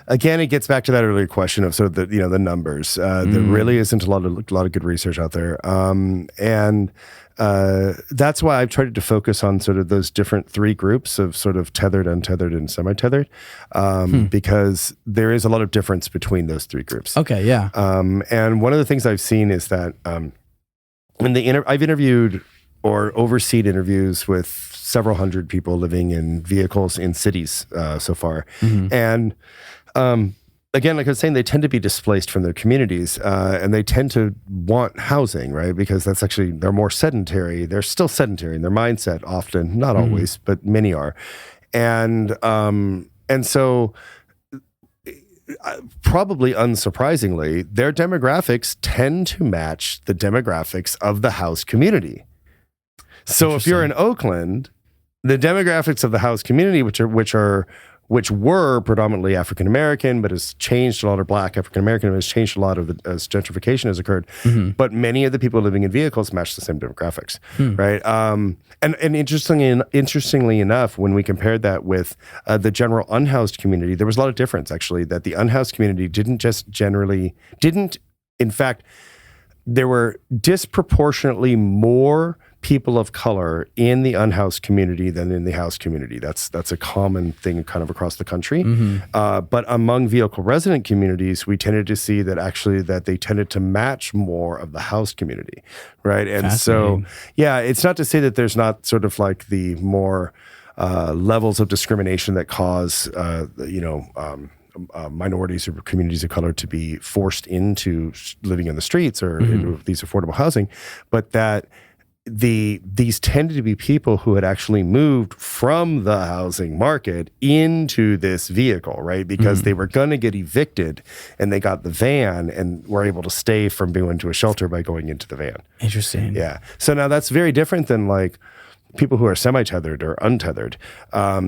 Again, it gets back to that earlier question of sort of the numbers. There really isn't a lot of good research out there, and that's why I've tried to focus on sort of those different three groups of sort of tethered, untethered, and semi-tethered, because there is a lot of difference between those three groups. Okay, yeah. And one of the things I've seen is that I've interviewed or overseen interviews with several hundred people living in vehicles in cities so far. And again, like I was saying, they tend to be displaced from their communities and they tend to want housing, right? Because they're more sedentary. They're still sedentary in their mindset often, not always, but many are. And so probably unsurprisingly, their demographics tend to match the demographics of the house community. So if you're in Oakland, the demographics of the house community, which were predominantly African American, but has changed a lot, of Black African American, has changed a lot as gentrification has occurred. But many of the people living in vehicles match the same demographics, right? And interestingly enough, when we compared that with the general unhoused community, there was a lot of difference actually. That the unhoused community in fact, there were disproportionately more people of color in the unhoused community than in the housed community. That's a common thing kind of across the country. But among vehicle resident communities, we tended to see that they tended to match more of the housed community, right? And so, yeah, it's not to say that there's not sort of like the more levels of discrimination that cause, minorities or communities of color to be forced into living in the streets or into these affordable housing, but that these tended to be people who had actually moved from the housing market into this vehicle, right? Because they were going to get evicted and they got the van and were able to stay from going to a shelter by going into the van. Interesting. Yeah. So now that's very different than like people who are semi-tethered or untethered,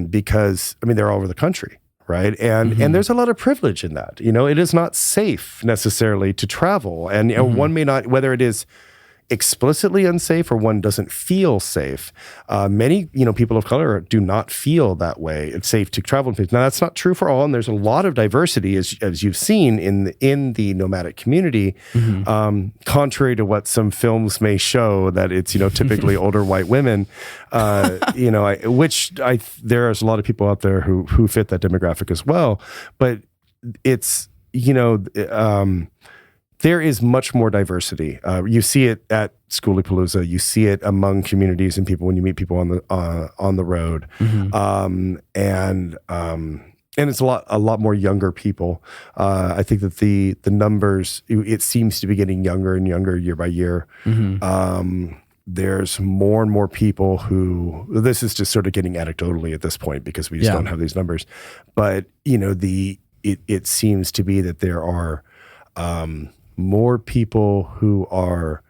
because I mean, they're all over the country. Right. And there's a lot of privilege in that. It is not safe necessarily to travel. And one may not, whether it is explicitly unsafe or one doesn't feel safe. Many, people of color do not feel that way. It's safe to travel. Now, that's not true for all. And there's a lot of diversity, as you've seen in the nomadic community, contrary to what some films may show, that it's, typically older white women, there is a lot of people out there who fit that demographic as well. But it's, there is much more diversity. You see it at skooliepalooza. You see it among communities and people when you meet people on the road, and it's a lot more younger people. I think that the numbers, it seems to be getting younger and younger year by year. There's more and more people who, this is just sort of getting anecdotally at this point because we just don't have these numbers, but it seems to be that there are more people who are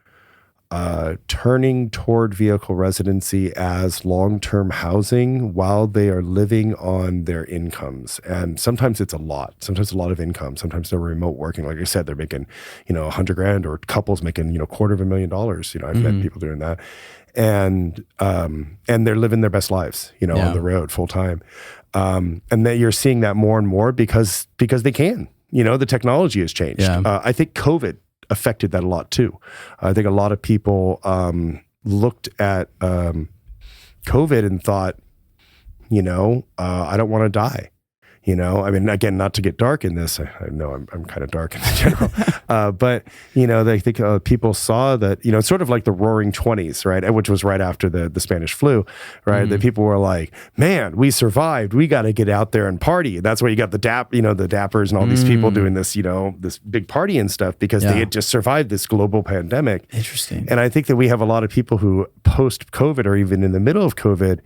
turning toward vehicle residency as long-term housing while they are living on their incomes. And sometimes it's a lot of income. Sometimes they're remote working. Like I said, they're making, $100,000, or couples making, $250,000. I've met people doing that. And they're living their best lives, on the road full time. And that you're seeing that more and more because they can. The technology has changed. I think COVID affected that a lot too. I think a lot of people looked at COVID and thought, I don't want to die. I mean, again, not to get dark in this. I know I'm kind of dark in general, but they think people saw that, it's sort of like the Roaring '20s, right? Which was right after the Spanish flu, right? That people were like, man, we survived. We got to get out there and party. And that's why you got the Dappers and all these people doing this, this big party and stuff because they had just survived this global pandemic. Interesting. And I think that we have a lot of people who post COVID or even in the middle of COVID,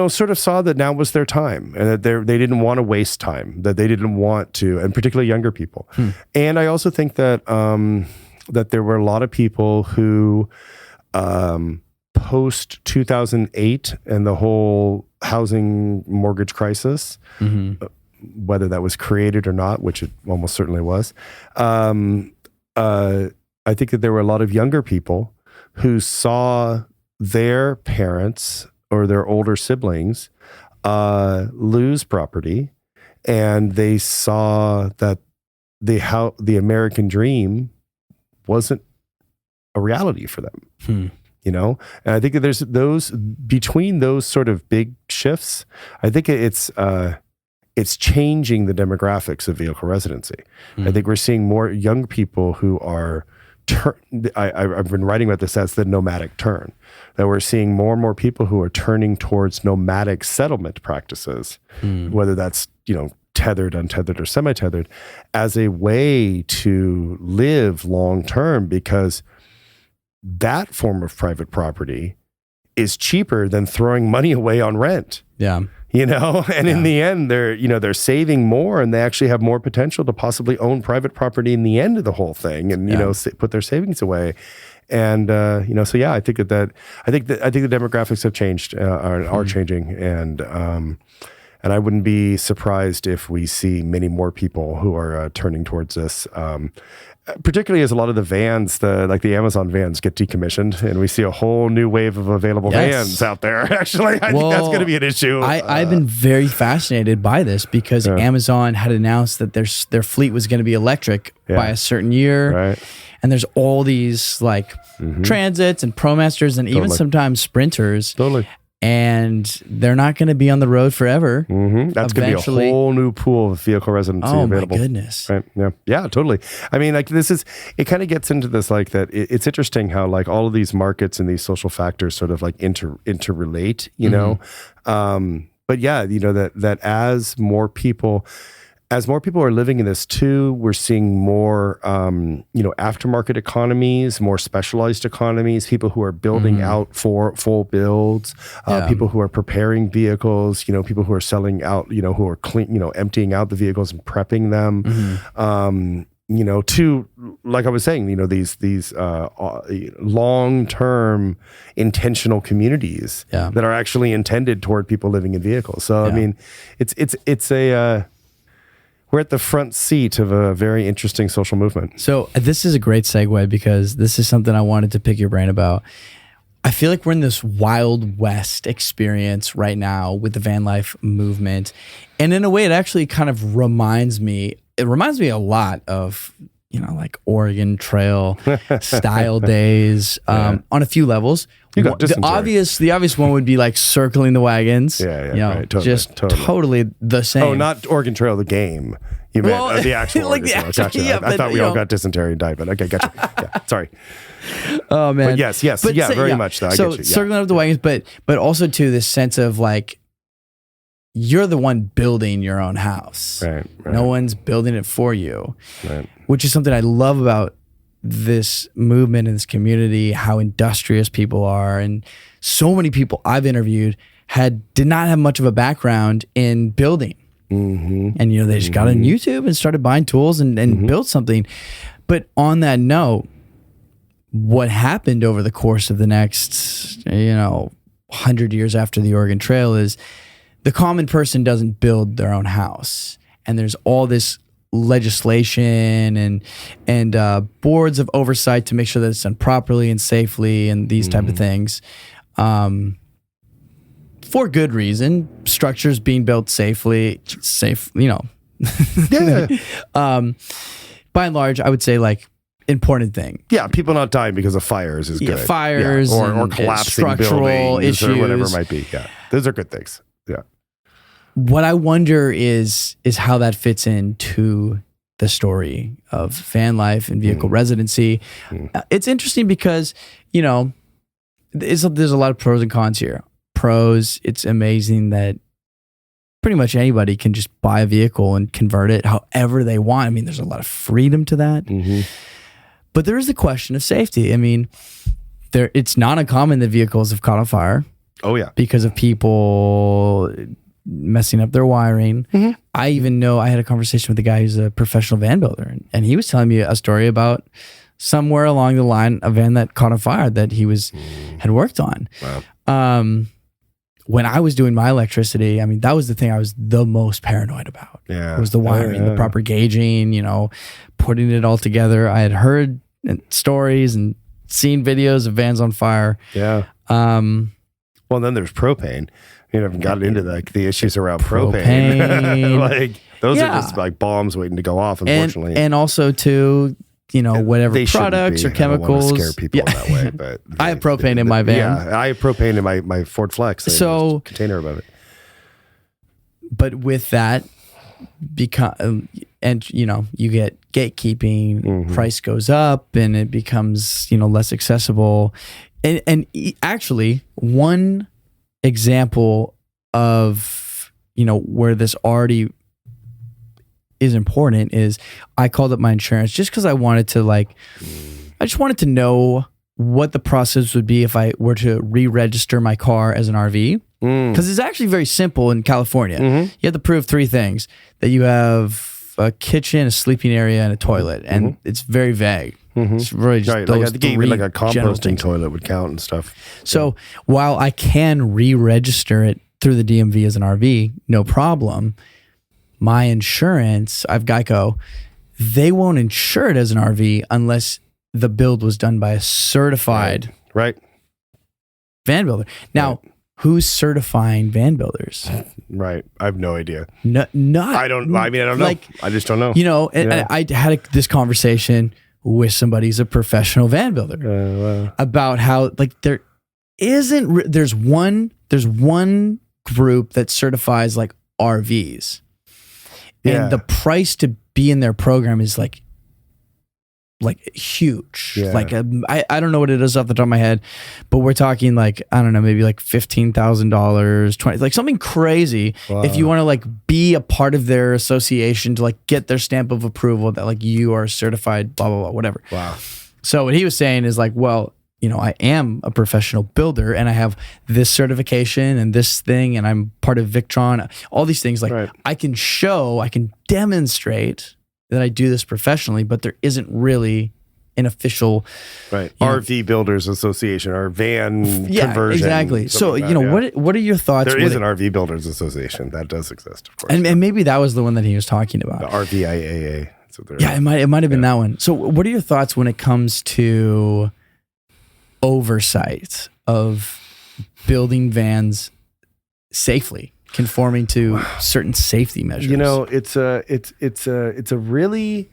sort of saw that now was their time and that they didn't want to waste time, that they didn't want to, and particularly younger people. And I also think that that there were a lot of people who post 2008 and the whole housing mortgage crisis, whether that was created or not, which it almost certainly was, I I think that there were a lot of younger people who saw their parents or their older siblings lose property, and they saw that the American dream wasn't a reality for them. You know, and I think that there's between those sort of big shifts, I think it's changing the demographics of vehicle residency. I think we're seeing more young people who are I've been writing about this as the nomadic turn, that we're seeing more and more people who are turning towards nomadic settlement practices, whether that's, tethered, untethered, or semi-tethered, as a way to live long-term, because that form of private property is cheaper than throwing money away on rent. Yeah. And in the end, they're saving more, and they actually have more potential to possibly own private property in the end of the whole thing, and put their savings away. And so yeah, I think that the demographics have changed, are changing, and I wouldn't be surprised if we see many more people who are turning towards this. Particularly as a lot of the vans, like the Amazon vans, get decommissioned, and we see a whole new wave of available vans out there. Actually, I think that's going to be an issue. I've been very fascinated by this, because Amazon had announced that their fleet was going to be electric by a certain year. Right. And there's all these like Transits and ProMasters and even sometimes Sprinters. Totally. And they're not going to be on the road forever. That's going to be a whole new pool of vehicle residency available. Oh my goodness! Right? Yeah, totally. I mean, like it kind of gets into this, like that. It's interesting how like all of these markets and these social factors sort of like interrelate. But yeah, that as more people are living in this too, we're seeing more, aftermarket economies, more specialized economies, people who are building out for full builds, people who are preparing vehicles, people who are selling out, who are emptying out the vehicles and prepping them. To, like I was saying, these long-term intentional communities that are actually intended toward people living in vehicles. So, I mean, it's a... we're at the front seat of a very interesting social movement. So this is a great segue, because this is something I wanted to pick your brain about. I feel like we're in this Wild West experience right now with the van life movement. And in a way, it actually kind of reminds me a lot of, like Oregon Trail style days on a few levels. The obvious one would be like circling the wagons. Right, totally the same. Oh, not Oregon Trail, the game. You meant the actual Oregon Trail. Gotcha. I thought we all got dysentery and died, but okay, gotcha. Yeah, sorry. Oh man. But yes, very much. Though. I get you. Circling up the wagons, but also to this sense of like, you're the one building your own house. Right. No one's building it for you. Right. Which is something I love about this movement and this community, how industrious people are. And so many people I've interviewed did not have much of a background in building. And, they just got on YouTube and started buying tools and built something. But on that note, what happened over the course of the next, 100 years after the Oregon Trail is the common person doesn't build their own house. And there's all this legislation and boards of oversight to make sure that it's done properly and safely and these type of things. For good reason, structures being built safe, Yeah. By and large, I would say like important thing. Yeah, people not dying because of fires is good. Fires or collapsing structural buildings issues or whatever it might be. Yeah, those are good things. Yeah. What I wonder is how that fits into the story of van life and vehicle residency. It's interesting because, there's a lot of pros and cons here. Pros, it's amazing that pretty much anybody can just buy a vehicle and convert it however they want. I mean, there's a lot of freedom to that. But there is the question of safety. I mean, it's not uncommon that vehicles have caught on fire. Oh, yeah. Because of people messing up their wiring. I even know I had a conversation with a guy who's a professional van builder, and he was telling me a story about somewhere along the line, a van that caught on fire that he had worked on. Wow. When I was doing my electricity, I mean, that was the thing I was the most paranoid about. Yeah. It was the wiring, the proper gauging, putting it all together. I had heard and stories and seen videos of vans on fire. Yeah. Well, then there's propane. You haven't gotten into the issues around propane. Like those are just like bombs waiting to go off, unfortunately. And also too, whatever they products or chemicals. I don't want to scare people in that way, but I have propane in my van. Yeah, I have propane in my Ford Flex. So a container above it. But with that, you get gatekeeping, price goes up, and it becomes less accessible. And actually, one example of where this already is important is I called up my insurance just because I wanted to I just wanted to know what the process would be if I were to re-register my car as an RV. Because it's actually very simple in California. You have to prove 3 things: that you have a kitchen, a sleeping area, and a toilet, and it's very vague. It's really just those like a composting toilet would count and stuff. So while I can re-register it through the DMV as an RV, no problem. My insurance, I've Geico, they won't insure it as an RV unless the build was done by a certified van builder. Now, who's certifying van builders? Right. I have no idea. I don't know. I just don't know. And I had this conversation with somebody who's a professional van builder about how there's one group that certifies RVs. And the price to be in their program is huge. Yeah. I don't know what it is off the top of my head, but we're talking I don't know, maybe $15,000, 20, something crazy. Wow. If you want to be a part of their association to get their stamp of approval that you are certified, blah, blah, blah, whatever. Wow. So what he was saying is well, I am a professional builder and I have this certification and this thing, and I'm part of Victron, all these things. I can demonstrate that I do this professionally, but there isn't really an official RV Builders Association or van conversion. Exactly. So what are your thoughts? There is an RV Builders Association that does exist, of course, and maybe that was the one that he was talking about. The RVIAA. It might have been that one. So what are your thoughts when it comes to oversight of building vans safely, conforming to certain safety measures? It's a really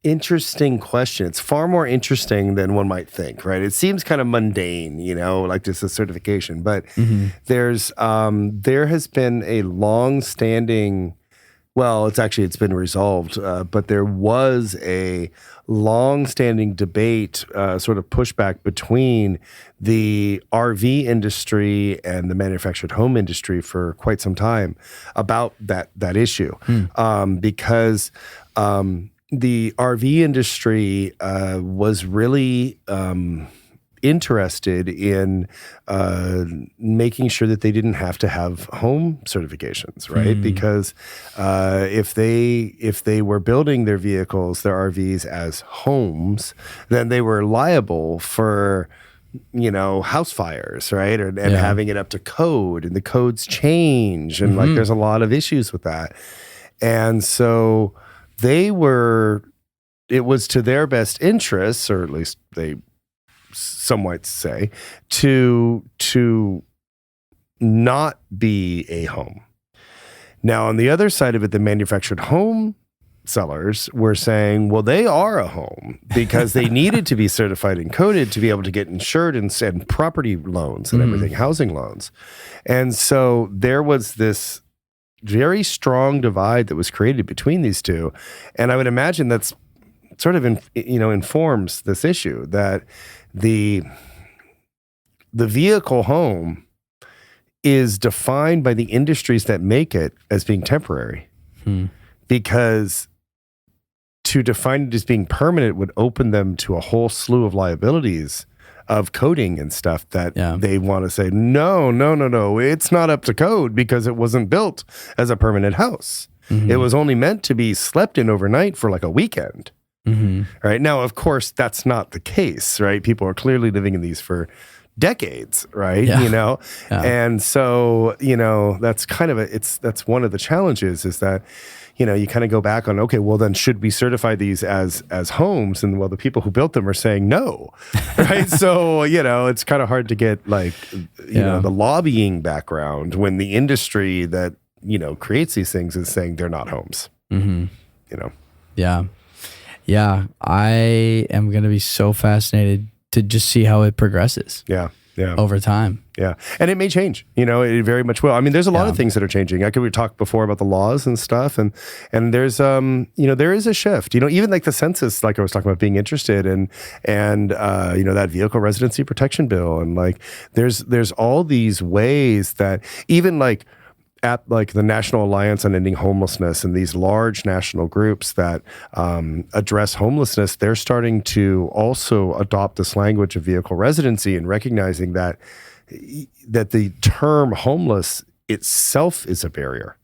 interesting question. It's far more interesting than one might think, right? It seems kind of mundane, just a certification, but there has been a long-standing, it's been resolved, but there was a long-standing debate, sort of pushback between the RV industry and the manufactured home industry for quite some time about that issue, because the RV industry was really interested in making sure that they didn't have to have home certifications, right? Because if they were building their vehicles, their RVs as homes, then they were liable for house fires, right? And having it up to code, and the codes change, and there's a lot of issues with that. And so it was to their best interests, or at least some might say, to not be a home. Now, on the other side of it, the manufactured home sellers were saying, well, they are a home because they needed to be certified and coded to be able to get insured and property loans and everything, housing loans. And so there was this very strong divide that was created between these two. And I would imagine that's sort of informs this issue, that the vehicle home is defined by the industries that make it as being temporary, because to define it as being permanent would open them to a whole slew of liabilities of coding and stuff that they want to say, no, it's not up to code because it wasn't built as a permanent house. It was only meant to be slept in overnight for a weekend. Right now, of course, that's not the case, right? People are clearly living in these for decades, right? Yeah. Yeah. And so, that's kind of that's one of the challenges is that, you kind of go back on, okay, well then should we certify these as homes? And well, the people who built them are saying no, right? So, it's kind of hard to get the lobbying background when the industry that, creates these things is saying they're not homes, Yeah. Yeah. I am going to be so fascinated to just see how it progresses. Yeah. Over time. Yeah. And it may change, it very much will. I mean, there's a lot of things that are changing. We talked before about the laws and stuff. And there's, there is a shift, even like the census, like I was talking about being interested and that vehicle residency protection bill. And like, there's all these ways that even like, at like the National Alliance on Ending Homelessness and these large national groups that address homelessness, they're starting to also adopt this language of vehicle residency and recognizing that the term homeless itself is a barrier,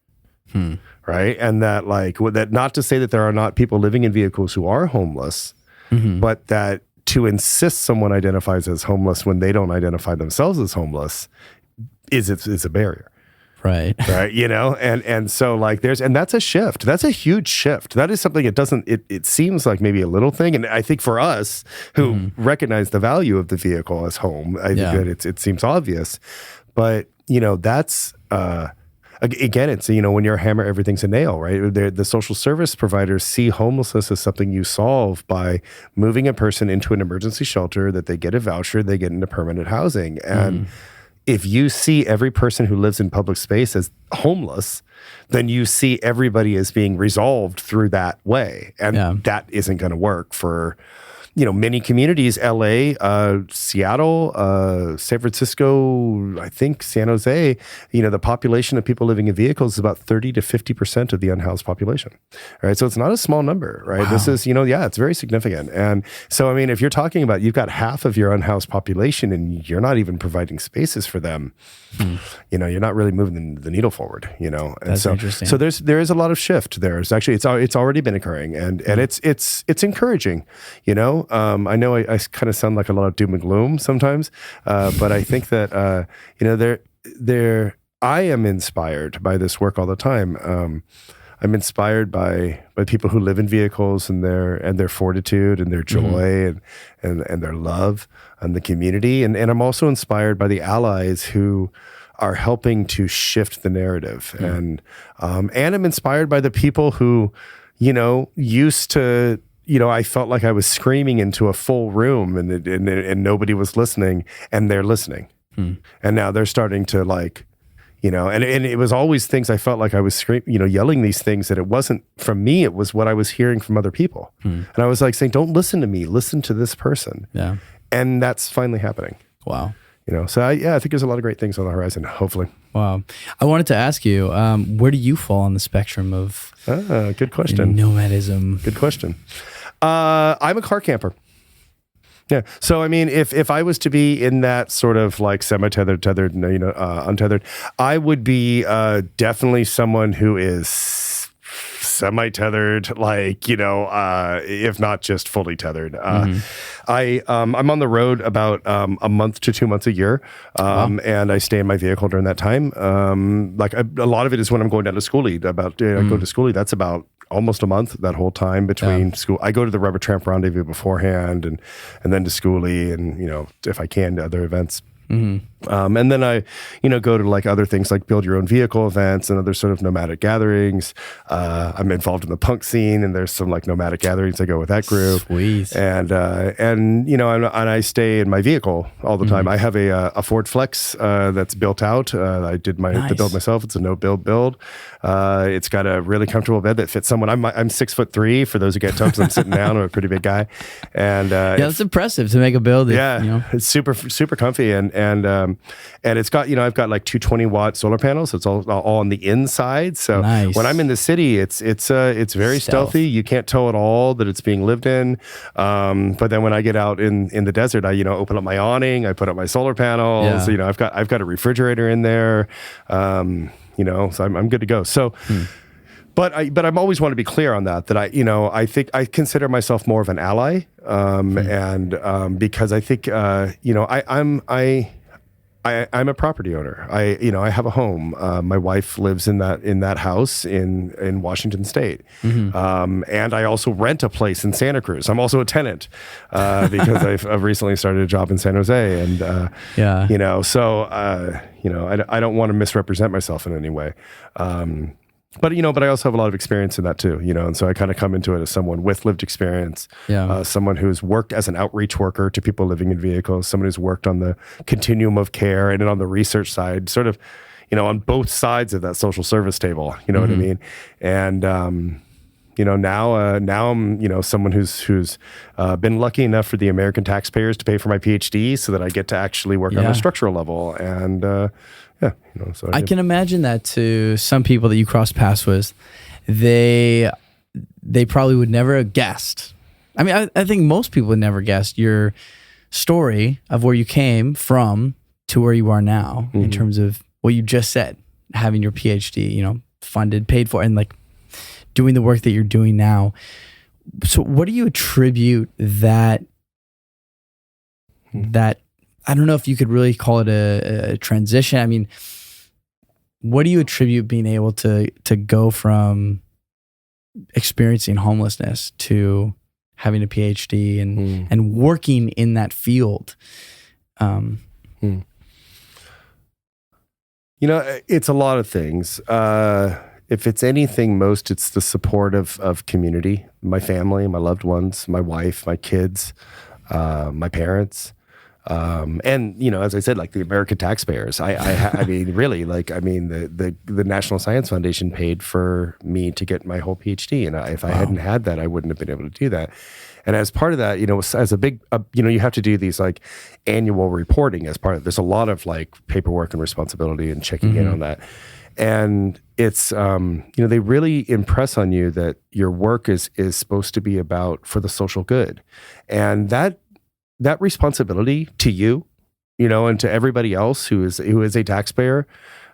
right? And that that not to say that there are not people living in vehicles who are homeless, but that to insist someone identifies as homeless when they don't identify themselves as homeless is a barrier. Right. And so like and that's a shift. That's a huge shift. That is something it seems like maybe a little thing. And I think for us who recognize the value of the vehicle as home, I think that it seems obvious, but that's, again, it's, when you're a hammer, everything's a nail, right? The social service providers see homelessness as something you solve by moving a person into an emergency shelter, that they get a voucher, they get into permanent housing. And if you see every person who lives in public space as homeless, then you see everybody as being resolved through that way. And that isn't going to work for, many communities, LA, Seattle, San Francisco, I think San Jose, the population of people living in vehicles is about 30 to 50% of the unhoused population. All right. So it's not a small number, right? Wow. This is, it's very significant. And so, I mean, if you're talking about, you've got half of your unhoused population and you're not even providing spaces for them, you're not really moving the needle forward, and That's so, interesting. so there is a lot of shift. There's actually, it's already been occurring and it's encouraging, I know I kind of sound like a lot of doom and gloom sometimes, but I think that, I am inspired by this work all the time. I'm inspired by people who live in vehicles and their fortitude and their joy and their love and the community. And I'm also inspired by the allies who are helping to shift the narrative. And I'm inspired by the people who, used to, I felt like I was screaming into a full room and nobody was listening, and they're listening. And now they're starting to and it was always things I felt like I was yelling these things that it wasn't from me, it was what I was hearing from other people. And I was like saying, don't listen to me, listen to this person. Yeah. And that's finally happening. Wow. So I think there's a lot of great things on the horizon, hopefully. Wow. I wanted to ask you, where do you fall on the spectrum of good question. Nomadism? Good question. I'm a car camper. Yeah. So, I mean, if I was to be in that sort of like semi-tethered, tethered, untethered, I would be definitely someone who is semi-tethered, if not just fully tethered. I'm on the road about a month to 2 months a year, and I stay in my vehicle during that time. A lot of it is when I'm going down to skoolie. I go to skoolie. That's about almost a month, that whole time between school. I go to the Rubber Tramp Rendezvous beforehand and then to skoolie and, if I can, to other events. And then I, go to like other things like build your own vehicle events and other sort of nomadic gatherings. I'm involved in the punk scene, and there's some like nomadic gatherings I go with that group. Sweet. And I stay in my vehicle all the time. I have a Ford Flex that's built out. I did the build myself. It's a no build. It's got a really comfortable bed that fits someone. I'm 6'3" for those who can't tell, because I'm sitting down. I'm a pretty big guy. And it's impressive to make a build. It's super comfy and it's got, I've got like 220-watt solar panels. It's all on the inside. So when I'm in the city, it's very stealthy. You can't tell at all that it's being lived in. But then when I get out in the desert, I open up my awning, I put up my solar panels. I've got a refrigerator in there. So I'm good to go. So But I'm always want to be clear on that I think I consider myself more of an ally, and because I think I'm a property owner. I have a home. My wife lives in that house in Washington State, and I also rent a place in Santa Cruz. I'm also a tenant because I've recently started a job in San Jose, and so I don't want to misrepresent myself in any way. But I also have a lot of experience in that too, and so I kind of come into it as someone with lived experience, someone who's worked as an outreach worker to people living in vehicles, someone who's worked on the continuum of care and on the research side, sort of, on both sides of that social service table, what I mean? And, now I'm, someone who's been lucky enough for the American taxpayers to pay for my Ph.D. so that I get to actually work on a structural level. And, so I can imagine that to some people that you cross paths with, they probably would never have guessed. I mean, I think most people would never guess your story of where you came from to where you are now in terms of what you just said, having your PhD, funded, paid for, and like doing the work that you're doing now. So what do you attribute that I don't know if you could really call it a transition. I mean, what do you attribute being able to go from experiencing homelessness to having a PhD and working in that field? It's a lot of things. If it's anything, it's the support of community, my family, my loved ones, my wife, my kids, my parents. And as I said, like the American taxpayers, I mean, really, the National Science Foundation paid for me to get my whole PhD. And if I hadn't had that, I wouldn't have been able to do that. And as part of that, as a big, you have to do these like annual reporting as part of, there's a lot of like paperwork and responsibility and checking in on that. And it's, they really impress on you that your work is supposed to be about for the social good. And that responsibility to you, and to everybody else who is a taxpayer,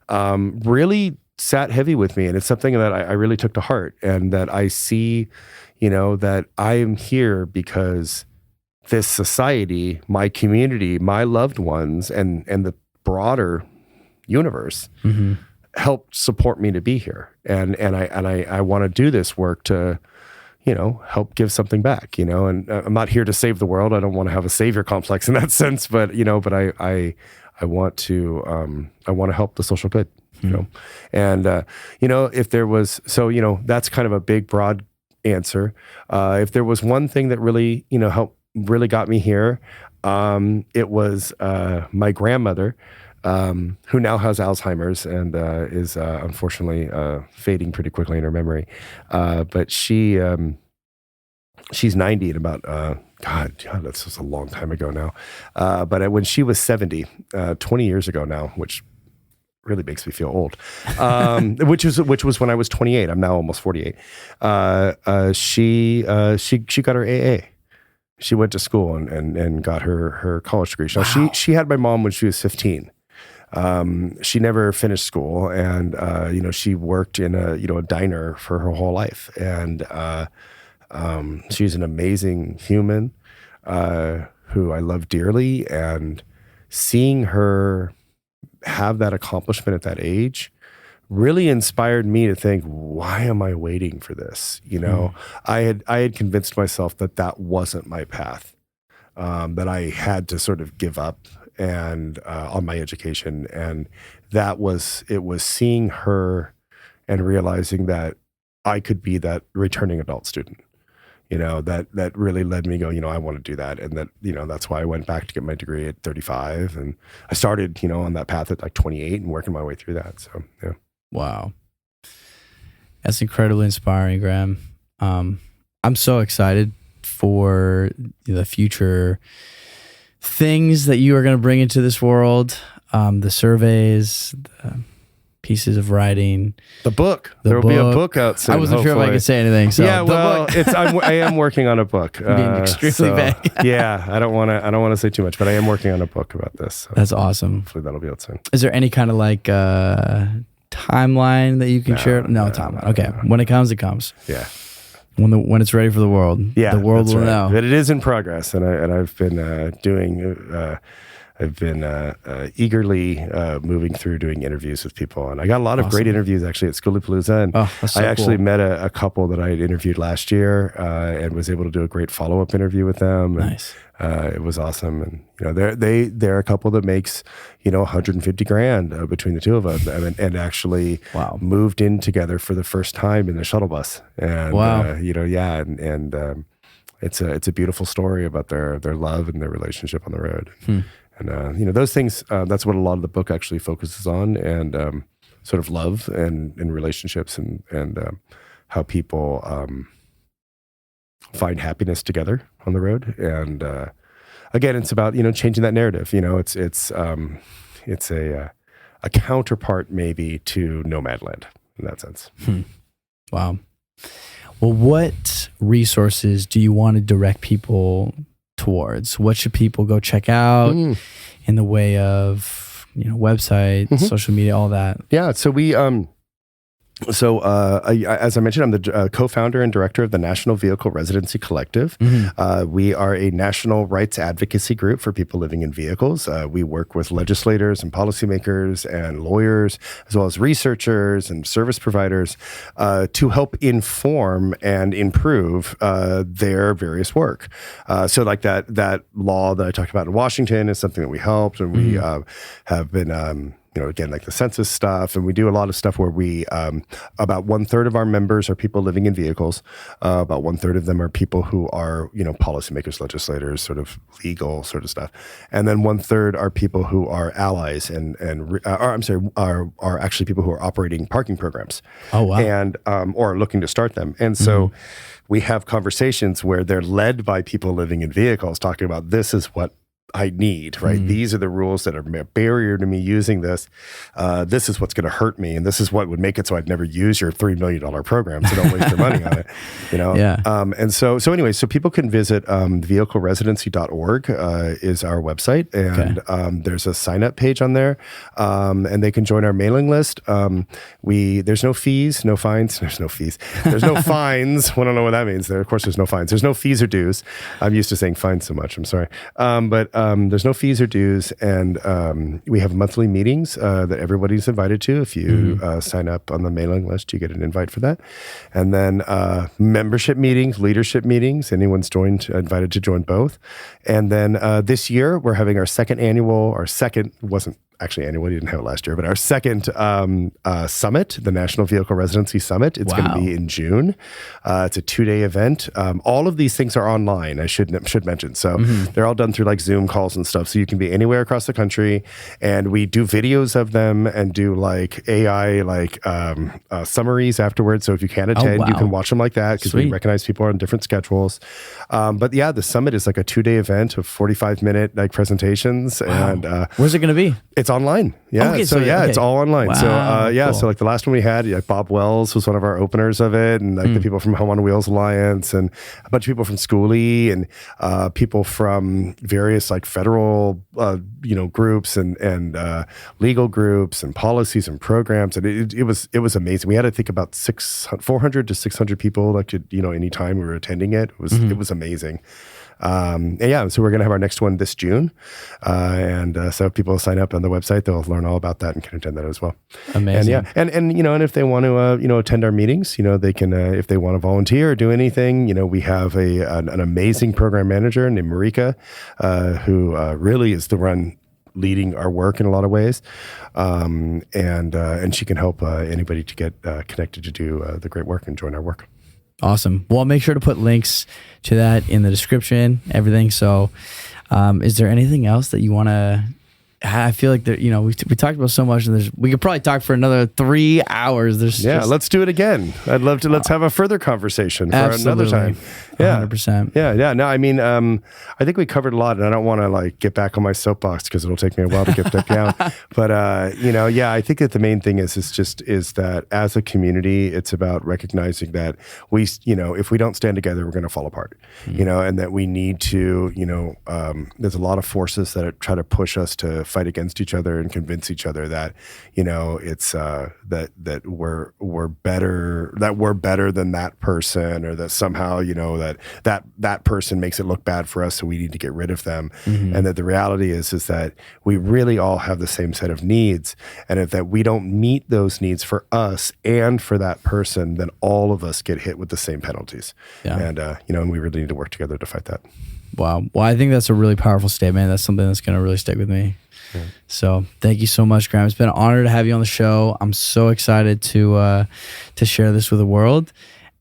really sat heavy with me. And it's something that I really took to heart, and that I see, that I am here because this society, my community, my loved ones, and the broader universe helped support me to be here. And I want to do this work to, help give something back, and I'm not here to save the world. I don't want to have a savior complex in that sense, but, I want to help the social good, and, if there was, that's kind of a big, broad answer. If there was one thing that really, really got me here, it was, my grandmother, who now has Alzheimer's and is unfortunately fading pretty quickly in her memory. But she's 90 in about, God, that's just a long time ago now. But when she was 70, 20 years ago now, which really makes me feel old, which was when I was 28. I'm now almost 48. She got her AA. She went to school and got her college degree. Now, she had my mom when she was 15. She never finished school, and she worked in a diner for her whole life, and she's an amazing human who I love dearly. And seeing her have that accomplishment at that age really inspired me to think, why am I waiting for this? I had convinced myself that wasn't my path, that I had to sort of give up and on my education. And it was seeing her and realizing that I could be that returning adult student, that really led me to go, I want to do that. And that, that's why I went back to get my degree at 35. And I started, on that path at like 28 and working my way through that. So, yeah. Wow. That's incredibly inspiring, Graham. I'm so excited for the future things that you are going to bring into this world, the surveys, the pieces of writing, the book. There will be a book out soon. I wasn't sure if I could say anything. So yeah, well, I am working on a book. Being extremely vague. Yeah, I don't want to say too much, but I am working on a book about this. So that's awesome. Hopefully that'll be out soon. Is there any kind of like timeline that you can share? No timeline. Okay. When it comes, it comes. Yeah. When it's ready for the world. Yeah. The world will know. But it is in progress, and I've been eagerly moving through doing interviews with people, and I got a lot of great interviews actually at skooliepalooza, and I actually met a couple that I had interviewed last year and was able to do a great follow-up interview with them. And, nice. It was awesome, and they're a couple that makes $150,000 between the two of us, and actually moved in together for the first time in the shuttle bus, and it's a beautiful story about their love and their relationship on the road. And those things, that's what a lot of the book actually focuses on, and sort of love and relationships, and how people find happiness together on the road. And again, it's about changing that narrative. It's a counterpart maybe to Nomadland in that sense. Wow. Well, what resources do you want to direct people towards? What should people go check out in the way of website, social media, all that? Yeah. So we as I mentioned, I'm the co-founder and director of the National Vehicle Residency Collective. We are a national rights advocacy group for people living in vehicles. We work with legislators and policymakers and lawyers, as well as researchers and service providers, to help inform and improve their various work. So like that law that I talked about in Washington is something that we helped, and we have been again, like the census stuff, and we do a lot of stuff where we, about 1/3 of our members are people living in vehicles. About 1/3 of them are people who are, policymakers, legislators, sort of legal sort of stuff. And then 1/3 are people who are allies are actually people who are operating parking programs. Oh, wow. And, or looking to start them. And so we have conversations where they're led by people living in vehicles talking about, this is what I need, right? These are the rules that are a barrier to me using this. This is what's going to hurt me, and this is what would make it so I'd never use your $3 million program. So don't waste your money on it, Yeah. And so anyway, so people can visit vehicleresidency.org is our website, and there's a sign up page on there, and they can join our mailing list. There's no fees, no fines. There's no fees. There's no fines. I don't know what that means. Of course, there's no fines. There's no fees or dues. I'm used to saying fines so much. I'm sorry, but there's no fees or dues, and we have monthly meetings that everybody's invited to. If you sign up on the mailing list, you get an invite for that. And then membership meetings, leadership meetings, anyone's invited to join both. And then this year, we're having our wasn't actually annual, we didn't have it last year, but our second summit, the National Vehicle Residency Summit. It's going to be in June. It's a 2-day event. All of these things are online, I should mention. So they're all done through like Zoom calls and stuff. So you can be anywhere across the country, and we do videos of them and do like AI summaries afterwards. So if you can't attend, you can watch them like that, because we recognize people are on different schedules. But yeah, the summit is like a 2-day event of 45-minute like presentations. Wow. And where's it going to be? It's online. Yeah. Okay, it's all online. Wow, so cool. So like the last one we had, Bob Wells was one of our openers of it, and like the people from Home on Wheels Alliance, and a bunch of people from Skoolie, and people from various like federal groups and legal groups and policies and programs, and it was amazing. We had I think about 400 to 600 people like any time we were attending it. It was amazing. So we're going to have our next one this June. So if people sign up on the website, they'll learn all about that and can attend that as well. Amazing. And if they want to, attend our meetings, they can, if they want to volunteer or do anything, we have an amazing program manager named Marika, who really is the one leading our work in a lot of ways. And she can help anybody to get connected to do the great work and join our work. Awesome. Well, I'll make sure to put links to that in the description, everything. So is there anything else that you want to, I feel like that, we talked about so much, and we could probably talk for another 3 hours. Let's do it again. I'd love to, let's have a further conversation for another time. 100%. Yeah. No, I mean, I think we covered a lot, and I don't want to like get back on my soapbox because it'll take me a while to get back down. But I think that the main thing is that as a community, it's about recognizing that if we don't stand together, we're going to fall apart. And that we need to, there's a lot of forces that try to push us to fight against each other and convince each other that, it's that we're better than that person, or that somehow, that person makes it look bad for us, so we need to get rid of them. And that the reality is that we really all have the same set of needs, and if that we don't meet those needs for us and for that person, then all of us get hit with the same penalties. And we really need to work together to fight that. Wow. Well, I think that's a really powerful statement. That's something that's going to really stick with me. Yeah. So thank you so much, Graham. It's been an honor to have you on the show. I'm so excited to share this with the world.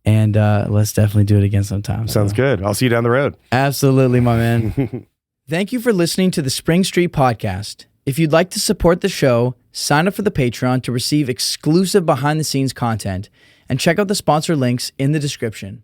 And let's definitely do it again sometime. Sounds good. I'll see you down the road. Absolutely, my man. Thank you for listening to the Spring Street Podcast. If you'd like to support the show, sign up for the Patreon to receive exclusive behind-the-scenes content, and check out the sponsor links in the description.